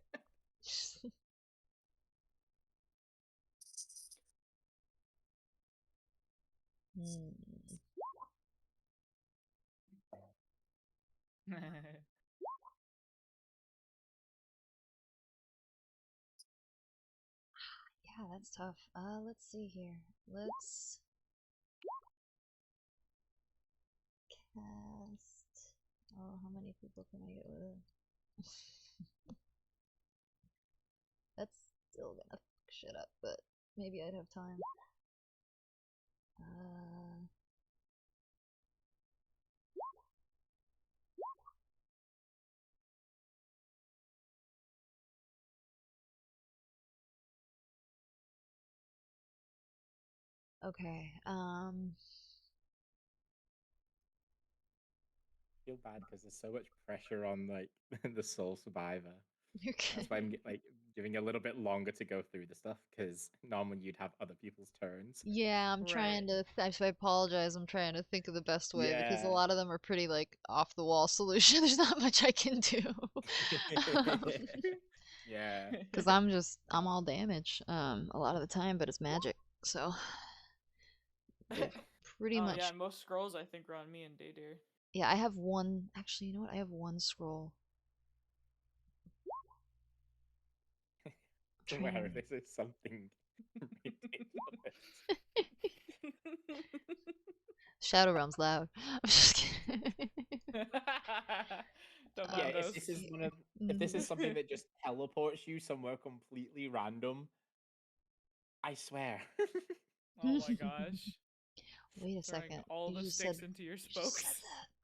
Yeah, that's tough. Let's see here. Let's cast. Oh, how many people can I get with it? That's still gonna fuck shit up, but maybe I'd have time. Okay, Feel bad because there's so much pressure on like the sole survivor. you're That's why I'm like giving a little bit longer to go through the stuff because normally you'd have other people's turns. Yeah, I'm trying to. I apologize. I'm trying to think of the best way because a Yeah. lot of them are pretty like off the wall solution. There's not much I can do. Yeah. Because I'm all damage a lot of the time, but it's magic, so they've pretty much. Yeah, most scrolls I think are on me and Daydeer. Yeah, I have one. Actually, you know what? I have one scroll. Where this is something ridiculous. Shadow Realm's loud. I'm just kidding. Don't Yeah, mind if us. this is if this is something that just teleports you somewhere completely random, I swear. Oh my gosh. Wait a Throwing second. all You the just sticks said, into your you just said spokes. that.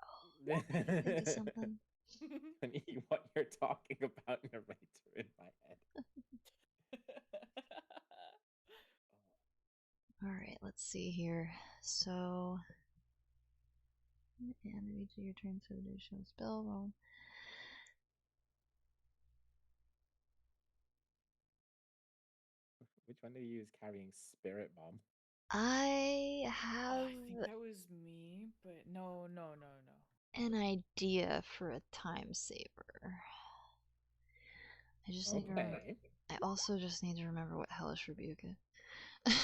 Oh, think of something. Funny what you're talking about, narrator, in my head. Alright, let's see here. So, and each of your turns have additional spell roll. Which one of you is carrying Spirit Bomb? I Oh, have I think that was me, but no. an idea for a time saver. I just need to remember. Okay. I also just need to remember what Hellish Rebuke is.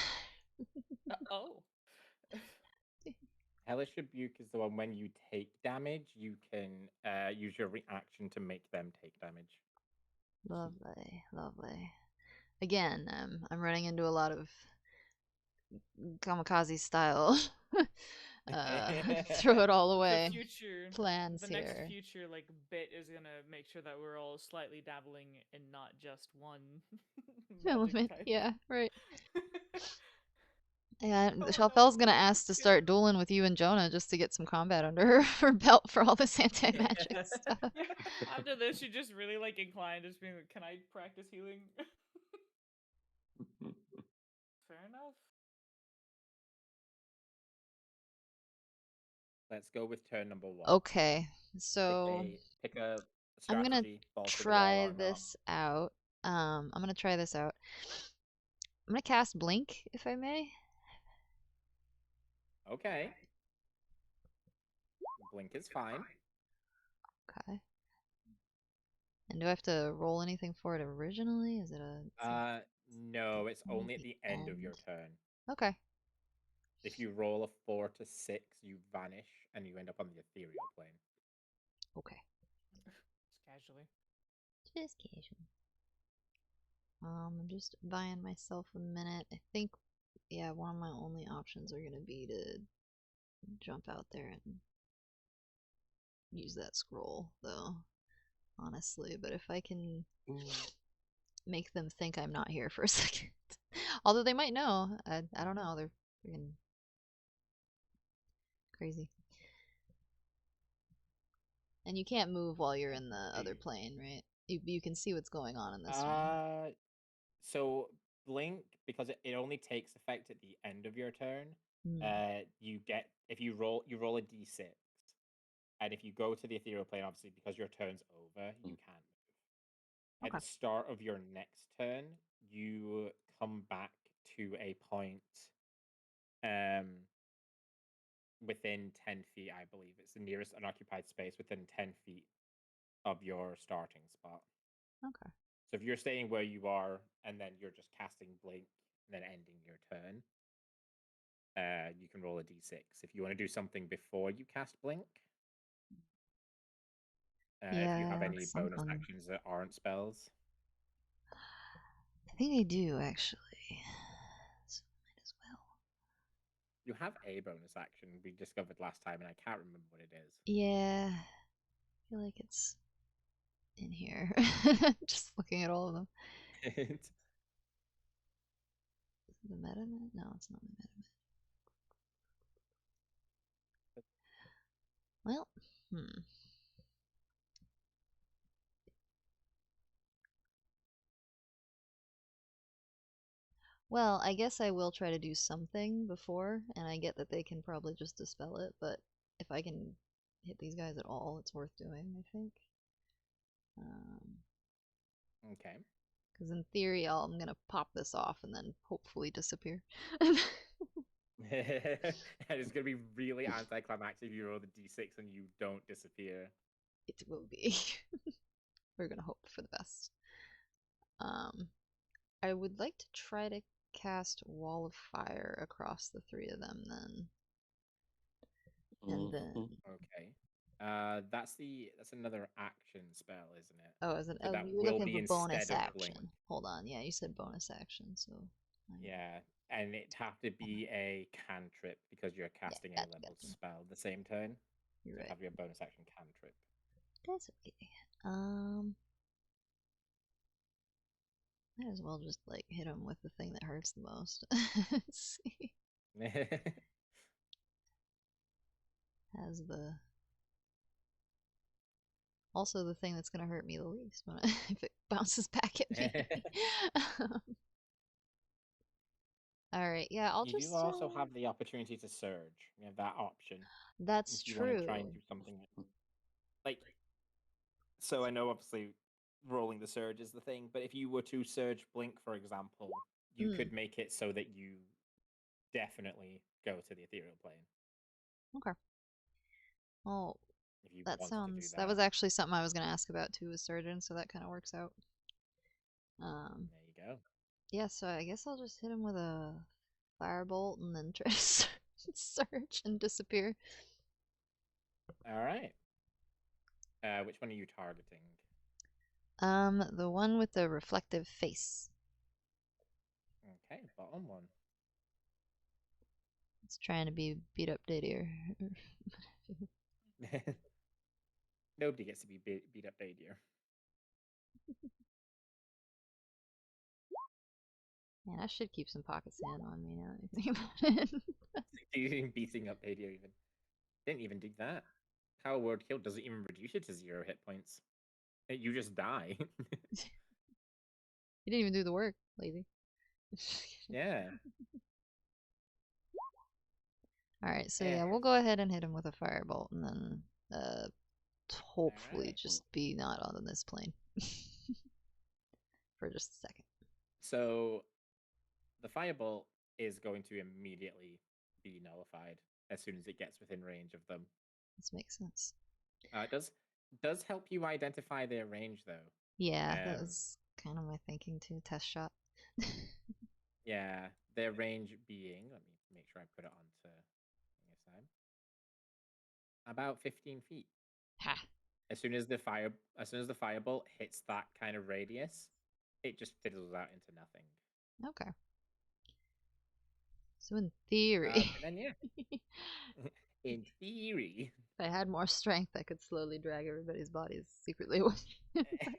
Oh. Hellish Rebuke is the one when you take damage, you can use your reaction to make them take damage. Lovely, lovely. Again, I'm running into a lot of kamikaze style. Throw it all away. Plans the here. next future like bit is gonna make sure that we're all slightly dabbling in not just one Element. type. Yeah, right. Yeah, Oh, Shalfel's no, gonna please, ask to yeah. start dueling with you and Jonah just to get some combat under her belt for all this anti-magic stuff. After this, she just really like inclined, just being like, "Can I practice healing?" Fair enough. Let's go with turn number 1. Okay, so Pick a I'm gonna strategy. Balls to the wall, try arm this out. I'm gonna try this out. I'm gonna cast Blink, if I may. Okay. Blink is fine. Okay. And do I have to roll anything for it originally? Is it a? No, it's only at the end of your end? turn. Okay. If you roll a 4 to 6, you vanish and you end up on the ethereal plane. Okay. Just casually. Just casual. I'm just buying myself a minute. I think, yeah, one of my only options are gonna be to jump out there and use that scroll, though, honestly. But if I can make them think I'm not here for a second, although they might know, I don't know. They're freaking crazy. And you can't move while you're in the other plane, right? You can see what's going on in this one. So blink, because it only takes effect at the end of your turn. You get, if you roll a d6, and if you go to the ethereal plane, obviously because your turn's over, you can't move. At Okay. the start of your next turn, you come back to a point within 10 feet, I believe. It's the nearest unoccupied space within 10 feet of your starting spot. Okay. So if you're staying where you are and then you're just casting blink and then ending your turn, you can roll a d6. If you want to do something before you cast blink, if you have any bonus something. actions that aren't spells. I think I do, actually. So might as well. You have a bonus action we discovered last time, and I can't remember what it is. Yeah. I feel like it's in here. Just looking at all of them. Is it the meta med? No, it's not the meta med. Well, Well, I guess I will try to do something before, and I get that they can probably just dispel it, but if I can hit these guys at all, it's worth doing, I think. Okay. Because in theory, I'm gonna pop this off and then hopefully disappear. And it's going to be really anticlimactic if you roll the d6 and you don't disappear. It will be. We're gonna hope for the best. I would like to try to cast Wall of Fire across the three of them then. And then Okay. That's another action spell, isn't it? oh, is it? So Oh, that you were will looking be for bonus instead of action. blink. Hold on, yeah, you said bonus action, so Yeah, and it'd have to be a cantrip because you're casting a level spell the same turn. You're So right. have your bonus action cantrip. That's okay. Might as well just like hit him with the thing that hurts the most. Let's see. Has the also the thing that's gonna hurt me the least when if it bounces back at me. All right, yeah, I'll You just. do also have the opportunity to surge. You have that option. That's if you true. want to try and do something like. So I know obviously rolling the surge is the thing, but if you were to surge blink, for example, you could make it so that you definitely go to the ethereal plane. Okay. Well, if you that wanted to do sounds. That was actually something I was going to ask about too, with surgeon. So that kind of works out. There you go. Yeah, so I guess I'll just hit him with a firebolt and then try to surge and disappear. All right. Which one are you targeting? The one with the reflective face. Okay, bottom one. It's trying to be beat up Dadier. Nobody gets to be beat up Dadier. Man, I should keep some pocket sand on me now that I think about it. Beating up Dadier even. Didn't even do that. Power word kill doesn't even reduce you to 0 hit points. You just die. You didn't even do the work, lazy. Yeah. Alright, so yeah, we'll go ahead and hit him with a firebolt and then hopefully just be not on this plane. For just a second. So the firebolt is going to immediately be nullified as soon as it gets within range of them. This makes sense. It does help you identify their range though. Yeah, that was kind of my thinking too. Test shot. Yeah, their range being, let me make sure I put it onto this time, about 15 feet. Ha. As soon as the firebolt hits that kind of radius, it just fizzles out into nothing. Okay. So in theory, But then yeah, in theory, if I had more strength, I could slowly drag everybody's bodies secretly away.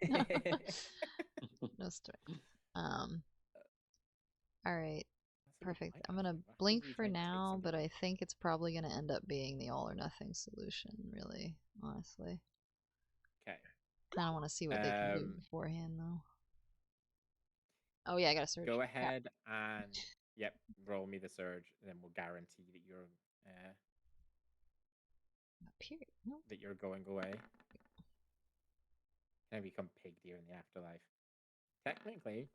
no. No strength. All right. That's a good Perfect. point, I'm gonna actually. Why don't blink you for try and take now, some but of I these? think it's probably gonna end up being the all or nothing solution. Really, honestly. Okay. Kind of want to see what they can do beforehand, though. Oh yeah, I got a surge. Go Crap. ahead and yep, roll me the surge, and then we'll guarantee that Period. Nope. going away. And become pig deer in the afterlife. Technically,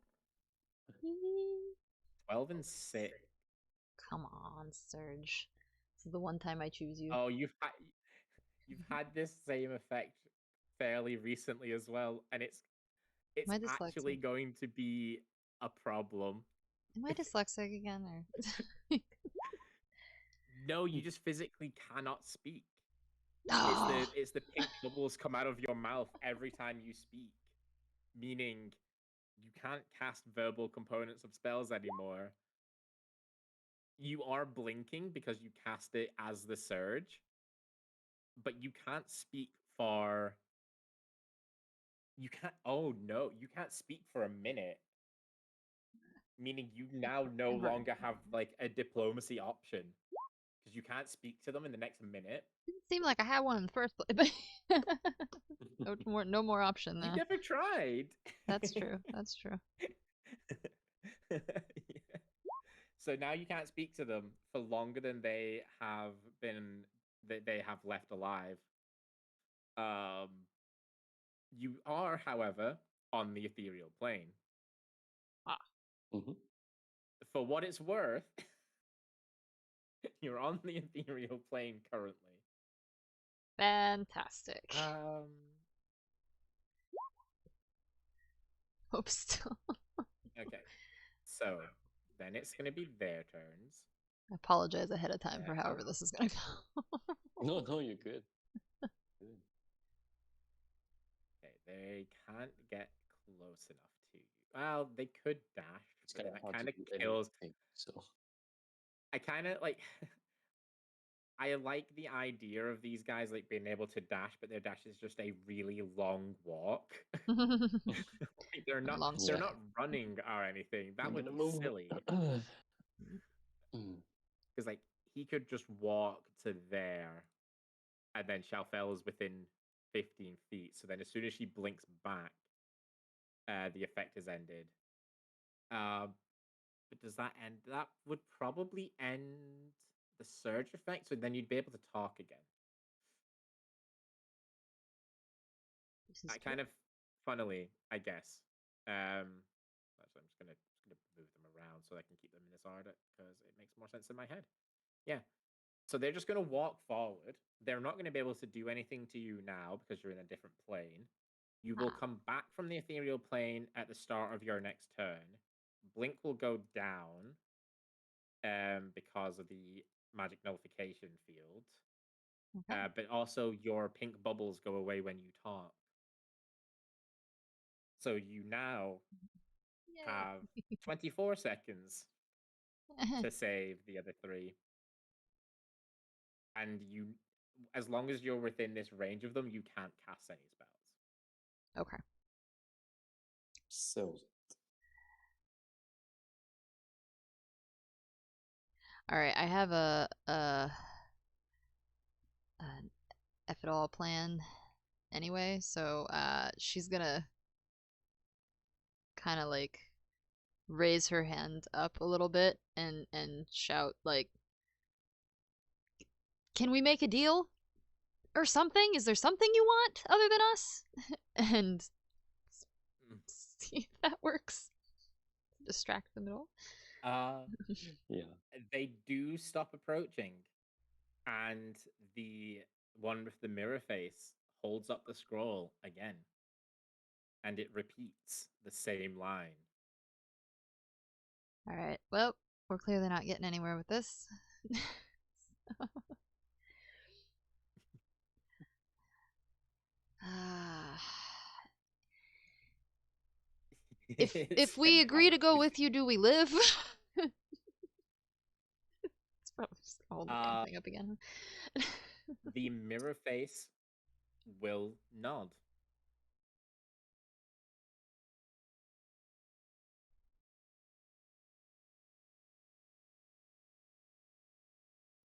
12 and 6. Come on, Surge. This is the one time I choose you. Oh, you've had this same effect fairly recently as well, and it's Am I actually dyslexic? going to be a problem. Am I dyslexic again? Or... No, you just physically cannot speak. Oh. It's the pink bubbles come out of your mouth every time you speak, meaning you can't cast verbal components of spells anymore. You are blinking because you cast it as the surge, but you can't speak for. You can't. Oh no, you can't speak for a minute. Meaning you now no longer have like a diplomacy option because you can't speak to them in the next minute. Didn't seem like I had one in the first place. No more option You there. never tried. That's true. That's true. Yeah. So now you can't speak to them for longer than they have left alive. You are, however, on the ethereal plane. Ah. Mm-hmm. For what it's worth, you're on the ethereal plane currently. Fantastic. Hope still. Okay. So then it's going to be their turns. I apologize ahead of time for however this is gonna go. No, you're good. Good. Okay, they can't get close enough to you. Well, they could dash, It's but kind of that hard kind to of do kills. anything, so. I kind of like. I like the idea of these guys like being able to dash, but their dash is just a really long walk. Like, they're not Long they're stretch. not running or anything. That I'm would gonna be move. silly. Mm. Because like he could just walk to there, and then Shalfel is within 15 feet. So then, as soon as she blinks back, the effect is ended. But does that end? That would probably end the surge effect. So then you'd be able to talk again. Kind of funnily, I guess. Actually, I'm just gonna move them around so I can keep them in this order because it makes more sense in my head. Yeah. So they're just gonna walk forward. They're not gonna be able to do anything to you now because you're in a different plane. You will come back from the ethereal plane at the start of your next turn. Blink will go down because of the magic nullification field. Okay. But also your pink bubbles go away when you talk. So you now have 24 seconds to save the other 3. And you, as long as you're within this range of them, you can't cast any spells. Okay. So. All right, I have an F it all plan anyway, so she's gonna kind of like raise her hand up a little bit and shout like, "Can we make a deal or something? Is there something you want other than us?" And see if that works. Distract them at all. Yeah. They do stop approaching, and the one with the mirror face holds up the scroll again, and it repeats the same line. All right. Well, We're clearly not getting anywhere with this. If we agree to go with you, do we live? It's probably just gonna hold the damn thing up again. The mirror face will nod.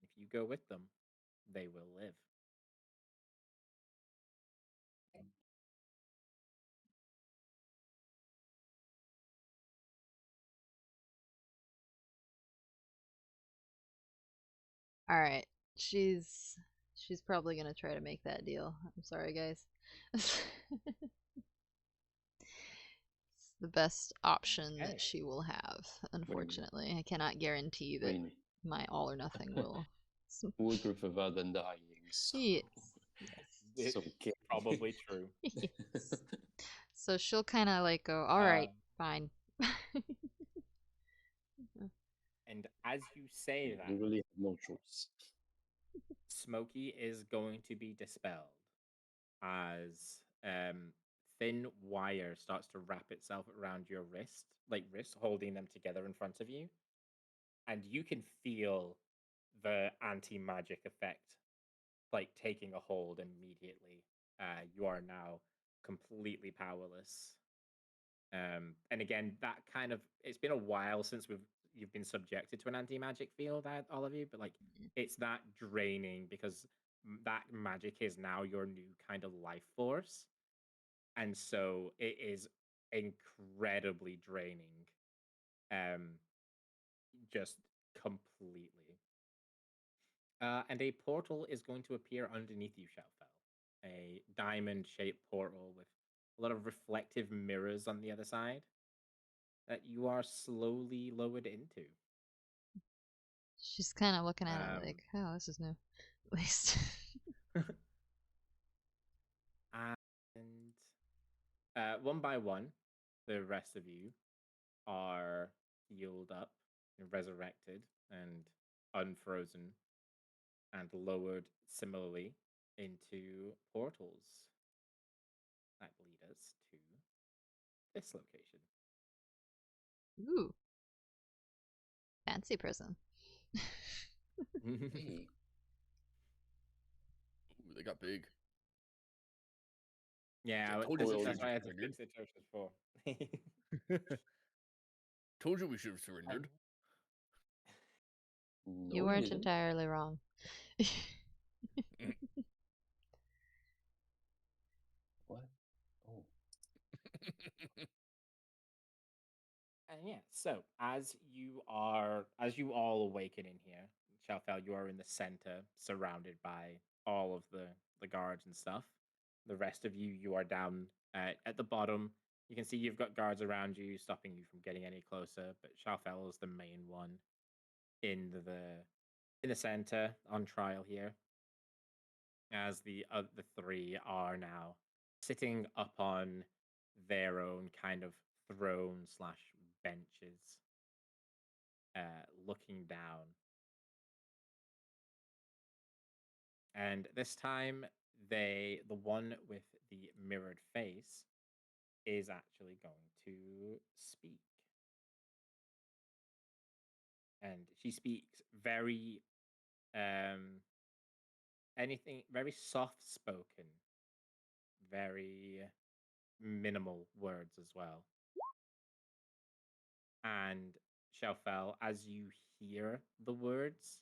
If you go with them, they will live. All right, she's probably gonna try to make that deal. I'm sorry, guys. It's the best option Okay. that she will have. Unfortunately, I cannot guarantee that Really? my all or nothing will. Would prefer that than dying. So. Yes. It's okay. probably true. Yes. So she'll kind of like go, all right, fine. And as you say that, You really have no choice. Smokey is going to be dispelled as thin wire starts to wrap itself around your wrist, holding them together in front of you. And you can feel the anti-magic effect like taking a hold immediately. You are now completely powerless. And again, that kind of, it's been a while since you've been subjected to an anti-magic field, all of you, but like it's that draining because that magic is now your new kind of life force. And so it is incredibly draining. Just completely. And a portal is going to appear underneath you, Shelfell. A diamond-shaped portal with a lot of reflective mirrors on the other side that you are slowly lowered into. She's kind of looking at it like, oh, this is new. At least. And one by one, the rest of you are healed up, and resurrected, and unfrozen, and lowered similarly into portals that lead us to this location. Ooh. Fancy prison. Hey. Ooh, they got big. Yeah, I told you that's why I had to surrendered. fix it just before. Told you we should have surrendered. No, You weren't didn't. entirely wrong. What? Oh. And yeah, so as you all awaken in here, Shalfel, you are in the center, surrounded by all of the guards and stuff. The rest of you, you are down at the bottom. You can see you've got guards around you, stopping you from getting any closer. But Shalfel is the main one in the center on trial here, as the three are now sitting up on their own kind of throne slash benches, looking down. And this time, the one with the mirrored face is actually going to speak. And she speaks very very soft spoken, very minimal words as well. And Shelfel, as you hear the words,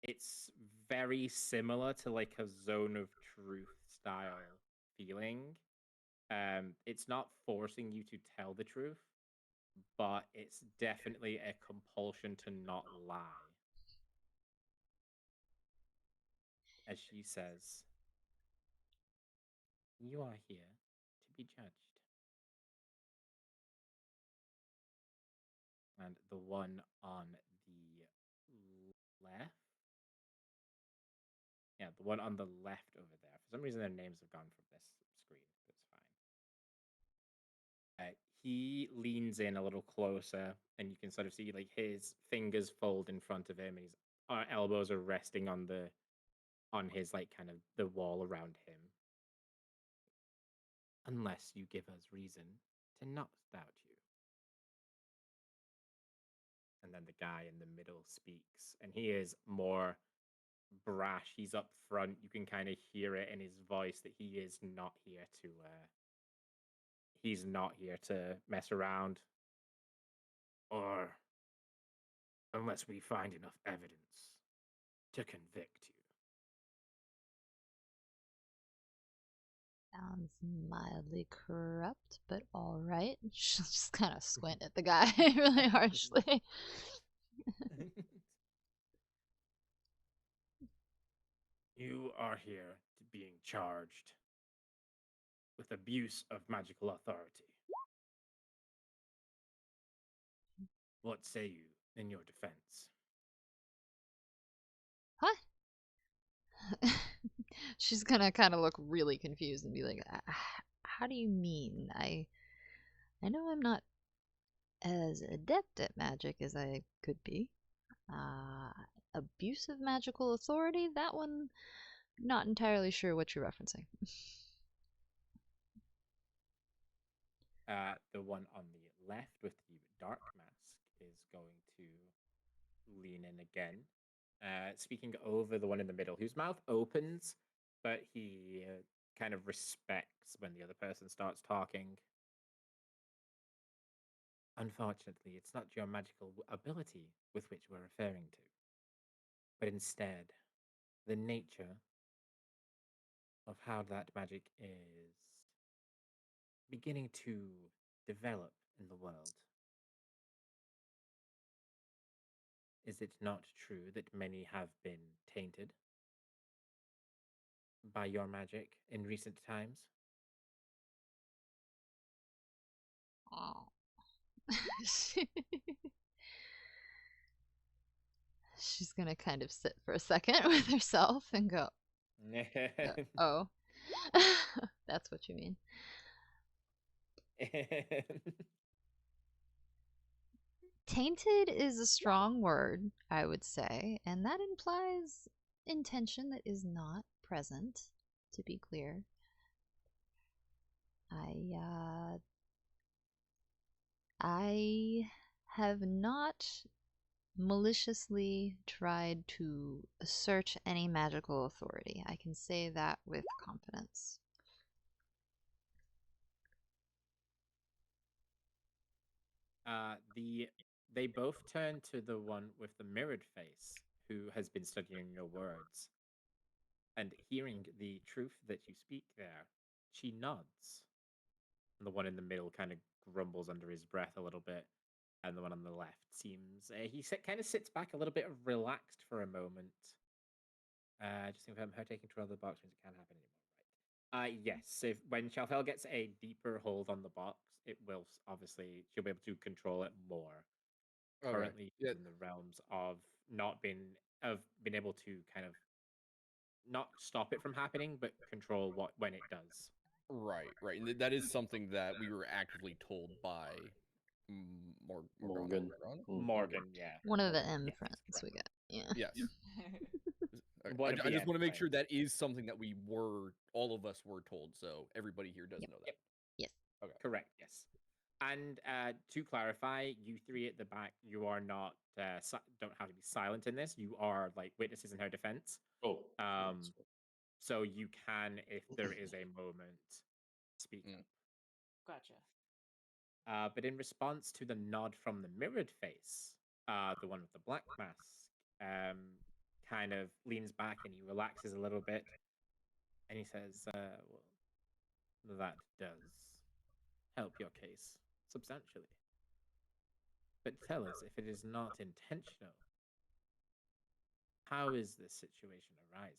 it's very similar to like a Zone of Truth style feeling. It's not forcing you to tell the truth, but it's definitely a compulsion to not lie. As she says, "You are here to be judged." And the one on the left, yeah, the one on the left over there. For some reason, their names have gone from this screen. That's fine. he leans in a little closer, and you can sort of see like his fingers fold in front of him, and his elbows are resting on his like kind of the wall around him. Unless you give us reason to not doubt you. And then the guy in the middle speaks, and he is more brash. He's up front. You can kind of hear it in his voice that he's not here to mess around, or unless we find enough evidence to convict you. Sounds mildly corrupt, but all right. She'll just kind of squint at the guy really harshly. You are here being charged with abuse of magical authority. What say you in your defense? Huh? She's gonna kind of look really confused and be like, "How do you mean? I know I'm not as adept at magic as I could be. Abuse of magical authority? That one, not entirely sure what you're referencing." The one on the left with the dark mask is going to lean in again, speaking over the one in the middle, whose mouth opens, but he kind of respects when the other person starts talking. Unfortunately, it's not your magical ability with which we're referring to, but instead the nature of how that magic is beginning to develop in the world. Is it not true that many have been tainted by your magic in recent times? Oh. She's gonna kind of sit for a second with herself and go, "Oh, that's what you mean." Tainted is a strong word, I would say, and that implies intention that is not present, to be clear. I have not maliciously tried to assert any magical authority. I can say that with confidence. They both turn to the one with the mirrored face, who has been studying your words. And hearing the truth that you speak there, she nods. And the one in the middle kind of grumbles under his breath a little bit. And the one on the left seems... kind of sits back a little bit relaxed for a moment. Just confirm her taking control of the box means it can't happen anymore, right? Yes, when Shalfel gets a deeper hold on the box, it will obviously... She'll be able to control it more. Okay. Currently Yeah. in the realms of been able to kind of not stop it from happening, but control when it does. Right. And that is something that we were actively told by Morgan. Morgan, yeah. One of the Morgan, M yes, friends we correct. got. Yeah. Yes. One of I the just want to make sure friends. that is something that all of us were told, so everybody here does know that. Yep. Yes. Okay. Correct, yes. And to clarify, you three at the back, you are not don't have to be silent in this. You are like witnesses in her defense. Oh. So you can, if there is a moment, speak up. Gotcha. But in response to the nod from the mirrored face, the one with the black mask, kind of leans back and he relaxes a little bit, and he says, well, that does help your case substantially. But tell us, if it is not intentional, how is this situation arising?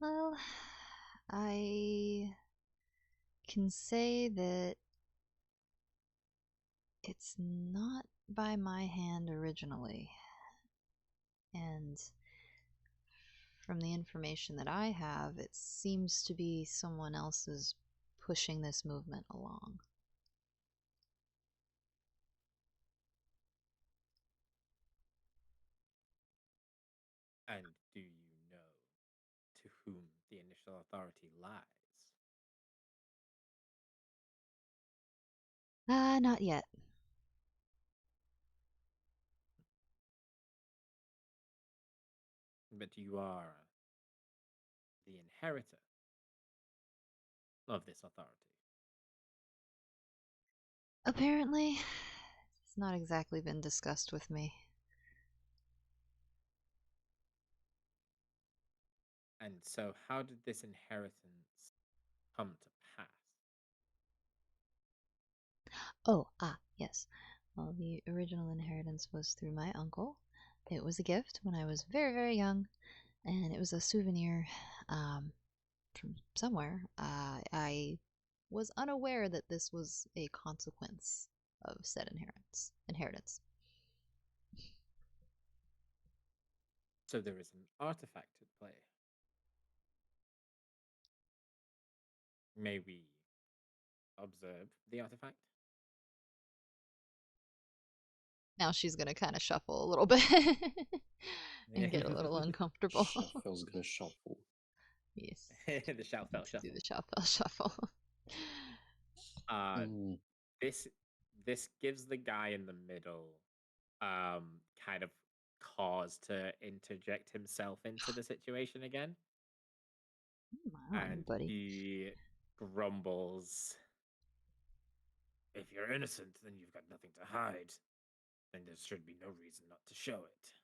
Well, I can say that it's not by my hand originally. And from the information that I have, it seems to be someone else's pushing this movement along. And do you know to whom the initial authority lies? Not yet. But you are the inheritor of this authority. Apparently, it's not exactly been discussed with me. And so, how did this inheritance come to pass? Oh, yes. Well, the original inheritance was through my uncle. It was a gift when I was very, very young, and it was a souvenir from somewhere. I was unaware that this was a consequence of said inheritance. So, there is an artifact at play. May we observe the artifact? Now she's gonna kind of shuffle a little bit and get a little uncomfortable. Shuffle's gonna shuffle. Yes. The shout fell Let's shuffle. do the shuffle. This gives the guy in the middle kind of cause to interject himself into the situation again. Wow, And buddy. he grumbles, "If you're innocent, then you've got nothing to hide. Then there should be no reason not to show it.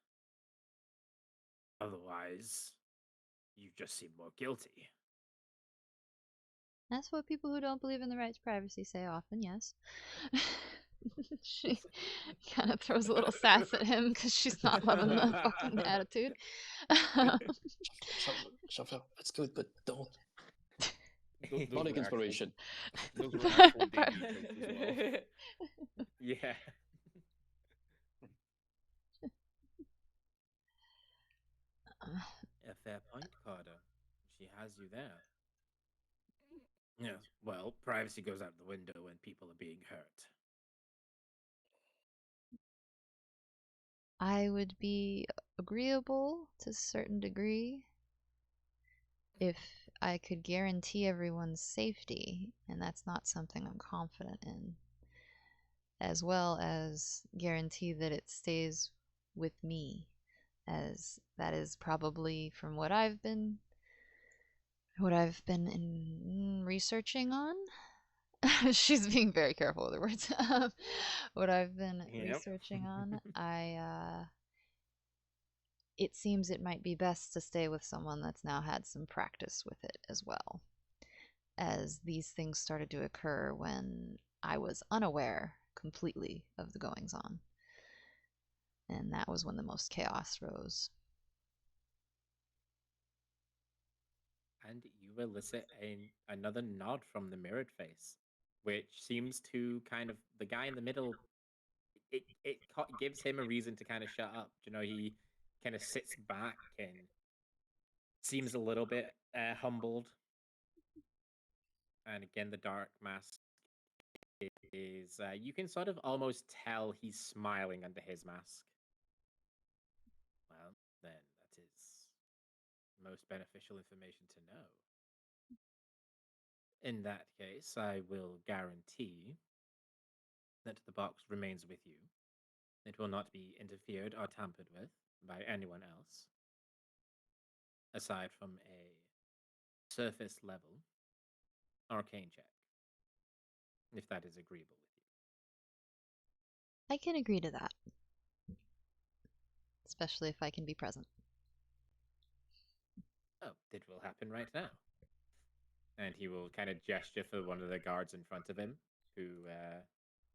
Otherwise, you just seem more guilty." That's what people who don't believe in the right to privacy say often, yes. She kind of throws a little sass at him because she's not loving the fucking attitude. Shuffle, that's good, but don't. Those Product were inspiration. Those were actual D&D traits as well. Yeah. A fair point, Carter. She has you there. Yes, well, privacy goes out the window when people are being hurt. I would be agreeable to a certain degree if I could guarantee everyone's safety, and that's not something I'm confident in, as well as guarantee that it stays with me, as that is probably from what I've been researching on. She's being very careful with her words. What I've been researching on, it seems it might be best to stay with someone that's now had some practice with it as well, as these things started to occur when I was unaware completely of the goings on. And that was when the most chaos rose. And you elicit another nod from the mirrored face, which seems to kind of, the guy in the middle, it gives him a reason to kind of shut up. You know, he kind of sits back and seems a little bit humbled. And again, the dark mask is, you can sort of almost tell he's smiling under his mask. Well, then that is most beneficial information to know. In that case, I will guarantee that the box remains with you. It will not be interfered or tampered with by anyone else, aside from a surface level arcane check, if that is agreeable with you. I can agree to that, especially if I can be present. Oh, it will happen right now. And he will kind of gesture for one of the guards in front of him, who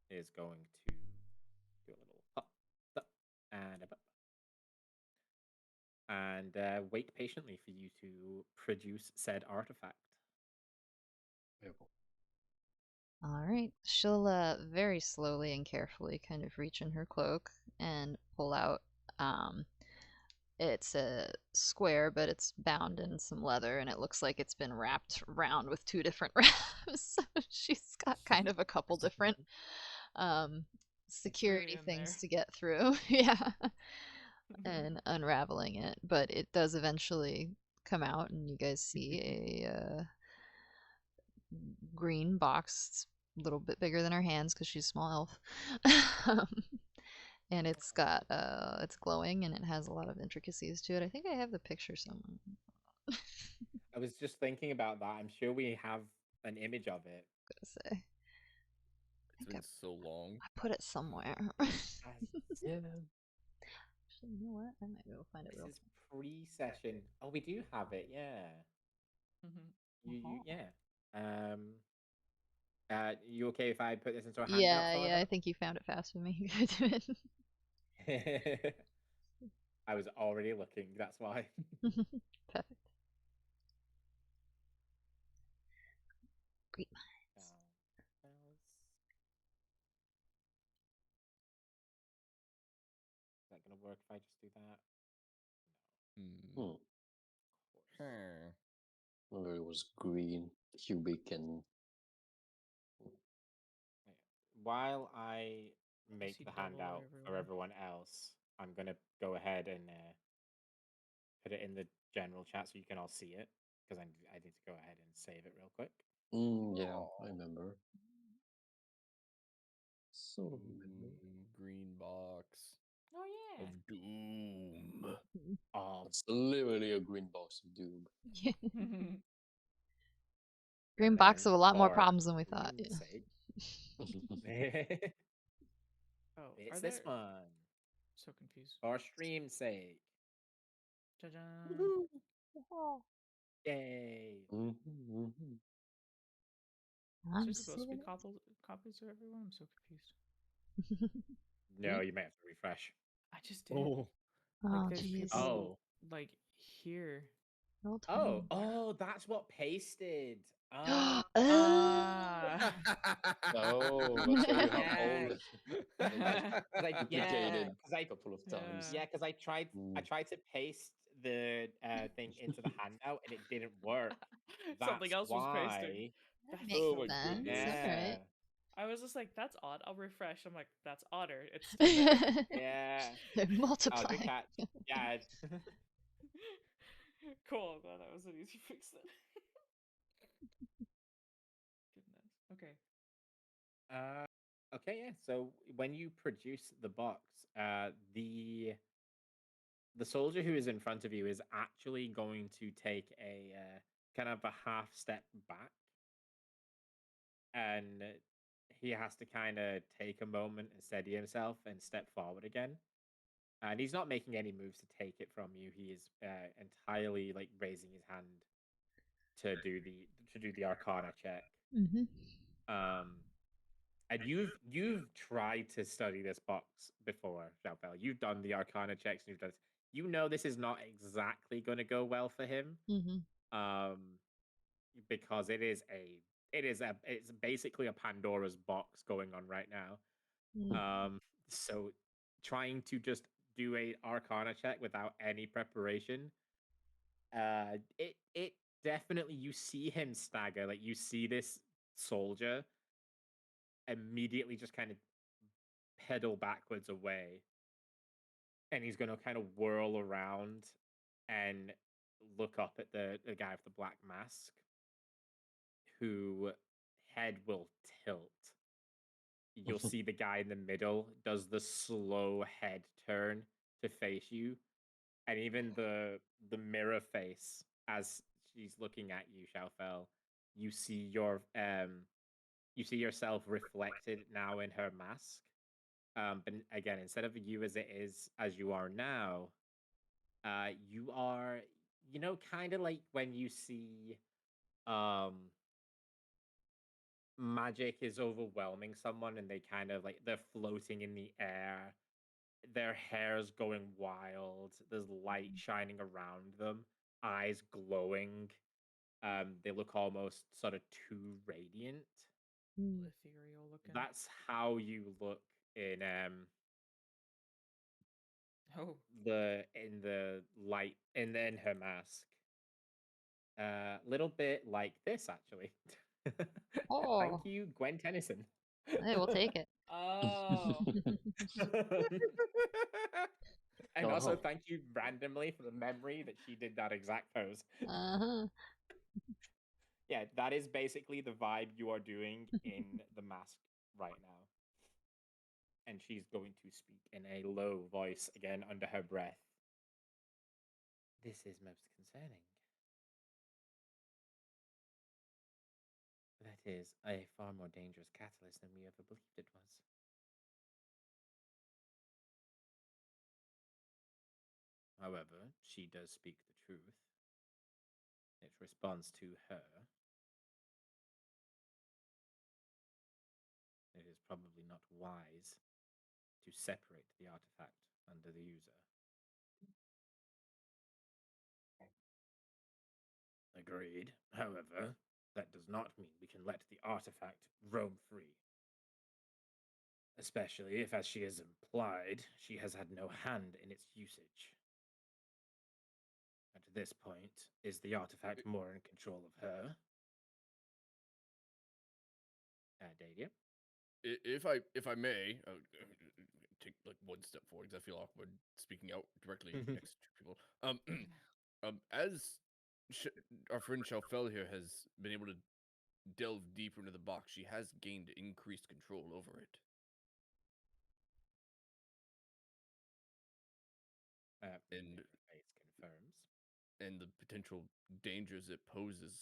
is going to do a little hop, hop, and a bop. And wait patiently for you to produce said artifact. Alright, she'll very slowly and carefully kind of reach in her cloak and pull out It's a square, but it's bound in some leather, and it looks like it's been wrapped around with 2 different wraps. So she's got kind of a couple different security in things there. to get through. Yeah. And unraveling it, but it does eventually come out, and you guys see a green box. It's a little bit bigger than her hands because she's a small elf. And it's got it's glowing, and it has a lot of intricacies to it. I think I have the picture somewhere. I was just thinking about that. I'm sure we have an image of it. Gotta say, It's been so long. I put it somewhere. Yeah. Actually, you know what? I might be able to find it real This is pre-session. Oh, we do have it. Yeah. Uh-huh. Yeah. You okay if I put this into a quick. handout Yeah, for yeah. I think you found it faster than me. You do it. her? I was already looking. That's why. Perfect. Great minds. Is that gonna work if I just do that? Hmm. Of course. Whether it was green, cubic, and Wait, while I make see the double handout for everywhere. everyone else, I'm gonna go ahead and put it in the general chat so you can all see it because I need to go ahead and save it real quick. yeah, I remember. Sort of remember. Green box Oh of doom. Oh, It's literally a green box of doom. Green and box then of a lot more for problems than we thought. stream's Yeah. sake, Oh, it's are this there? one. So confused. For stream's sake. Ta-da. Yay. Is I'm there supposed to be saving it. copies of everyone? I'm so confused. No, you may have to refresh. I just did. Oh, Like Oh, there's jeez. people like here. Roll Oh, 20. oh, that's what pasted. Oh. Ah. Oh, that's why you have all Yeah, duplicated because I a couple of times. yeah, because I tried Mm. to paste the thing into the handout and it didn't work. Something That's else was pasted. why. That That's makes Oh so my sense. funny. goodness. Yeah. I was just like, that's odd. I'll refresh. I'm like, that's odder. It's still there. Yeah. They're Oh, multiplying. good catch. Yeah. Cool. Glad that was an easy fix then. Goodness. Okay. Okay, yeah. So when you produce the box, the soldier who is in front of you is actually going to take a kind of a half step back, and he has to kind of take a moment and steady himself and step forward again. And he's not making any moves to take it from you. He is entirely like raising his hand to do the Arcana check. Mm-hmm. And you've tried to study this box before, Jalbel. You've done the Arcana checks. And you've done. You know this is not exactly going to go well for him. Mm-hmm. Because it's basically a Pandora's box going on right now. So trying to just do a Arcana check without any preparation, it definitely, you see him stagger. Like, you see this soldier immediately just kind of pedal backwards away, and he's going to kind of whirl around and look up at the guy with the black mask, who head will tilt. You'll see the guy in the middle does the slow head turn to face you, and even the mirror face as she's looking at you, Shalfel. You see you see yourself reflected now in her mask. But again, instead of you as it is as you are now, you are, kind of like when you see um magic is overwhelming someone and they kind of like they're floating in the air, their hair's going wild, there's light shining around them, eyes glowing, they look almost sort of too radiant. Ethereal looking. That's how you look in Oh. in the light and then her mask. Little bit like this actually. Oh, Thank you, Gwen Tennyson. hey, we'll take it. Oh. And also Uh-huh. thank you randomly for the memory that she did that exact pose. Uh-huh. Yeah, that is basically the vibe you are doing in the mask right now. And she's going to speak in a low voice again under her breath. This is most concerning. That is a far more dangerous catalyst than we ever believed it was. However, she does speak the truth. It responds to her. It is probably not wise to separate the artifact under the user. Agreed. However, that does not mean we can let the artifact roam free. Especially if, as she has implied, she has had no hand in its usage. At this point, is the artifact more in control of her? Dadia? If I may, take like one step forward because I feel awkward speaking out directly next to people. As our friend Shelfel here has been able to delve deeper into the box, she has gained increased control over it. And Face confirms. And the potential dangers it poses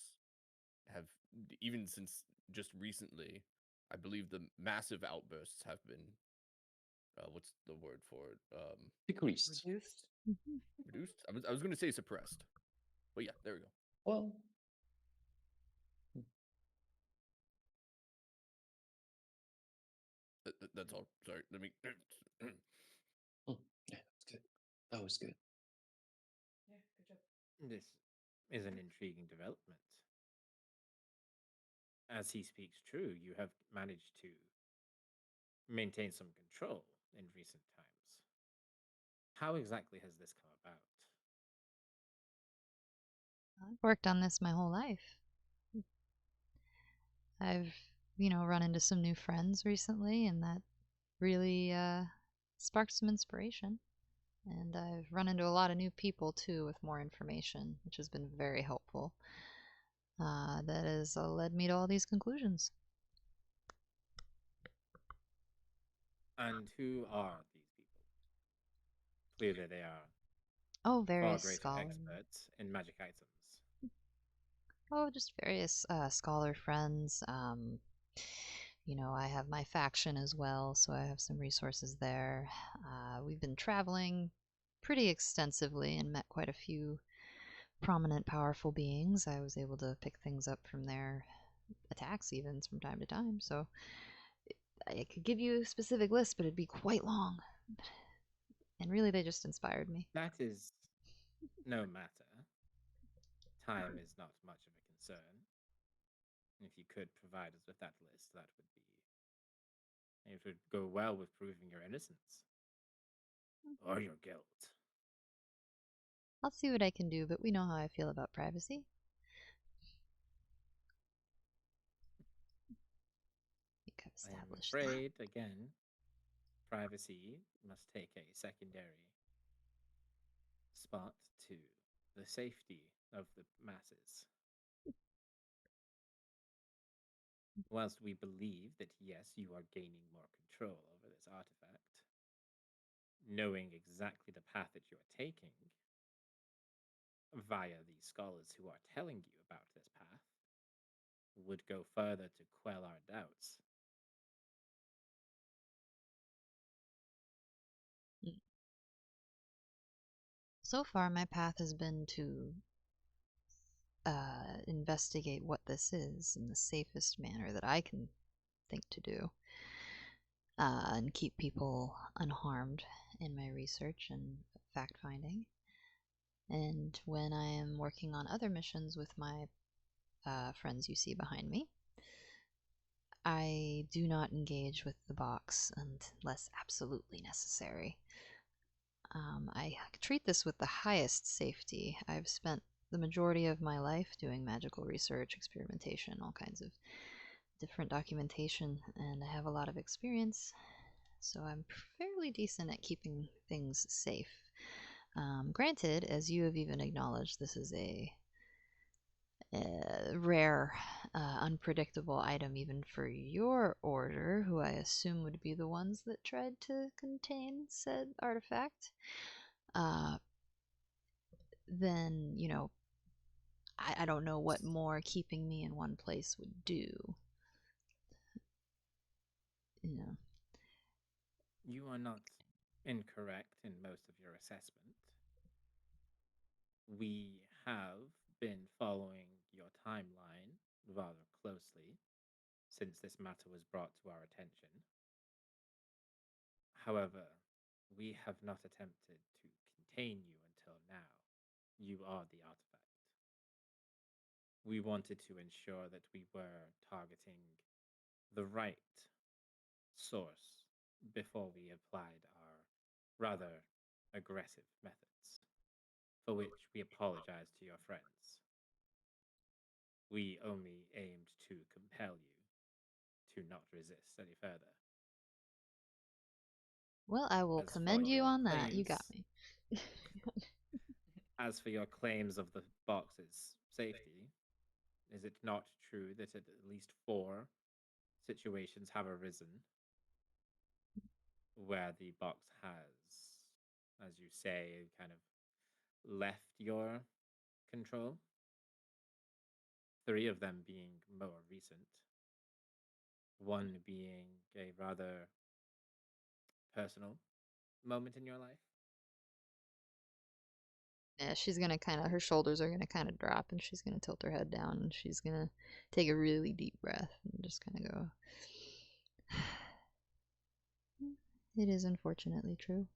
have, even since just recently, I believe the massive outbursts have been, what's the word for it? Decreased. Reduced. Reduced? I was going to say suppressed. But yeah, there we go. Well, That's all. Sorry. Let me. yeah, that's good. That was good. Yeah, good job. This is an intriguing development. As he speaks true, you have managed to maintain some control in recent times. How exactly has this come about? I've worked on this my whole life. I've, run into some new friends recently, and that really sparked some inspiration. And I've run into a lot of new people too with more information, which has been very helpful. That has led me to all these conclusions. And who are these people? Clearly, they are Oh, far various greater scholars. experts in magic items. Oh, just various scholar friends. I have my faction as well, so I have some resources there. We've been traveling pretty extensively and met quite a few prominent, powerful beings. I was able to pick things up from their attacks even from time to time, so I could give you a specific list, but it'd be quite long. And really, they just inspired me. That is no matter. Time is not much of a concern. If you could provide us with that list, that would be. It would go well with proving your innocence or your guilt. I'll see what I can do, but we know how I feel about privacy. I think I've I am established that. afraid, again, privacy must take a secondary spot to the safety of the masses. Whilst we believe that, yes, you are gaining more control over this artifact, knowing exactly the path that you are taking via the scholars who are telling you about this path would go further to quell our doubts. So far, my path has been to investigate what this is in the safest manner that I can think to do, and keep people unharmed in my research and fact finding. And when I am working on other missions with my friends you see behind me, I do not engage with the box unless absolutely necessary. I treat this with the highest safety. I've spent the majority of my life doing magical research, experimentation, all kinds of different documentation, and I have a lot of experience, so I'm fairly decent at keeping things safe. Granted, as you have even acknowledged, this is a rare, unpredictable item even for your order, who I assume would be the ones that tried to contain said artifact. Then, you know, I don't know what more keeping me in one place would do. You know. You are not incorrect in most of your assessment. We have been following your timeline rather closely since this matter was brought to our attention. However, we have not attempted to contain you until now. You are the artifact. We wanted to ensure that we were targeting the right source before we applied our rather aggressive methods, for which we apologize to your friends. We only aimed to compel you to not resist any further. Well, I will As for commend you your on that. You got claims- me. As for your claims of the box's safety, is it not true that at least 4 situations have arisen where the box has, as you say, kind of left your control? 3 of them being more recent, 1 being a rather personal moment in your life? Yeah, she's gonna her shoulders are gonna kind of drop, and she's gonna tilt her head down, and she's gonna take a really deep breath and just kind of go, it is unfortunately true.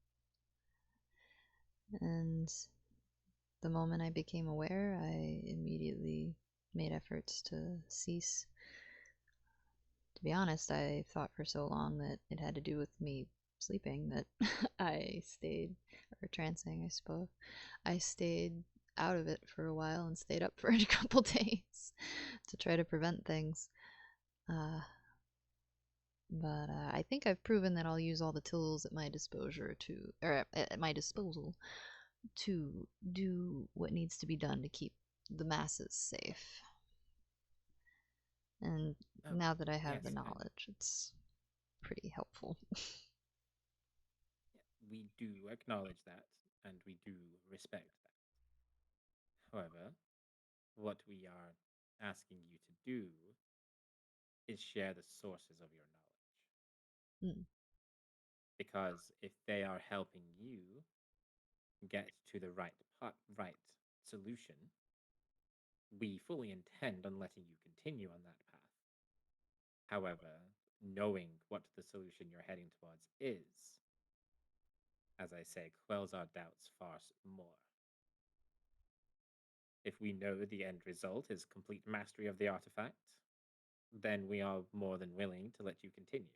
And the moment I became aware, I immediately made efforts to cease. To be honest, I thought for so long that it had to do with me sleeping that I stayed, or trancing, I suppose. I stayed out of it for a while and stayed up for a couple days to try to prevent things. But I think I've proven that I'll use all the tools at my disposal to do what needs to be done to keep the masses safe. And now that I have yes, the and knowledge, it's pretty helpful. we do acknowledge that, and we do respect that. However, what we are asking you to do is share the sources of your knowledge. Mm. Because if they are helping you get to the right solution, we fully intend on letting you continue on that path. However, knowing what the solution you're heading towards is, as I say, quells our doubts far more. If we know the end result is complete mastery of the artifact, then we are more than willing to let you continue,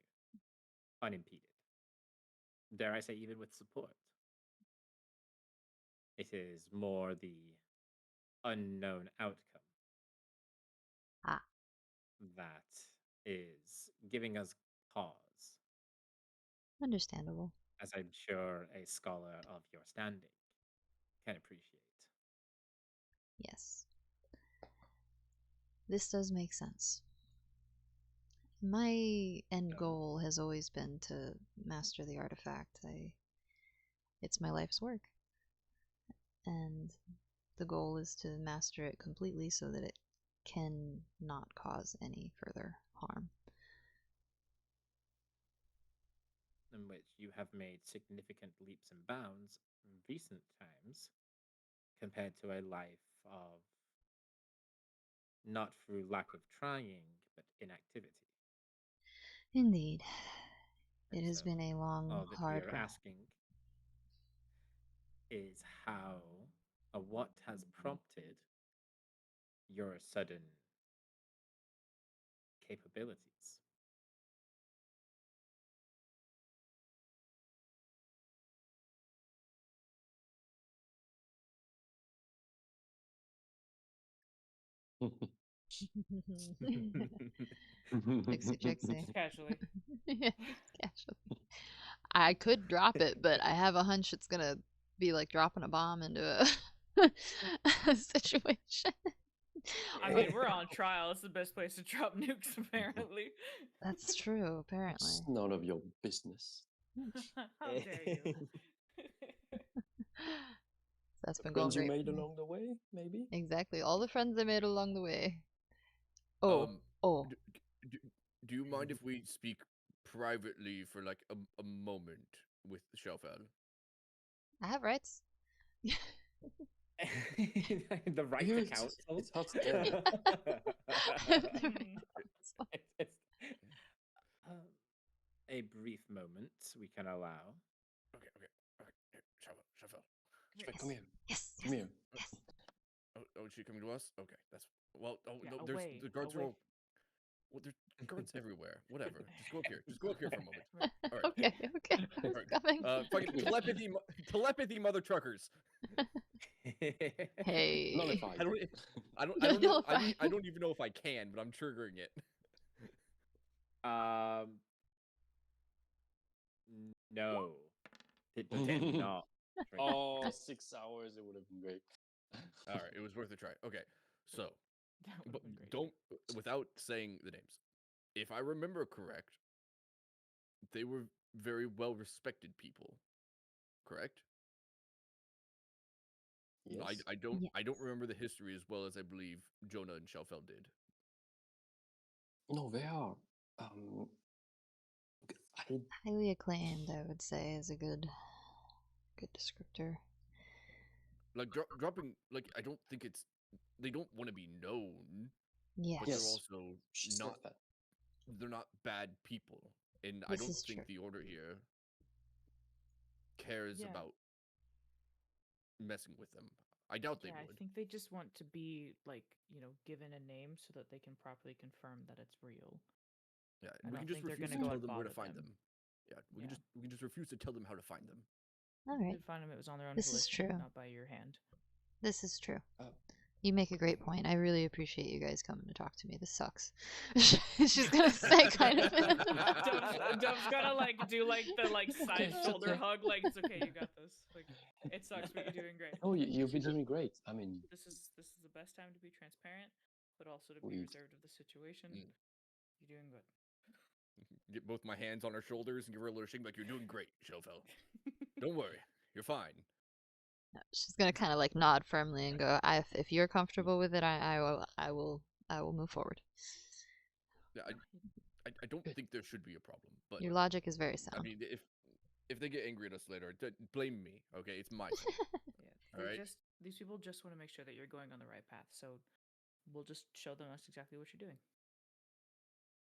unimpeded. Dare I say, even with support. It is more the unknown outcome Ah. that is giving us pause, Understandable. as I'm sure a scholar of your standing can appreciate. Yes. This does make sense. My end goal has always been to master the artifact. It's my life's work. And the goal is to master it completely so that it can not cause any further harm. In which you have made significant leaps and bounds in recent times compared to a life of not through lack of trying, but inactivity. Indeed. It And has so been a long, all that we hard are road. asking is how or what has prompted your sudden capabilities. Trixie, Trixie. Just casually. Yeah, just casually. I could drop it, but I have a hunch it's gonna be like dropping a bomb into a situation. I mean, we're on trial. It's the best place to drop nukes, apparently. That's true, apparently. It's none of your business. How dare you? That's The been going friends you great. made for me. along the way, maybe? Exactly, all the friends I made along the way. Oh, oh. Do you mind if we speak privately for like a moment with Shelfel? I have rights. The right Here to it's- counsel. it's hot there. It's, a brief moment we can allow. Okay. Here, Shelfel. Come here. Yes, Come yes, here. yes. Oh, is she coming to us? Okay, that's well. Oh Yeah, no, there's away, the guards are away. all. Well, there's guards everywhere. Whatever. Just go up here. Just go up here for a moment. All right. Okay, okay, I was Alright, coming. Fucking telepathy, mother truckers. Hey. Nullify. I don't know. Nullify. I don't even know if I can, but I'm triggering it. No, it did not. Oh, 6 hours, it would have been great. All right, it was worth a try. Okay, so That would've but been great. don't without saying the names. If I remember correct, they were very well respected people. Correct? Yes. I don't Yes. remember the history as well as I believe Jonah and Shelfeld did. No, they are. I Highly acclaimed, I would say, is a good descriptor. Like dropping like I don't think it's they don't want to be known, Yes. but Yes. they're also she said not that. they're not bad people. And I This don't is think true. the order here cares Yeah. about messing with them. I doubt they Yeah, I would. think they just want to be like, given a name so that they can properly confirm that it's real. Yeah, I we don't can just think they're refuse to gonna go tell and them where to bother find them. them. Yeah, we Yeah. can just refuse to tell them how to find them. All If right. they find them, it was on their own This is volition, true. not by your hand. This is true. Oh. You make a great point. I really appreciate you guys coming to talk to me. This sucks. She's gonna say kind of. Dove's gonna do the side Okay, shoulder okay. hug, like it's okay, you got this. Like it sucks, but you're doing great. Oh, you've been doing great. I mean, This is the best time to be transparent, but also to be Weed. reserved of the situation. Mm. You're doing good. Get both my hands on her shoulders and give her a little shake like you're doing great, Shofel. Don't worry, you're fine. She's gonna kind of like nod firmly and go, "If you're comfortable with it, I will move forward." Yeah, I don't think there should be a problem, but Your logic is very I sound. mean, if they get angry at us later, blame me. Okay, it's my fault. Yeah, Alright. these people just want to make sure that you're going on the right path. So we'll just show them that's exactly what you're doing.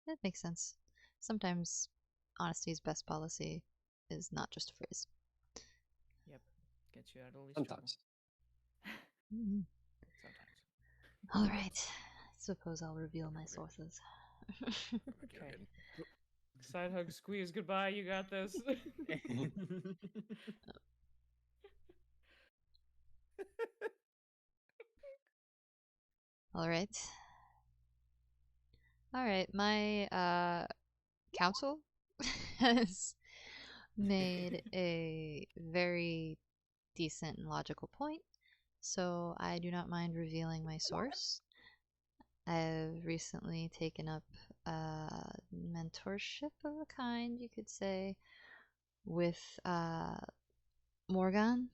That makes sense. Sometimes honesty's best policy is not just a phrase. Yep, gets you out of least sometimes. Mhm. Sometimes. All right. Suppose I'll reveal my sources. Okay. Side hug, squeeze, goodbye. You got this. All right. All right. My council has made a very decent and logical point, so I do not mind revealing my source. I've recently taken up mentorship of a kind, you could say, with Morgan,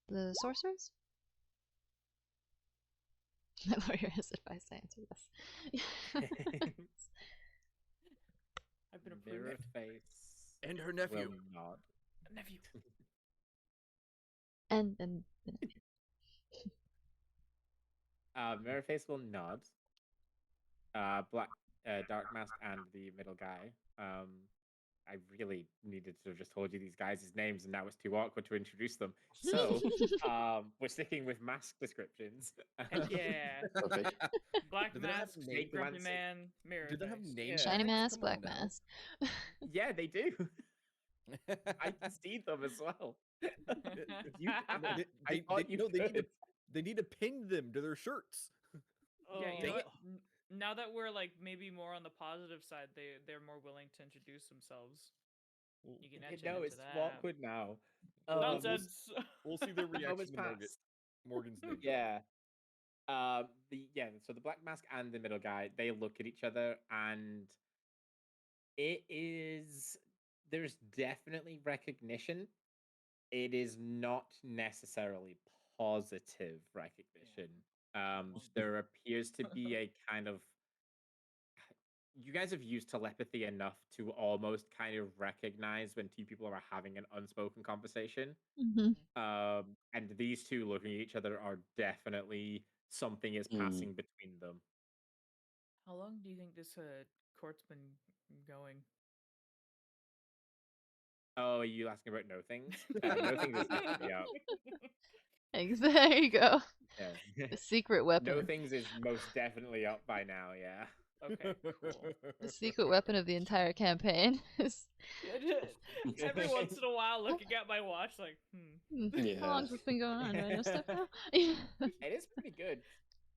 the sorceress. My lawyer has advised I answer this. I've been Mirror approved. face. And her nephew. Will nod. Nephew. and Mirror face will nod. Black, Dark Mask, and the middle guy. I really needed to have just told you these guys' names, and now it's too awkward to introduce them. So, we're sticking with mask descriptions. Heck yeah. Perfect. Black Do they have mask, names? grumpy man, mirror. Do they have face. names? Yeah. shiny tags? mask, Come on black now. mask. Yeah, they do. I can see them as well. You can't. I thought you no, could. they need to pin them to their shirts. Yeah, you know Dang what? it. Now that we're like maybe more on the positive side, they're more willing to introduce themselves. You can etch it No, into it's that. awkward now. Nonsense. We'll see their reaction Moments to passed. Morgan's name. Yeah. So the Black Mask and the middle guy, they look at each other, and there's definitely recognition. It is not necessarily positive recognition. There appears to be a kind of you guys have used telepathy enough to almost kind of recognize when two people are having an unspoken conversation. Mm-hmm. And these two looking at each other are definitely something is passing between them. How long do you think this court's been going? Oh, are you asking about no things? No things is definitely up. There you go. Yeah. The secret No weapon. things is most definitely up by now, yeah. Okay, cool. The secret weapon of the entire campaign. Every once in a while, looking at my watch, like, How long's this been going on? Do I know stuff now? It is pretty good.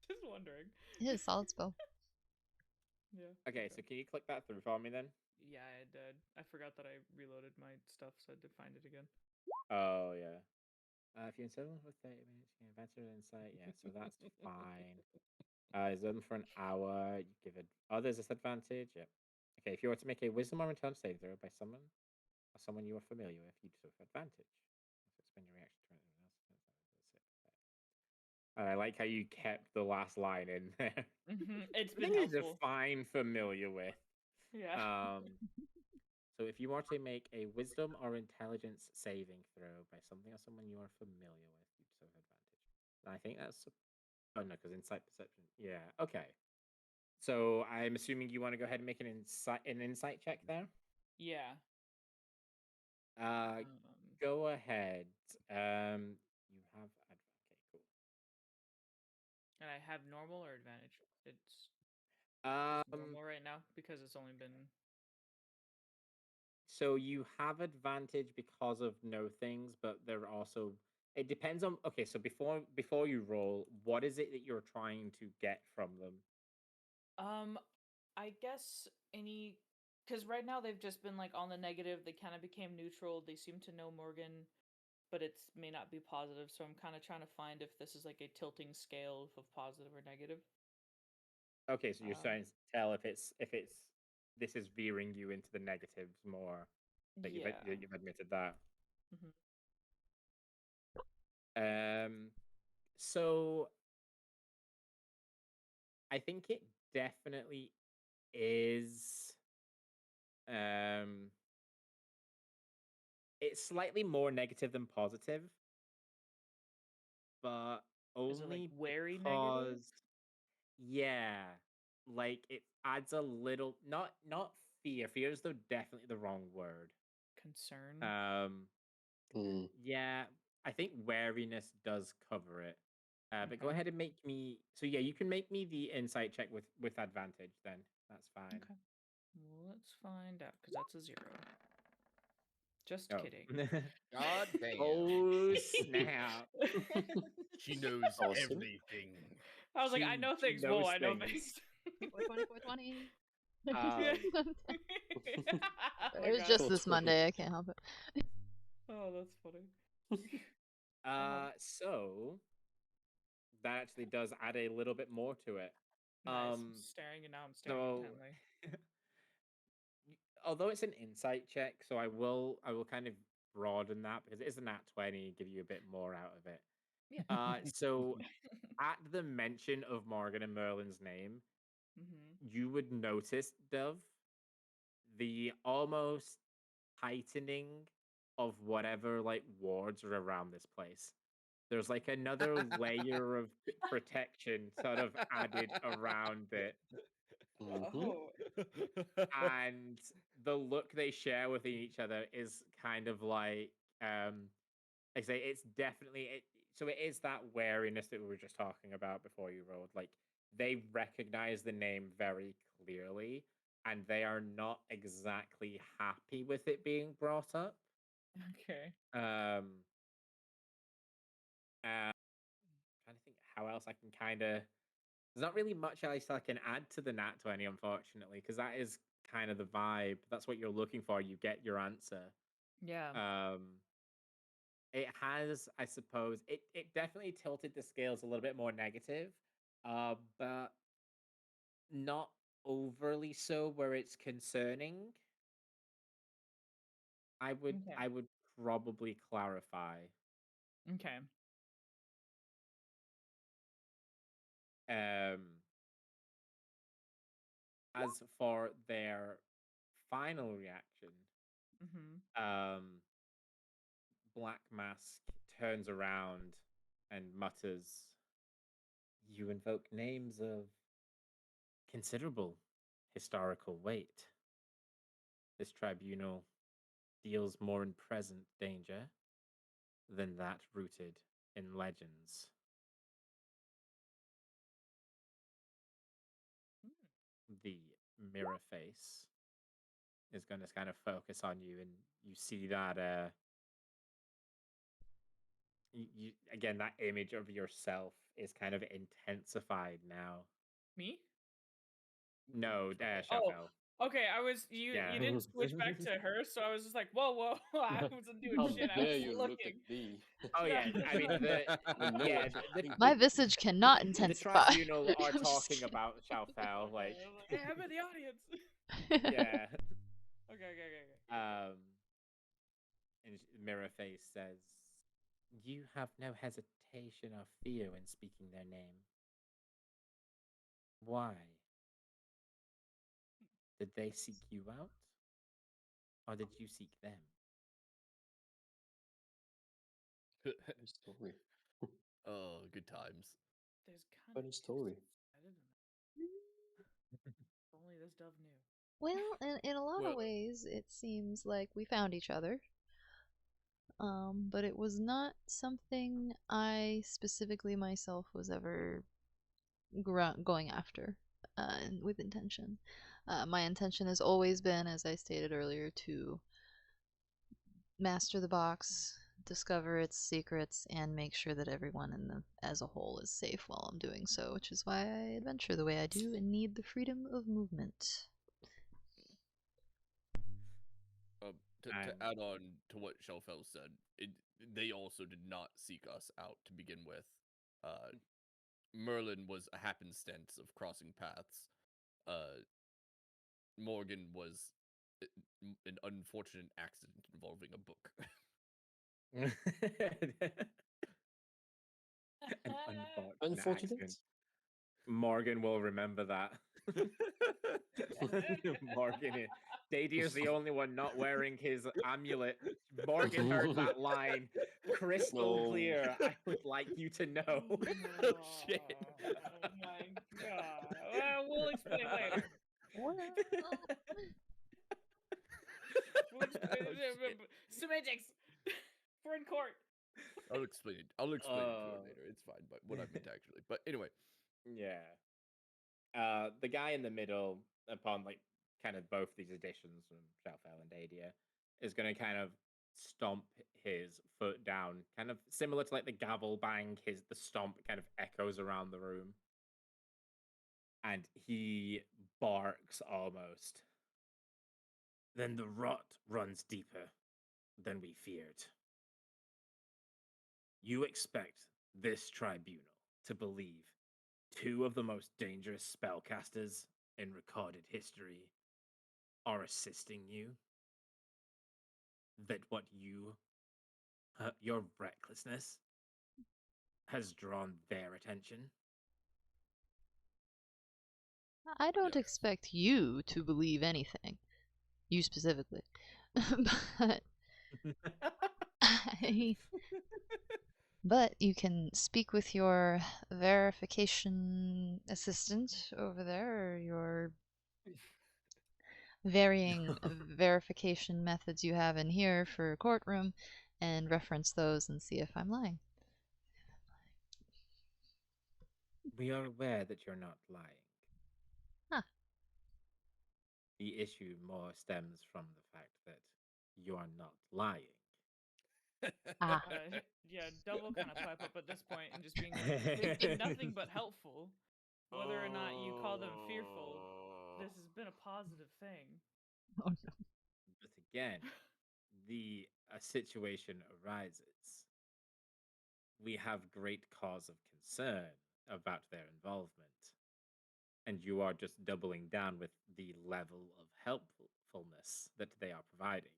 Just wondering. It is a solid spell. Yeah. Okay, so can you click that through for me then? Yeah, I did. I forgot that I reloaded my stuff, so I had to find it again. Oh, yeah. If you're in seven with 30 minutes, you can advance your insight. Yeah, so that's fine. Is them for an hour. You give it. Oh, there's this advantage. Yep. Okay, if you were to make a wisdom or intelligence saving throw by someone or someone you are familiar with, you do have advantage. So spend your reaction to anyone else. I like how you kept the last line in there. It's I been think it's helpful. define familiar with. Yeah. So if you are to make a wisdom or intelligence saving throw by something or someone you are familiar with, you just have advantage. And I think that's oh no, because insight perception. Yeah. Okay. So I'm assuming you want to go ahead and make an insight check there. Yeah. Go ahead. You have okay, cool. And I have normal or advantage. It's Um, normal right now because it's only been. So you have advantage because of no things, but there also it depends on okay, so before you roll, what is it that you're trying to get from them? I guess because right now they've just been like on the negative. They kind of became neutral. They seem to know Morgan, but it may not be positive. So I'm kind of trying to find if this is like a tilting scale of positive or negative. Okay, so you're trying to tell if it's this is veering you into the negatives more. That Yeah. you've admitted that. Mm-hmm. So I think it definitely is. It's slightly more negative than positive, but Is it like only wary because negative? yeah, like it adds a little not fear. Fear is though definitely the wrong word. Concern. Yeah, I think wariness does cover it. But go Okay. ahead and make me. So yeah, you can make me the insight check with advantage. Then that's fine. Okay. Well, let's find out because that's a 0. Just Oh. kidding. God damn. Oh snap! She knows Awesome. everything. I was like, I know She things. knows Whoa, I know things. things. 420, 420. Oh my It was God. just this Monday. I can't help it. Oh, that's funny. So that actually does add a little bit more to it. Nice. I'm staring and now I'm staring So intently. although it's an insight check, so I will kind of broaden that because it is a nat 20, give you a bit more out of it. Yeah. So at the mention of Morgan and Merlin's name, you would notice, Dove, the almost tightening of whatever like wards are around this place. There's like another layer of protection sort of added around it. Oh. And the look they share with each other is kind of like I say it's definitely it so it is that wariness that we were just talking about before you rolled. Like they recognize the name very clearly and they are not exactly happy with it being brought up. Okay. Trying to think how else I can kind of There's not really much else I can add to the nat 20, unfortunately, because that is kind of the vibe. That's what you're looking for. You get your answer. Yeah. It has, I suppose, it definitely tilted the scales a little bit more negative, but not overly so where it's concerning. I would Okay. I would probably clarify. Okay. Um, as for their final reaction, Mm-hmm. Black Mask turns around and mutters, "You invoke names of considerable historical weight. This tribunal deals more in present danger than that rooted in legends." The mirror face is going to kind of focus on you, and you see that again, that image of yourself is kind of intensified now. Me? No, Oh, Sheffield. okay. I was you. Yeah. You didn't switch back to her, so I was just like, whoa, whoa. I wasn't doing How shit. I dare was you look at looking. me? Oh yeah, I mean I know yeah, what you're thinking. My visage cannot the intensify. tribunal are I'm just talking kidding. about Shalfel, like Hey, I'm in the audience. yeah. Okay. And Mirror Face says, "You have no hesitation or fear when speaking their name. Why? Did they seek you out, or did you seek them?" Funny story. Oh, good times. There's Funny story. I didn't know. If only this dove knew. Well, in a lot of Well- ways, it seems like we found each other. But it was not something I specifically myself was ever going after with intention. My intention has always been, as I stated earlier, to master the box, discover its secrets, and make sure that everyone as a whole is safe while I'm doing so, which is why I adventure the way I do and need the freedom of movement. To add on to what Shelfel said, they also did not seek us out to begin with. Merlin was a happenstance of crossing paths. Morgan was an unfortunate accident involving a book. An unfortunate Unfortunate? accident. Morgan will remember that. Morgan, Dadier's the only one not wearing his amulet. Morgan heard that line crystal No. clear. I would like you to know. Oh, shit. Oh my god. Well, we'll explain later. Well, We'll explain Oh, shit. semantics. We're in court. I'll explain it. I'll explain it to her Oh. later. It's fine, but what I meant actually. But anyway, Yeah. The guy in the middle, upon like kind of both these additions from Shalfel and Dadia, is going to kind of stomp his foot down, kind of similar to like the gavel bang. The stomp kind of echoes around the room, and he barks almost. "Then the rot runs deeper than we feared. You expect this tribunal to believe two of the most dangerous spellcasters in recorded history are assisting you? That your recklessness has drawn their attention?" I don't Yeah. expect you to believe anything. You specifically. But but you can speak with your verification assistant over there, or your varying verification methods you have in here for a courtroom, and reference those and see if I'm lying. We are aware that you're not lying. Huh. The issue more stems from the fact that you are not lying. Ah. Yeah, double kind of pipe up at this point and just being like, they've been nothing but helpful. Whether or not you call them fearful, this has been a positive thing. Oh no. But again, a situation arises. We have great cause of concern about their involvement, and you are just doubling down with the level of helpfulness that they are providing,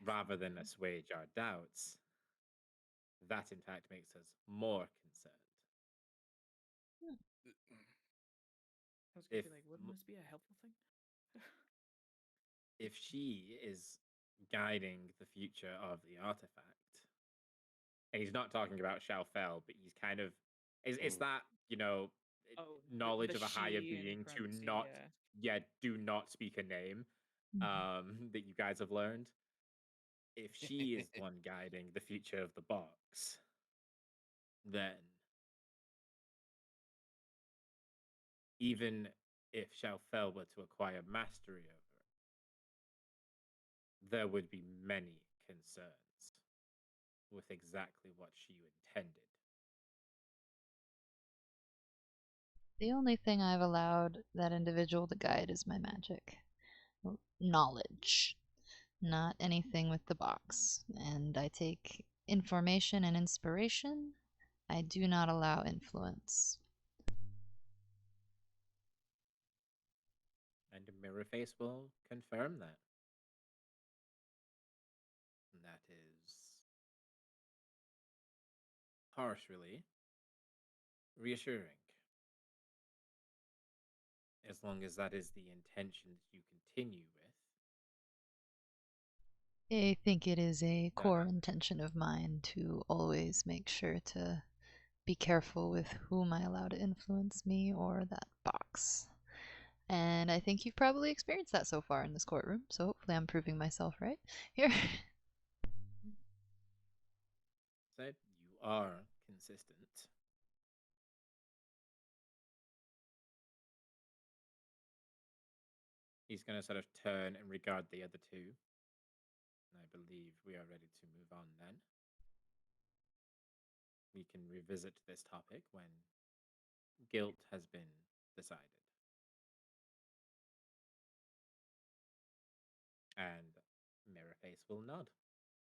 rather than assuage our doubts. That, in fact, makes us more concerned. I was gonna If be like, wouldn't this be a helpful thing? if she is guiding the future of the artifact, and he's not talking about Shalfel, but he's kind of it's that, Oh, knowledge the of a higher she in being to parentheses, not yeah. do not speak a name, that you guys have learned. If she is the one guiding the future of the box, then even if Shalfel were to acquire mastery over it, there would be many concerns with exactly what she intended. The only thing I've allowed that individual to guide is my magic. Knowledge. Not anything with the box. And I take information and inspiration. I do not allow influence. And Mirrorface will confirm that. And that is partially reassuring. As long as that is the intention that you continue with. I think it is a No, core no. intention of mine to always make sure to be careful with whom I allow to influence me or that box. And I think you've probably experienced that so far in this courtroom, so hopefully I'm proving myself right here. Said you are consistent. He's going to sort of turn and regard the other two. And I believe we are ready to move on then. We can revisit this topic when guilt has been decided. And Mirrorface will nod,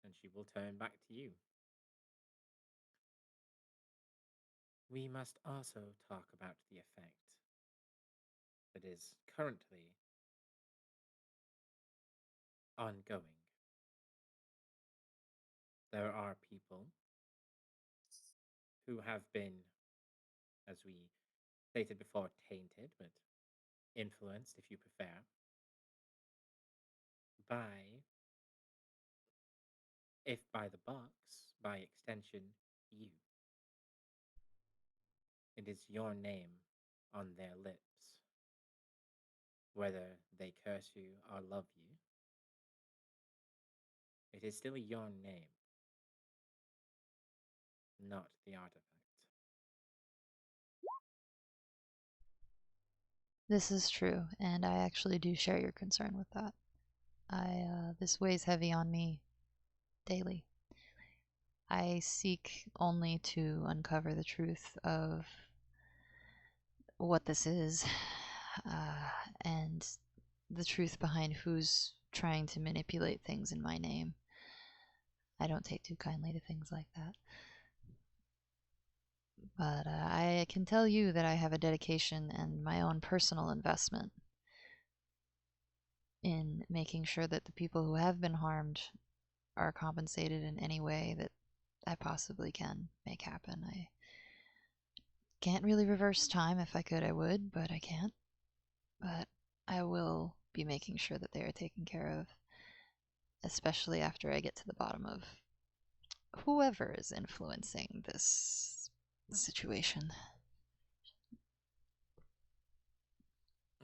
and she will turn back to you. We must also talk about the effect that is currently ongoing. There are people who have been, as we stated before, tainted, but influenced, if you prefer, by, if by the box, by extension, you. It is your name on their lips. Whether they curse you or love you, it is still your name, not the artifact. This is true, and I actually do share your concern with that. This weighs heavy on me daily. I seek only to uncover the truth of what this is, and the truth behind who's trying to manipulate things in my name. I don't take too kindly to things like that. But I can tell you that I have a dedication and my own personal investment in making sure that the people who have been harmed are compensated in any way that I possibly can make happen. I can't really reverse time. If I could, I would, but I can't. But I will be making sure that they are taken care of, especially after I get to the bottom of whoever is influencing this situation.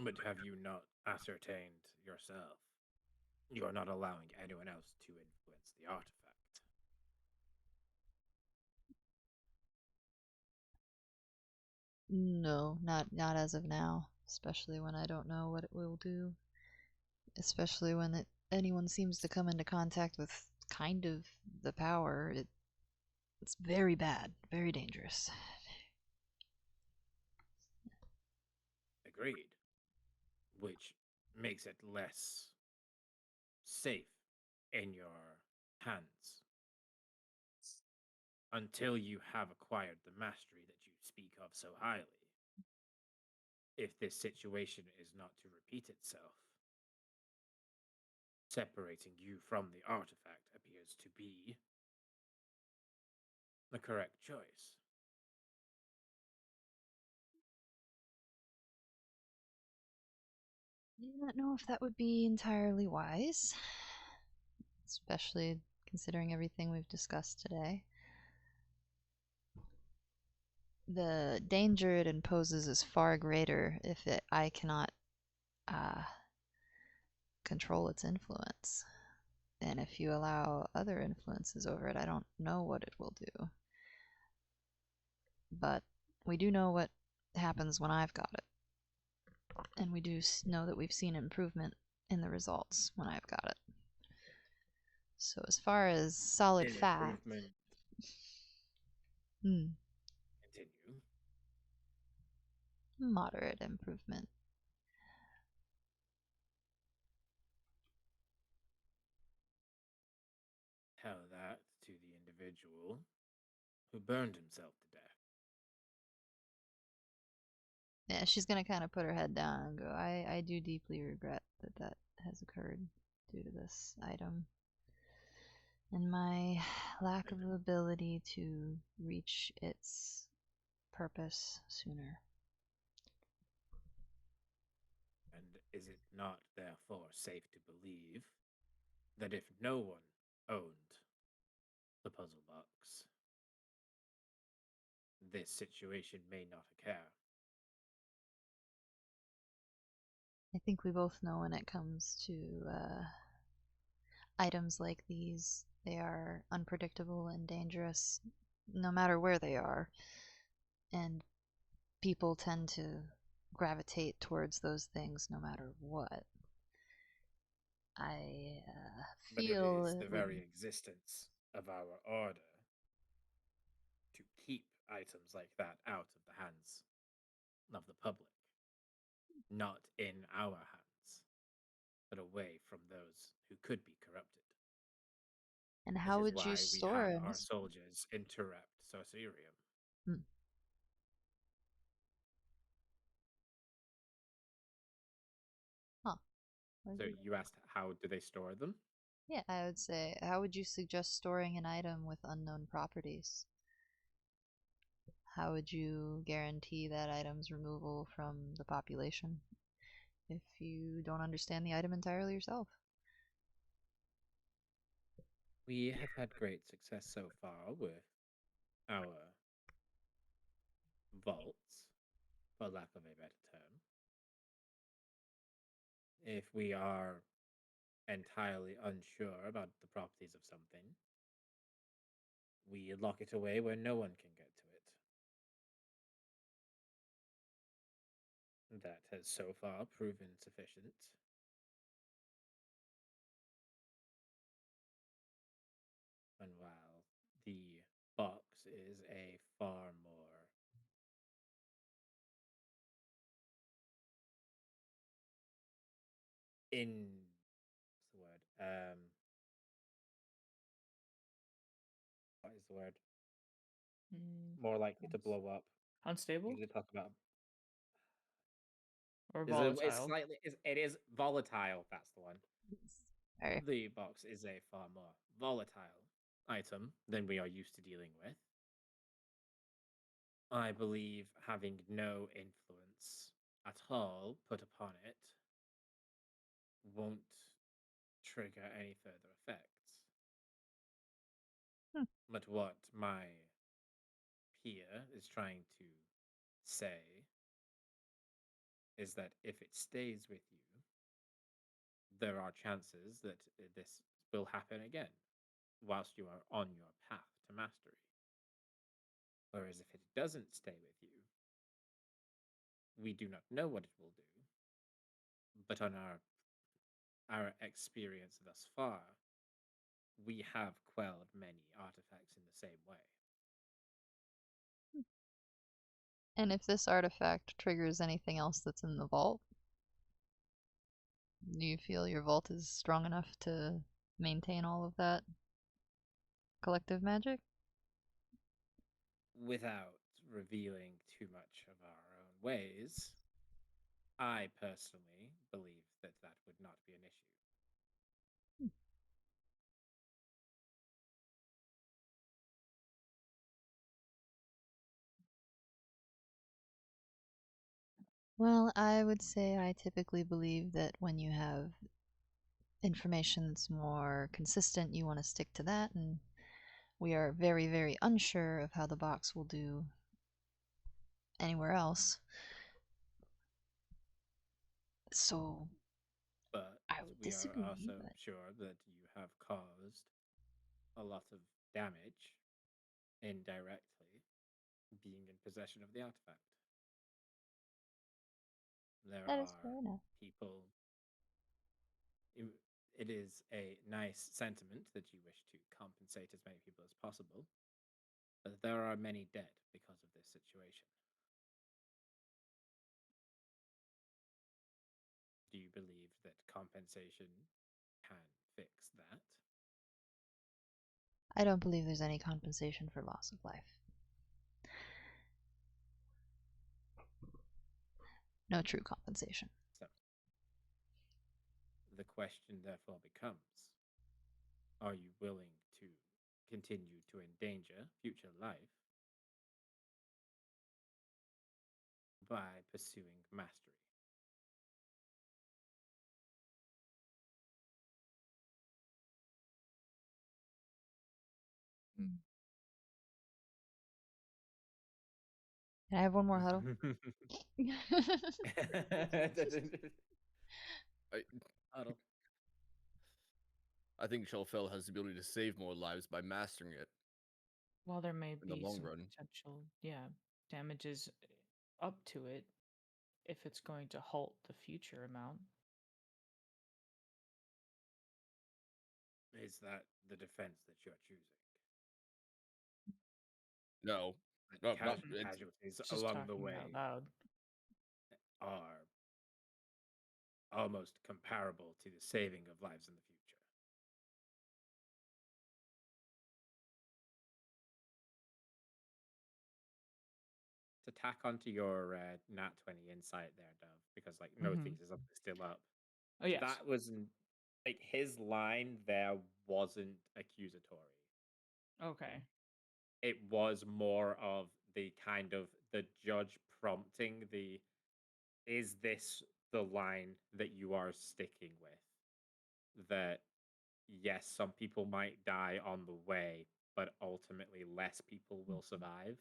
But have you not ascertained yourself? You are not allowing anyone else to influence the artifact. No, not as of now. Especially when I don't know what it will do. Especially when anyone seems to come into contact with kind of the power. It's very bad, very dangerous. Agreed. Which makes it less safe in your hands until you have acquired the mastery that you speak of so highly. If this situation is not to repeat itself, separating you from the artifact appears to be the correct choice. I do not know if that would be entirely wise, especially considering everything we've discussed today. The danger it imposes is far greater if I cannot control its influence. And if you allow other influences over it, I don't know what it will do. But we do know what happens when I've got it. And we do know that we've seen improvement in the results when I've got it. So as far as solid In facts... improvement. Continue. Moderate improvement. Tell that to the individual who burned himself to death. Yeah, she's gonna kind of put her head down and go, I do deeply regret that has occurred due to this item. And my lack of ability to reach its purpose sooner. And is it not therefore safe to believe that if no one owned the puzzle box, this situation may not occur? I think we both know when it comes to items like these, they are unpredictable and dangerous no matter where they are. And people tend to gravitate towards those things no matter what. I feel but it is the would... very existence of our order to keep items like that out of the hands of the public, not in our hands, but away from those who could be corrupted. And how Which is would you why we store had it? our soldiers interrupt Sorcerium. Hmm. Huh. So you asked how do they store them? Yeah, I would say, how would you suggest storing an item with unknown properties? How would you guarantee that item's removal from the population if you don't understand the item entirely yourself? We have had great success so far with our vaults, for lack of a better term. If we are entirely unsure about the properties of something, we lock it away where no one can get to it. That has so far proven sufficient. And while the box is a far more what's the word? What is the word? More likely to blow up. Unstable Usually talk about or it's volatile? slightly it is volatile. That's the one. Sorry. The box is a far more volatile item than we are used to dealing with. I believe having no influence at all put upon it won't trigger any further effects. Hmm. But what my peer is trying to say is that if it stays with you, there are chances that this will happen again whilst you are on your path to mastery. Whereas if it doesn't stay with you, we do not know what it will do. But on our experience thus far, we have quelled many artifacts in the same way. And if this artifact triggers anything else that's in the vault, do you feel your vault is strong enough to maintain all of that collective magic? Without revealing too much of our own ways, I personally believe that that would not be an issue. Well, I would say I typically believe that when you have information that's more consistent, you want to stick to that, and we are very, very unsure of how the box will do anywhere else. So But I would we are disagree, also but sure that you have caused a lot of damage indirectly being in possession of the artifact. There that is are fair enough. people. It is a nice sentiment that you wish to compensate as many people as possible, but there are many dead because of this situation. Do you believe that compensation can fix that? I don't believe there's any compensation for loss of life. No true compensation. So, the question therefore becomes, are you willing to continue to endanger future life by pursuing mastery? Can I have one more huddle? Huddle. I think Shelfell has the ability to save more lives by mastering it While there may in the be long some run. potential, damages up to it, if it's going to halt the future amount. Is that the defense that you're choosing? No, That no, not. It's, casualties Just along the talking way out loud. are almost comparable to the saving of lives in the future. To tack onto your nat 20 insight there, Dove, because like no Mhm. thesis is still up. Oh yes. That wasn't like his line there wasn't accusatory. Okay. It was more of the kind of the judge prompting the, is this the line that you are sticking with? That yes, some people might die on the way, but ultimately less people will survive.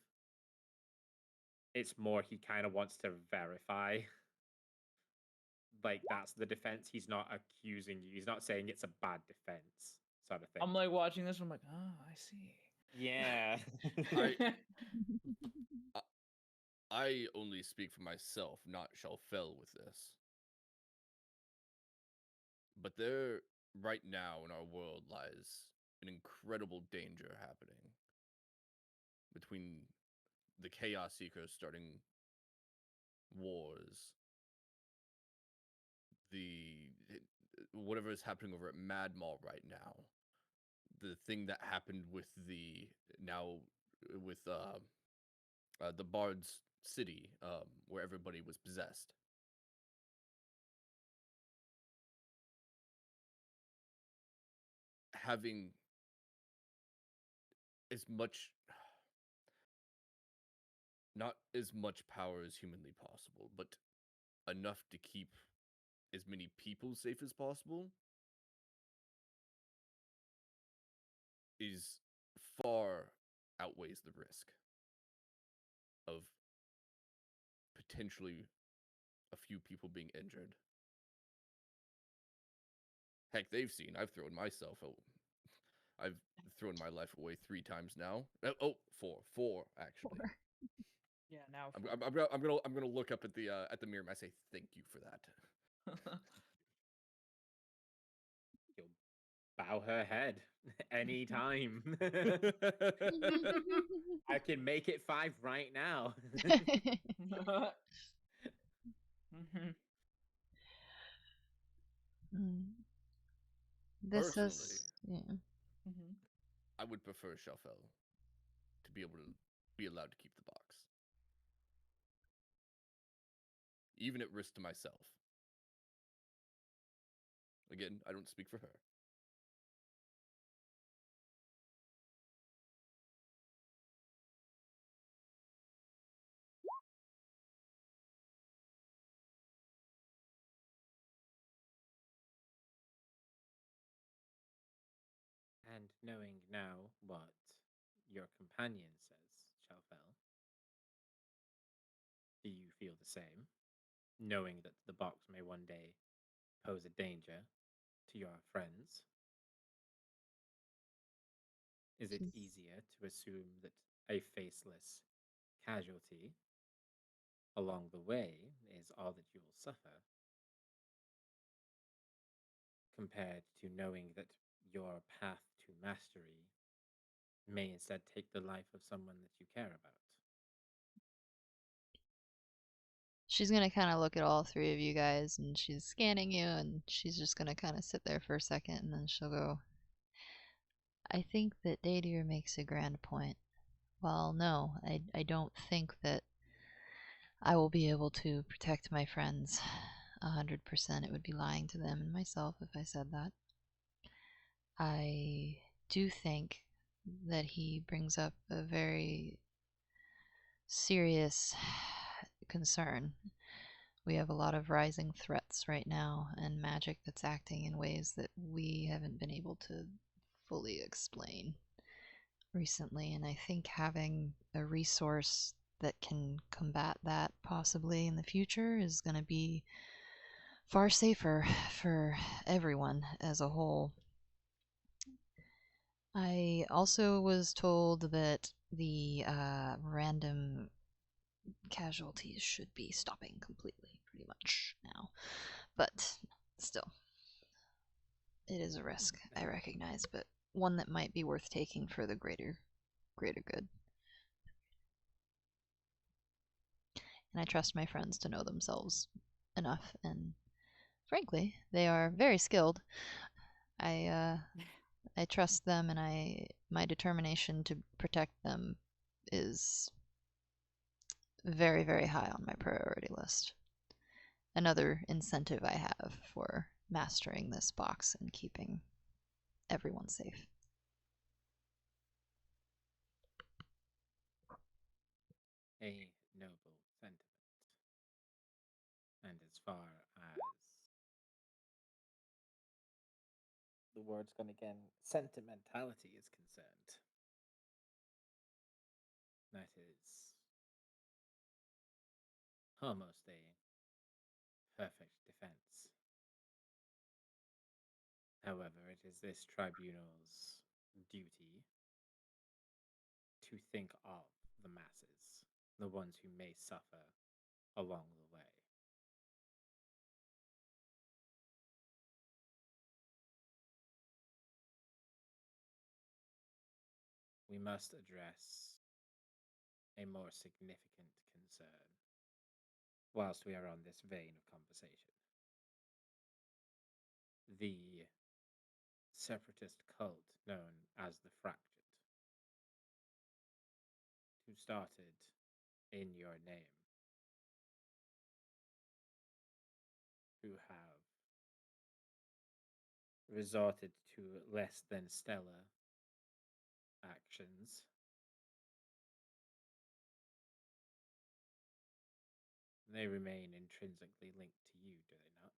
It's more he kind of wants to verify. Like that's the defense. He's not accusing you. He's not saying it's a bad defense, sort of thing. I'm like watching this. I'm like, oh, I see. Yeah. I only speak for myself, not Shelfell with this. But there, right now in our world, lies an incredible danger happening between the Chaos Seekers starting wars, whatever is happening over at Mad Mall right now, the thing that happened with the Bard's City, where everybody was possessed. Having as much, not as much power as humanly possible, but enough to keep as many people safe as possible is far outweighs the risk of potentially a few people being injured. Heck, I've thrown I've thrown my life away 3 times now. Oh, four actually. Yeah. Now. I'm gonna look up at the mirror and I say thank you for that. bow her head anytime. I can make it 5 right now. Mhm. This Personally, is yeah. Mhm. I would prefer Shuffle to be able to be allowed to keep the box, even at risk to myself. Again, I don't speak for her. And knowing now what your companion says, Shalfel, do you feel the same? Knowing that the box may one day pose a danger to your friends? Is it She's easier to assume that a faceless casualty along the way is all that you will suffer, compared to knowing that your path to mastery may instead take the life of someone that you care about? she's gonna kind of look at all three of you guys, and she's scanning you, and she's just gonna kind of sit there for a second, and then she'll go, I think that Dadier makes a grand point. Well, no, I don't think that I will be able to protect my friends 100%. It would be lying to them and myself if I said that. I do think that he brings up a very serious concern. We have a lot of rising threats right now, and magic that's acting in ways that we haven't been able to fully explain recently, and I think having a resource that can combat that possibly in the future is going to be far safer for everyone as a whole. I also was told that the random casualties should be stopping completely, pretty much now. But still, it is a risk, I recognize, but one that might be worth taking for the greater good. And I trust my friends to know themselves enough, and frankly, they are very skilled. I trust them, and my determination to protect them is very, very high on my priority list. Another incentive I have for mastering this box and keeping everyone safe. A noble sentiment. And as far as the word's gone again, sentimentality is concerned, that is almost a perfect defense. However, it is this tribunal's duty to think of the masses, the ones who may suffer along the way. We must address a more significant concern whilst we are on this vein of conversation. The separatist cult known as the Fractured, who started in your name, who have resorted to less than stellar actions. They remain intrinsically linked to you, do they not?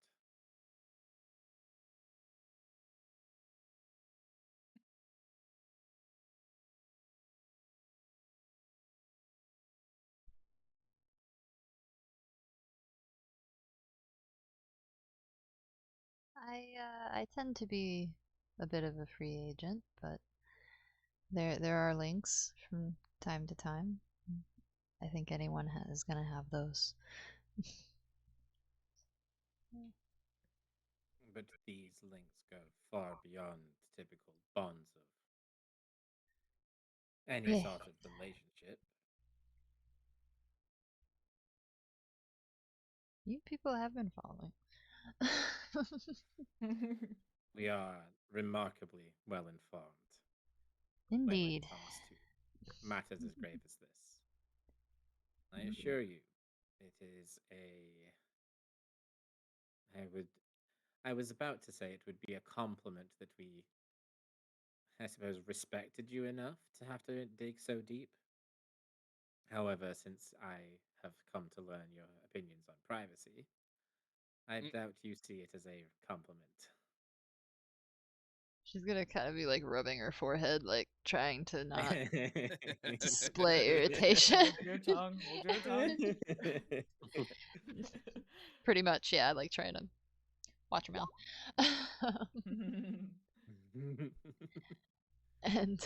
I tend to be a bit of a free agent, but there are links from time to time. I think anyone is gonna have those. But these links go far beyond typical bonds of any Yeah. sort of relationship. You people have been following. We are remarkably well informed when Indeed. it comes to matters as grave as this. I assure you, it is I was about to say it would be a compliment that we, I suppose, respected you enough to have to dig so deep. However, since I have come to learn your opinions on privacy, I Mm. doubt you see it as a compliment. She's gonna kind of be like rubbing her forehead, like trying to not display irritation. Hold your tongue. Hold your tongue. Pretty much, yeah, like trying to watch her mouth. And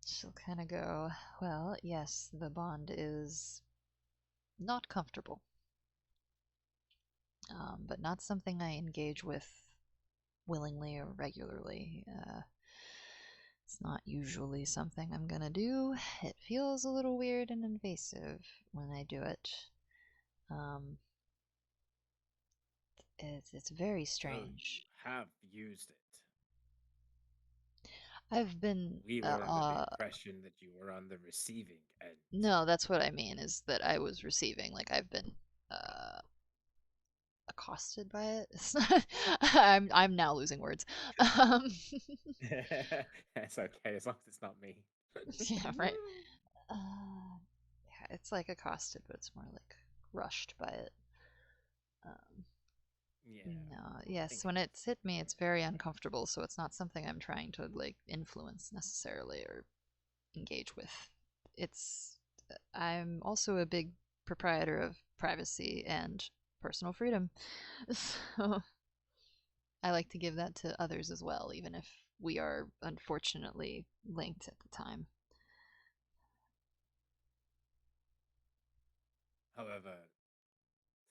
she'll kind of go, well, yes, the bond is not comfortable, but not something I engage with willingly or regularly. It's not usually something I'm gonna do. It feels a little weird and invasive when I do it. It's very So strange. you have used it. I've been We were under the impression that you were on the receiving end. no, that's what I mean, is that I was receiving, like I've been accosted by it. It's not, I'm now losing words. It's okay as long as it's not me. Yeah, right. Yeah, it's like accosted, but it's more like rushed by it. Yeah. No, yes, think when it's hit me, it's very uncomfortable, so it's not something I'm trying to like influence necessarily or engage with. I'm also a big proprietor of privacy and personal freedom, so I like to give that to others as well, even if we are unfortunately linked at the time. However,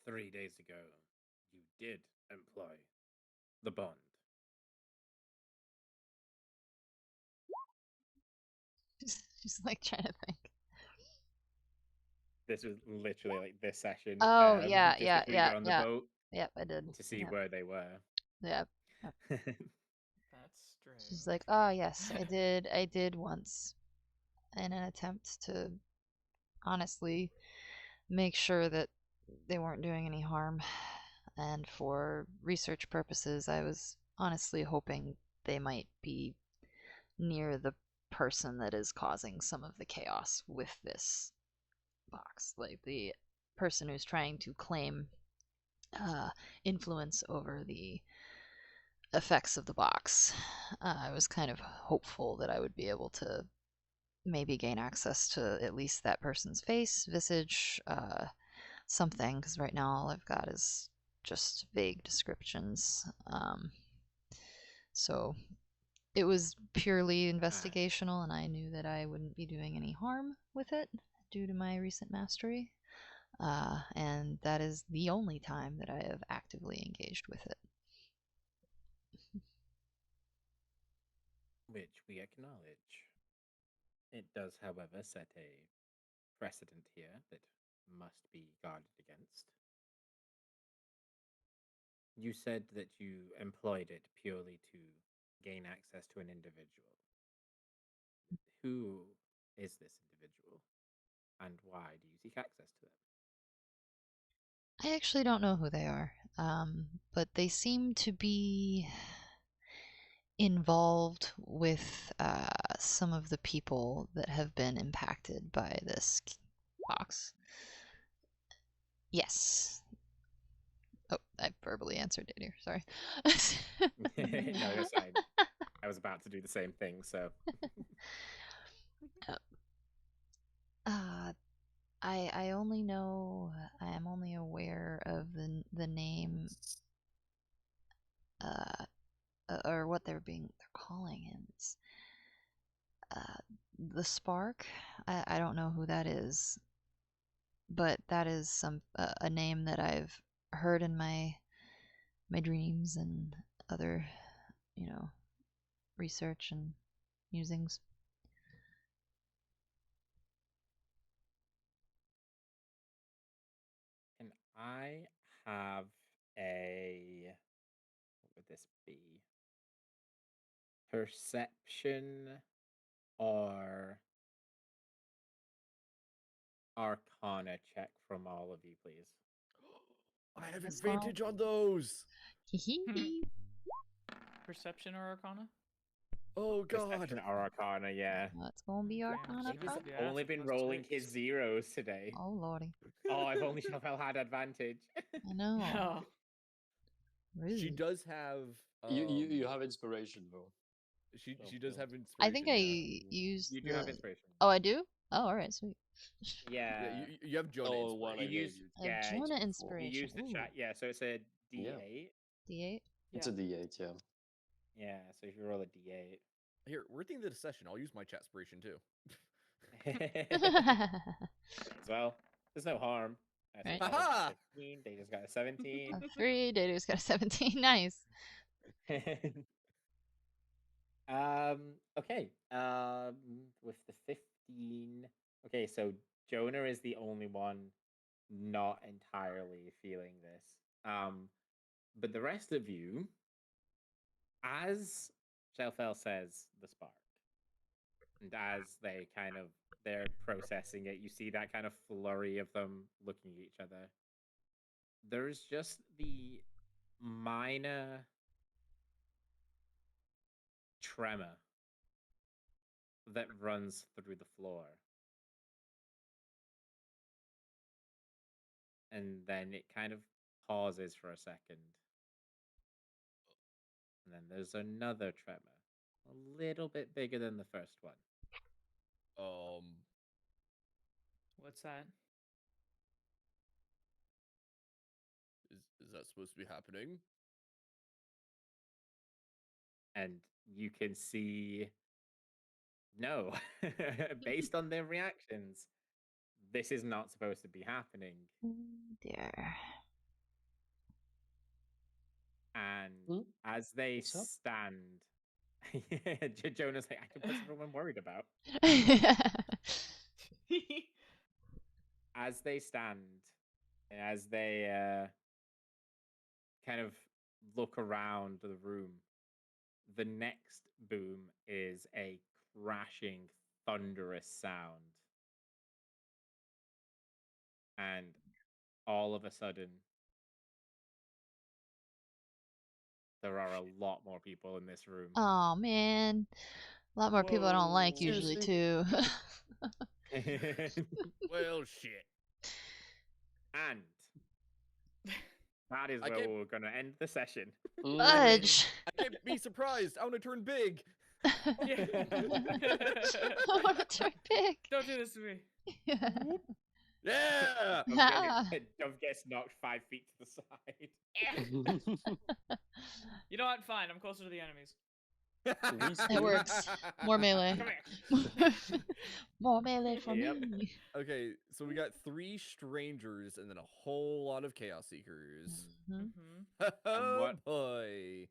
3 days ago, you did employ the bond. She's like trying to think. This was literally like this session. Oh, yeah, just yeah, before yeah, you got on the yeah. boat Yep, I did. to see Yep, where they were. yep. That's strange. She's like, oh yes, I did once, in an attempt to honestly make sure that they weren't doing any harm, and for research purposes, I was honestly hoping they might be near the person that is causing some of the chaos with this box, like the person who's trying to claim influence over the effects of the box. I was kind of hopeful that I would be able to maybe gain access to at least that person's face, visage, something, because right now all I've got is just vague descriptions. So it was purely investigational, and I knew that I wouldn't be doing any harm with it due to my recent mastery. And that is the only time that I have actively engaged with it. Which we acknowledge. It does, however, set a precedent here that must be guarded against. You said that you employed it purely to gain access to an individual. Who is this individual, and why do you seek access to them? I actually don't know who they are, but they seem to be involved with some of the people that have been impacted by this box. Yes. Oh, I verbally answered it here. Sorry. No, yes, I was about to do the same thing, so. I only know, I am only aware of the name, or what they're calling him. It's, the Spark. I don't know who that is, but that is a name that I've heard in my dreams and other, research and musings. Can I have a, what would this be? Perception or Arcana check from all of you, please. I have That's fine. advantage on those. Hee Perception or Arcana? Oh god. Perception or Arcana, yeah. That's gonna be Okay, Arcana. David's Pro. Yeah, Only it's been plus rolling his 6. zeros today. Oh lordy. Oh, if only Chauvel had advantage. I know. Oh. She Rude. does have. You have inspiration though. She Oh, does yeah. have inspiration. I think I yeah. used You do the... have inspiration. Oh, I do? Oh, alright, sweet. Yeah. Yeah, you have Jonah. Oh, one I You gave use, you. I have yeah, Jonah you inspiration. use the chat. Yeah, so it's a D8. Yeah. D8. It's a D8, yeah. Yeah, so if you roll a D8. Here, we're at the end of the session. I'll use my chat inspiration too. As well, there's no harm. Right. So Haha! 15, they just got a 17. A 3, Data's got a 17. Nice. Okay. With the 15. Okay, so Jonah is the only one not entirely feeling this. But the rest of you, as Shelfell says the spark, and as they're processing it, you see that kind of flurry of them looking at each other. There's just the minor tremor that runs through the floor. And then it kind of pauses for a second. And then there's another tremor, a little bit bigger than the first one. What's that? Is that supposed to be happening? And you can see, no, based on their reactions, this is not supposed to be happening. Oh dear. And as they What's up? stand, Jonah's like, I can put everyone worried about. As they stand, as they kind of look around the room, the next boom is a crashing, thunderous sound. And all of a sudden, there are a lot more people in this room. Oh man. A lot more people I don't like Whoa. usually too. Well, shit. And that is I where can't- we're going to end the session. Fudge. I can't be surprised. I want to turn big. Yeah. I want to turn big. Don't do this to me. Yeah. Dove gets knocked 5 feet to the side. You know what? Fine. I'm closer to the enemies. It works. More melee. Come here. More melee for Yep. me. Okay, so we got 3 strangers and then a whole lot of chaos seekers. Mhm. Mm-hmm. Oh what- boy.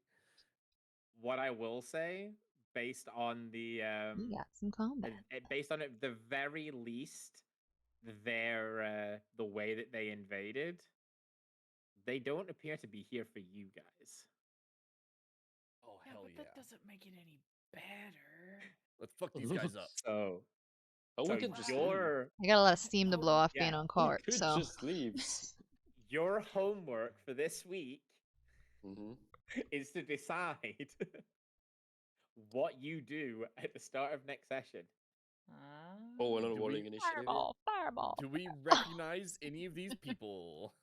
What I will say, based on the We got some combat. based on it, the very least, their the way that they invaded, they don't appear to be here for you guys. Oh Yeah, hell but yeah. that doesn't make it any better. Let's fuck these guys up. So, Oh, so we can just leave. your I got a lot of steam to blow off being Yeah, on We court, could so just leave. your homework for this week Mhm. is to decide what you do at the start of next session. Oh, we're not Do we- rolling initiative. yet? fireball, fireball. Do we recognize any of these people?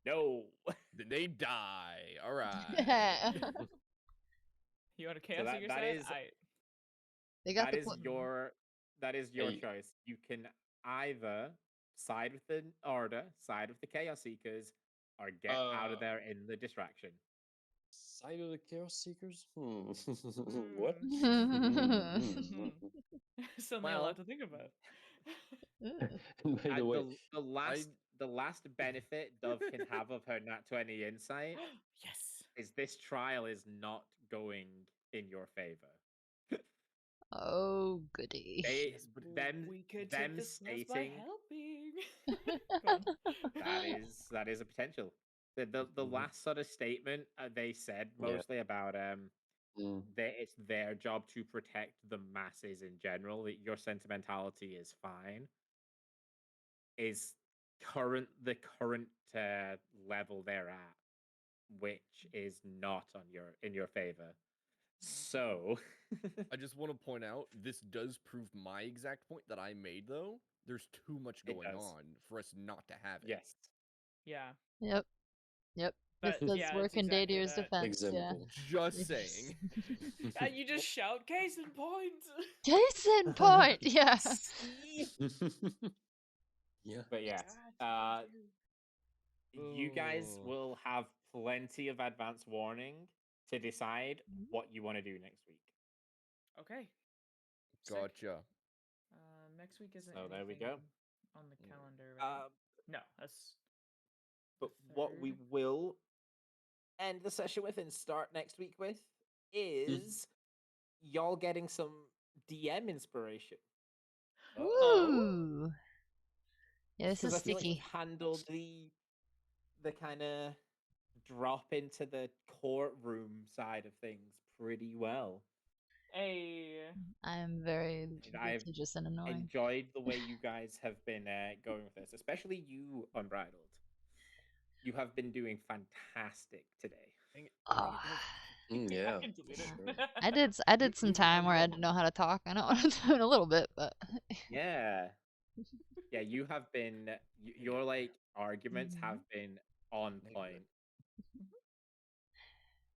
No. Then they die. All right. You want a chaos that- seeker that side? is- They got That the is cl- that is your Hey. choice. You can either side with the Order, side with the Chaos Seekers, or get out of there in the distraction. Side of the Chaos Seekers? What? Something a Well- lot to think about. And by the way, The last benefit Dove can have of her nat 20 insight Yes. is this trial is not going in your favor. Oh, goody. They, Yes, but them, We could them take this class by stating helping. Go on. that is a potential. The Mhm. last sort of statement they said Yeah. mostly about Mm. it's their job to protect the masses in general. That your sentimentality is fine. Is the current level they're at, which is not in your favor. So I just want to point out this does prove my exact point that I made though. There's too much It going does. on for us not to have it. yes, Yeah, Yep. This but does yeah, work it's in exactly Dadier's that. defense. Example. Just saying. You just shout, case in point. Case in point. Yeah. see. Yeah. But yeah, Got you guys Oh. will have plenty of advance warning to decide what you want to do next week. Okay. Sick. Gotcha. Next week isn't So there we anything go. on the calendar, right? No, that's But the what we 3rd. will end the session with and start next week with is y'all getting some DM inspiration. Ooh. Yeah, this Because is I feel like sticky. you've handled the kind of drop into the courtroom side of things pretty well. Hey. I'm very And I've litigious and annoying. enjoyed the way you guys have been going with this, especially you, Unbridled. You have been doing fantastic today. Oh. Yeah. I can delete it. Sure. I did some time where I didn't know how to talk. I know what I'm doing a little bit, but Yeah. Yeah, you have been your like arguments have been on point.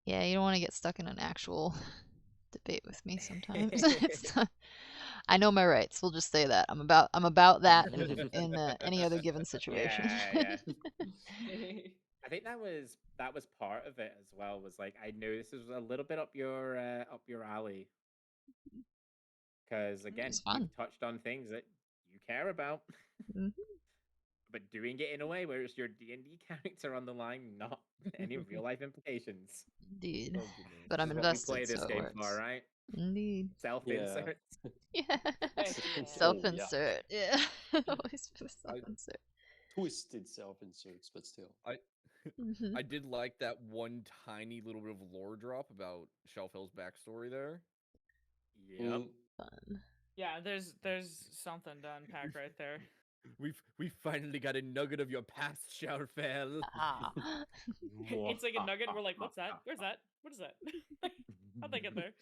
yeah, you don't want to get stuck in an actual debate with me sometimes. It's not- I know my rights. We'll just say that. I'm about that in any other given situation. Yeah. I think that was part of it as well. Was like I knew this was a little bit up your alley because again It's fun. you've touched on things that you care about, Mhm. but doing it in a way where it's your D&D character on the line, not any real life implications. Indeed. Oh, goodness. But This I'm is what we play invested, this so it game works. for, right? Indeed. Self-insert. Yeah. Heck yeah. Self-insert. Yeah. Always for self-insert. Twisted self-inserts, but still. Mhm. I did like that one tiny little bit of lore drop about Shelfell's backstory there. Yep. Mm. Fun. Yeah, there's something to unpack right there. We finally got a nugget of your past, Shelfell. Ah. It's like a nugget. We're like, what's that? Where's that? What is that? How'd they get there?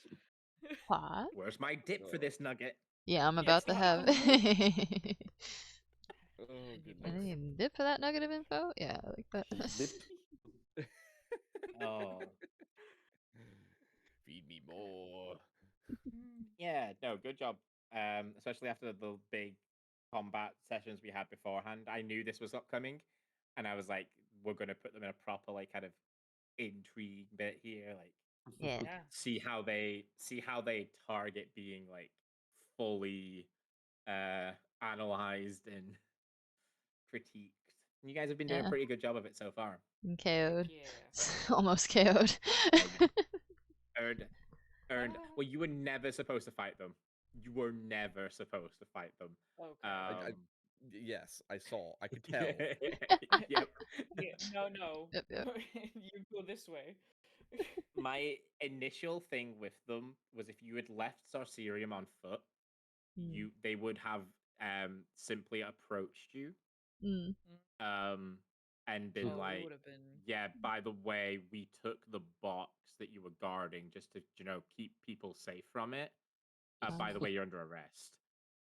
What? Where's my dip for this nugget? Yeah, I'm Yeah, about it's to not have. complete. Oh You I goodness. need dip for that nugget of info. Yeah, I like that. Dip. Oh. Feed me more. Yeah, no, good job. Especially after the big combat sessions we had beforehand. I knew this was upcoming, and I was like, we're gonna put them in a proper like kind of intrigue bit here, like Yeah. Yeah. see how they target being like fully analyzed and critiqued. And you guys have been doing a Yeah. pretty good job of it so far. And KO'd. Yeah. Almost KO'd. Earned. Well, you were never supposed to fight them. You were never supposed to fight them. Okay. Yes, I saw. I could tell. Yep. Yeah, no. Yep, yep. You go this way. My initial thing with them was if you had left Sarcerium on foot, they would have simply approached you Mm. and been Oh, it like, would've been. yeah, by the way, we took the box that you were guarding just to keep people safe from it. By the way, you're under arrest.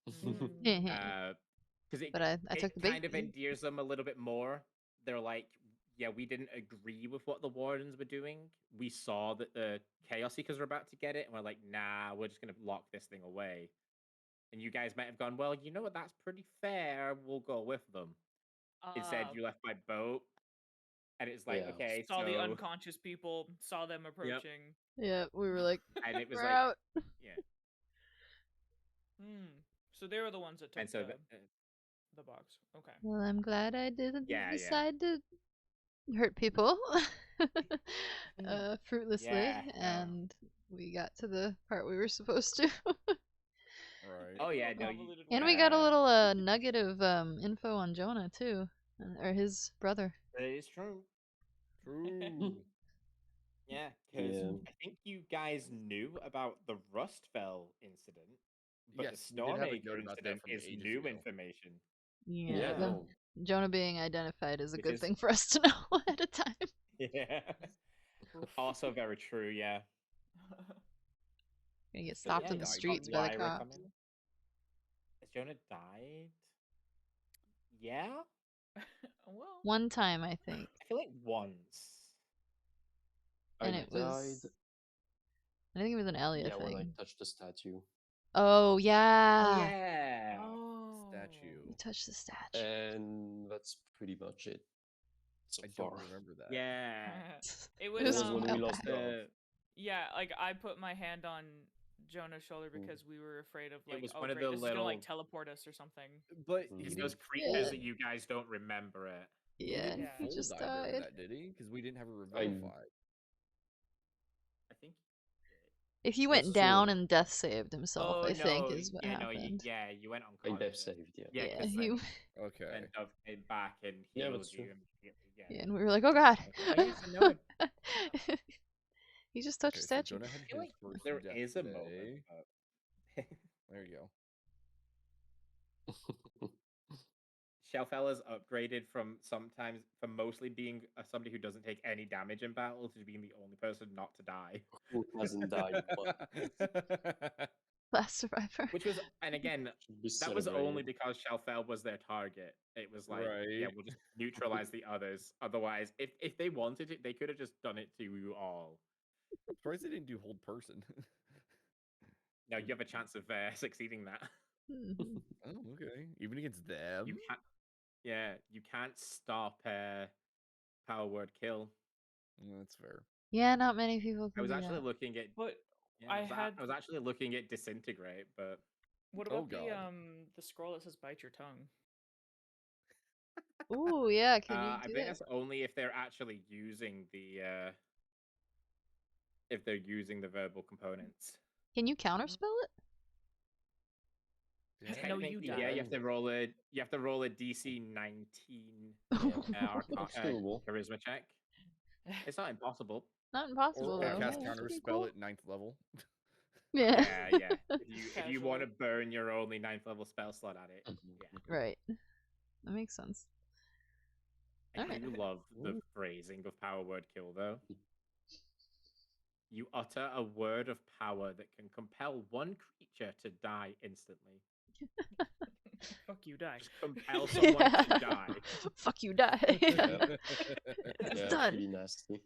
Because But I took the bait. kind of endears them a little bit more. They're like, yeah, we didn't agree with what the wardens were doing. We saw that the Chaos Seekers were about to get it, and we're like, nah, we're just going to lock this thing away. And you guys might have gone, well, you know what, that's pretty fair. We'll go with them. Instead, you left by boat. And it's like, Yeah. okay, Saw the so... unconscious people, saw them approaching. Yeah, we were like, And it was we're like, out. yeah. So they were the ones that took And so the box. Okay. Well, I'm glad I didn't Yeah. decide to hurt people. fruitlessly, Yeah, no. and we got to the part we were supposed to. Right. Oh yeah, no. Convoluted And way. we got a little nugget of info on Jonah too, or his brother. That is true. True. Yeah, because Yeah. I think you guys knew about the Rustfell incident, but Yes, the we did have a Stormaker note about that incident from is ages new ago. information. Yeah, Yeah, no. Jonah being identified is a Which good is- thing for us to know at a time. Yeah. Also very true. Yeah. Gonna get But stopped yeah, in the you've got streets by the Lyra cops. coming. Has Jonah died? Yeah. Well, One time, I think, I feel like once. and I it was. died. I think it was an Elliot Yeah, when I thing. touched the statue. Oh yeah. Oh yeah. oh. Statue. You touched the statue. And that's pretty much it. So I far. don't remember that. Yeah. It It was, was That was when we lost Dove. yeah, like I put my hand on Jonah's shoulder Mm. because we were afraid of It like, was oh one of great, the this is gonna like little- teleport us or something. But Mm. he It's didn't, those creatures Yeah. that you guys don't remember it. he Yeah, didn't Yeah. he full just die during died. that, did he? Because we didn't have a I- revivify. I think. If he went That's down true. and death saved himself, Oh I no! think is what yeah, happened. you went on. I death conscious. saved, yeah. Yeah, Yeah, because he. Okay. then Dove came back and Yeah, healed that's you true. immediately. Yeah. Yeah, and we were like, oh god. Oh, yes, I know it. He just touched Okay, the so statue. Jonah had I feel his like first there death is a today. moment. But... There you go. Shellfella's upgraded from mostly being somebody who doesn't take any damage in battle to being the only person not to die. Who hasn't died once? Last survivor. Which was, and again, Should be that was only celebrated. because Shellfell was their target. It was like, yeah, Right. we'll just neutralize the others. Otherwise, if they wanted it, they could have just done it to you all. I'm surprised they didn't do hold person. Now you have a chance of succeeding that. Mhm. Oh, okay. Even against them? You can't. Yeah, you can't stop power word kill. That's fair. Yeah, not many people I can was do actually that. looking at. But Yeah, I was actually looking at disintegrate, but what Oh, about God. the scroll that says bite your tongue? Ooh, yeah, can you I do think that? that's only if they're actually using the verbal components. Can you counterspell it? No, you Technically, die. yeah, you have to roll a DC 19 Yeah. Looks doable. charisma check. It's not impossible. Not impossible Or though. cast Yeah, counter that'd be spell cool. at 9th level. Yeah. Yeah. If you want to Casual. burn your only 9th level spell slot at it, yeah. Right. That makes sense. I Alright. do love the phrasing of power word kill though. You utter a word of power that can compel one creature to die instantly. Fuck you, die. Just compel someone to die. Fuck you, die. Yeah, It's done. pretty nasty.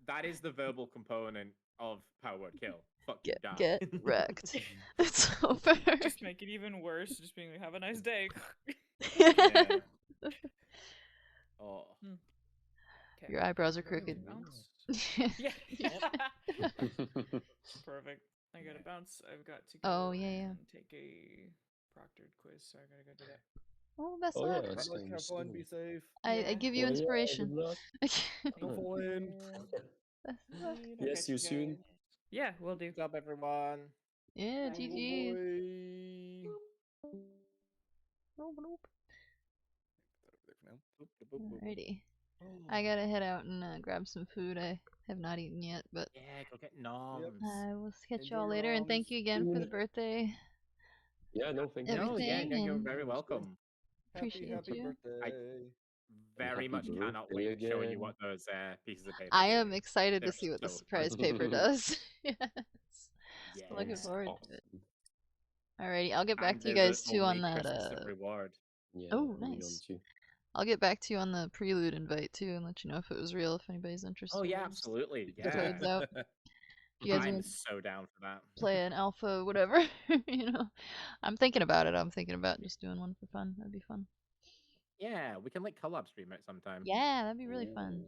That is the verbal component of power word kill. Fuck you, die. Get wrecked. It's over. Just make it even worse. Just being like, have a nice day. Yeah. Oh. Okay. Your eyebrows are I'm gonna crooked. bounce. Yeah. Perfect. I gotta bounce. I've got to go Oh, yeah, yeah. and take a proctored quiz, so I gotta go do that. Oh, best Oh, luck. yeah, Good it's luck, fine, have it's fun, fine. be safe. I Yeah. give you Well, yeah, inspiration. good luck. Go full in. Best luck. Yeah, see you soon. Yeah, we'll do. Good job, everyone. Yeah, Bye. GG. Boy. Nope, nope. There for now. Alrighty. I gotta head out and grab some food. I have not eaten yet, but Yeah, go get noms. I will catch Enjoy y'all your later. And thank noms. you again for the birthday. Yeah, no, thank you. No, yeah, Everything you're and very welcome. appreciate Happy you. birthday. Very Happy much cannot birthday wait to show you again. what those pieces of paper I do. am excited to They're see what the so surprise fun. paper does. Yes. Yes. Looking forward to Awesome. it. Alrighty, I'll get back And to you there's guys too on only that. Christmas reward. Yeah, Oh, me on nice. too. I'll get back to you on the prelude invite too, and let you know if it was real. If anybody's interested. Oh yeah, I'll just absolutely. put the codes Yeah. out. If you guys I'm want so down for that. to play an alpha, whatever, you know, I'm thinking about it. I'm thinking about just doing one for fun. That'd be fun. Yeah, we can like collab stream it sometime. Yeah, that'd be really fun.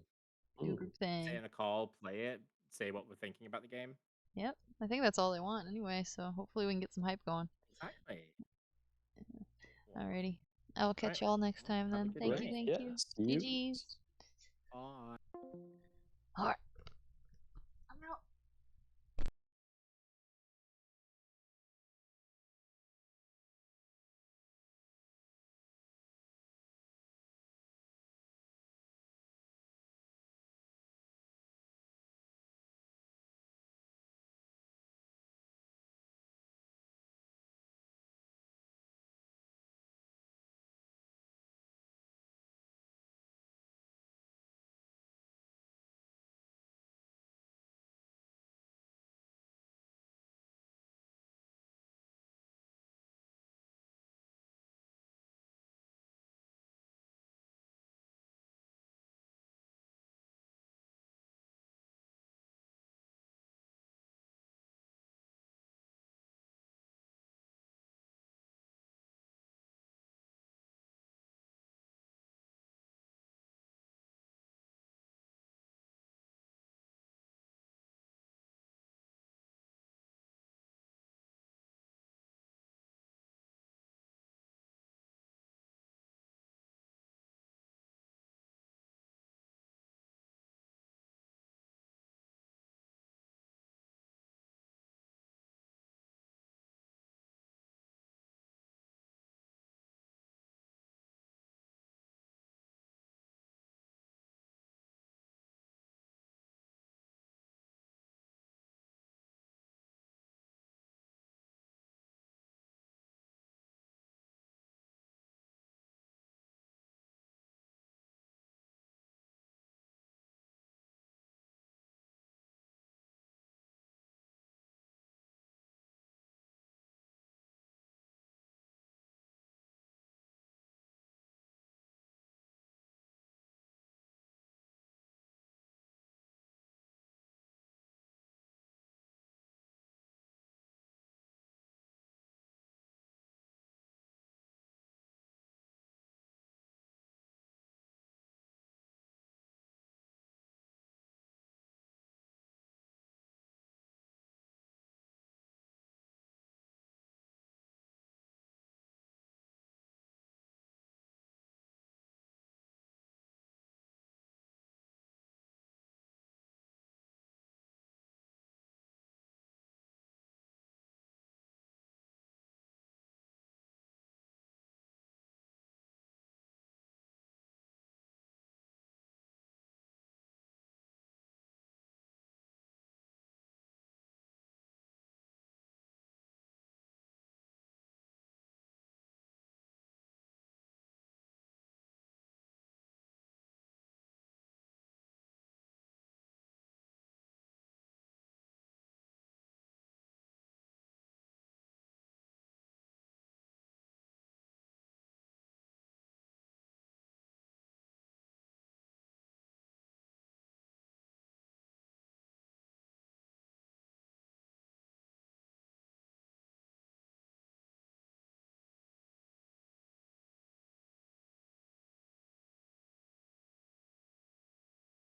Do a Ooh. group Sit thing. in a call, play it, say what we're thinking about the game. Yep, I think that's all they want anyway. So hopefully we can get some hype going. Exactly. Alrighty, I will catch Right. y'all next time Have a then. good Thank night. you, thank Yeah, you. see you. GG's. Bye. Alright.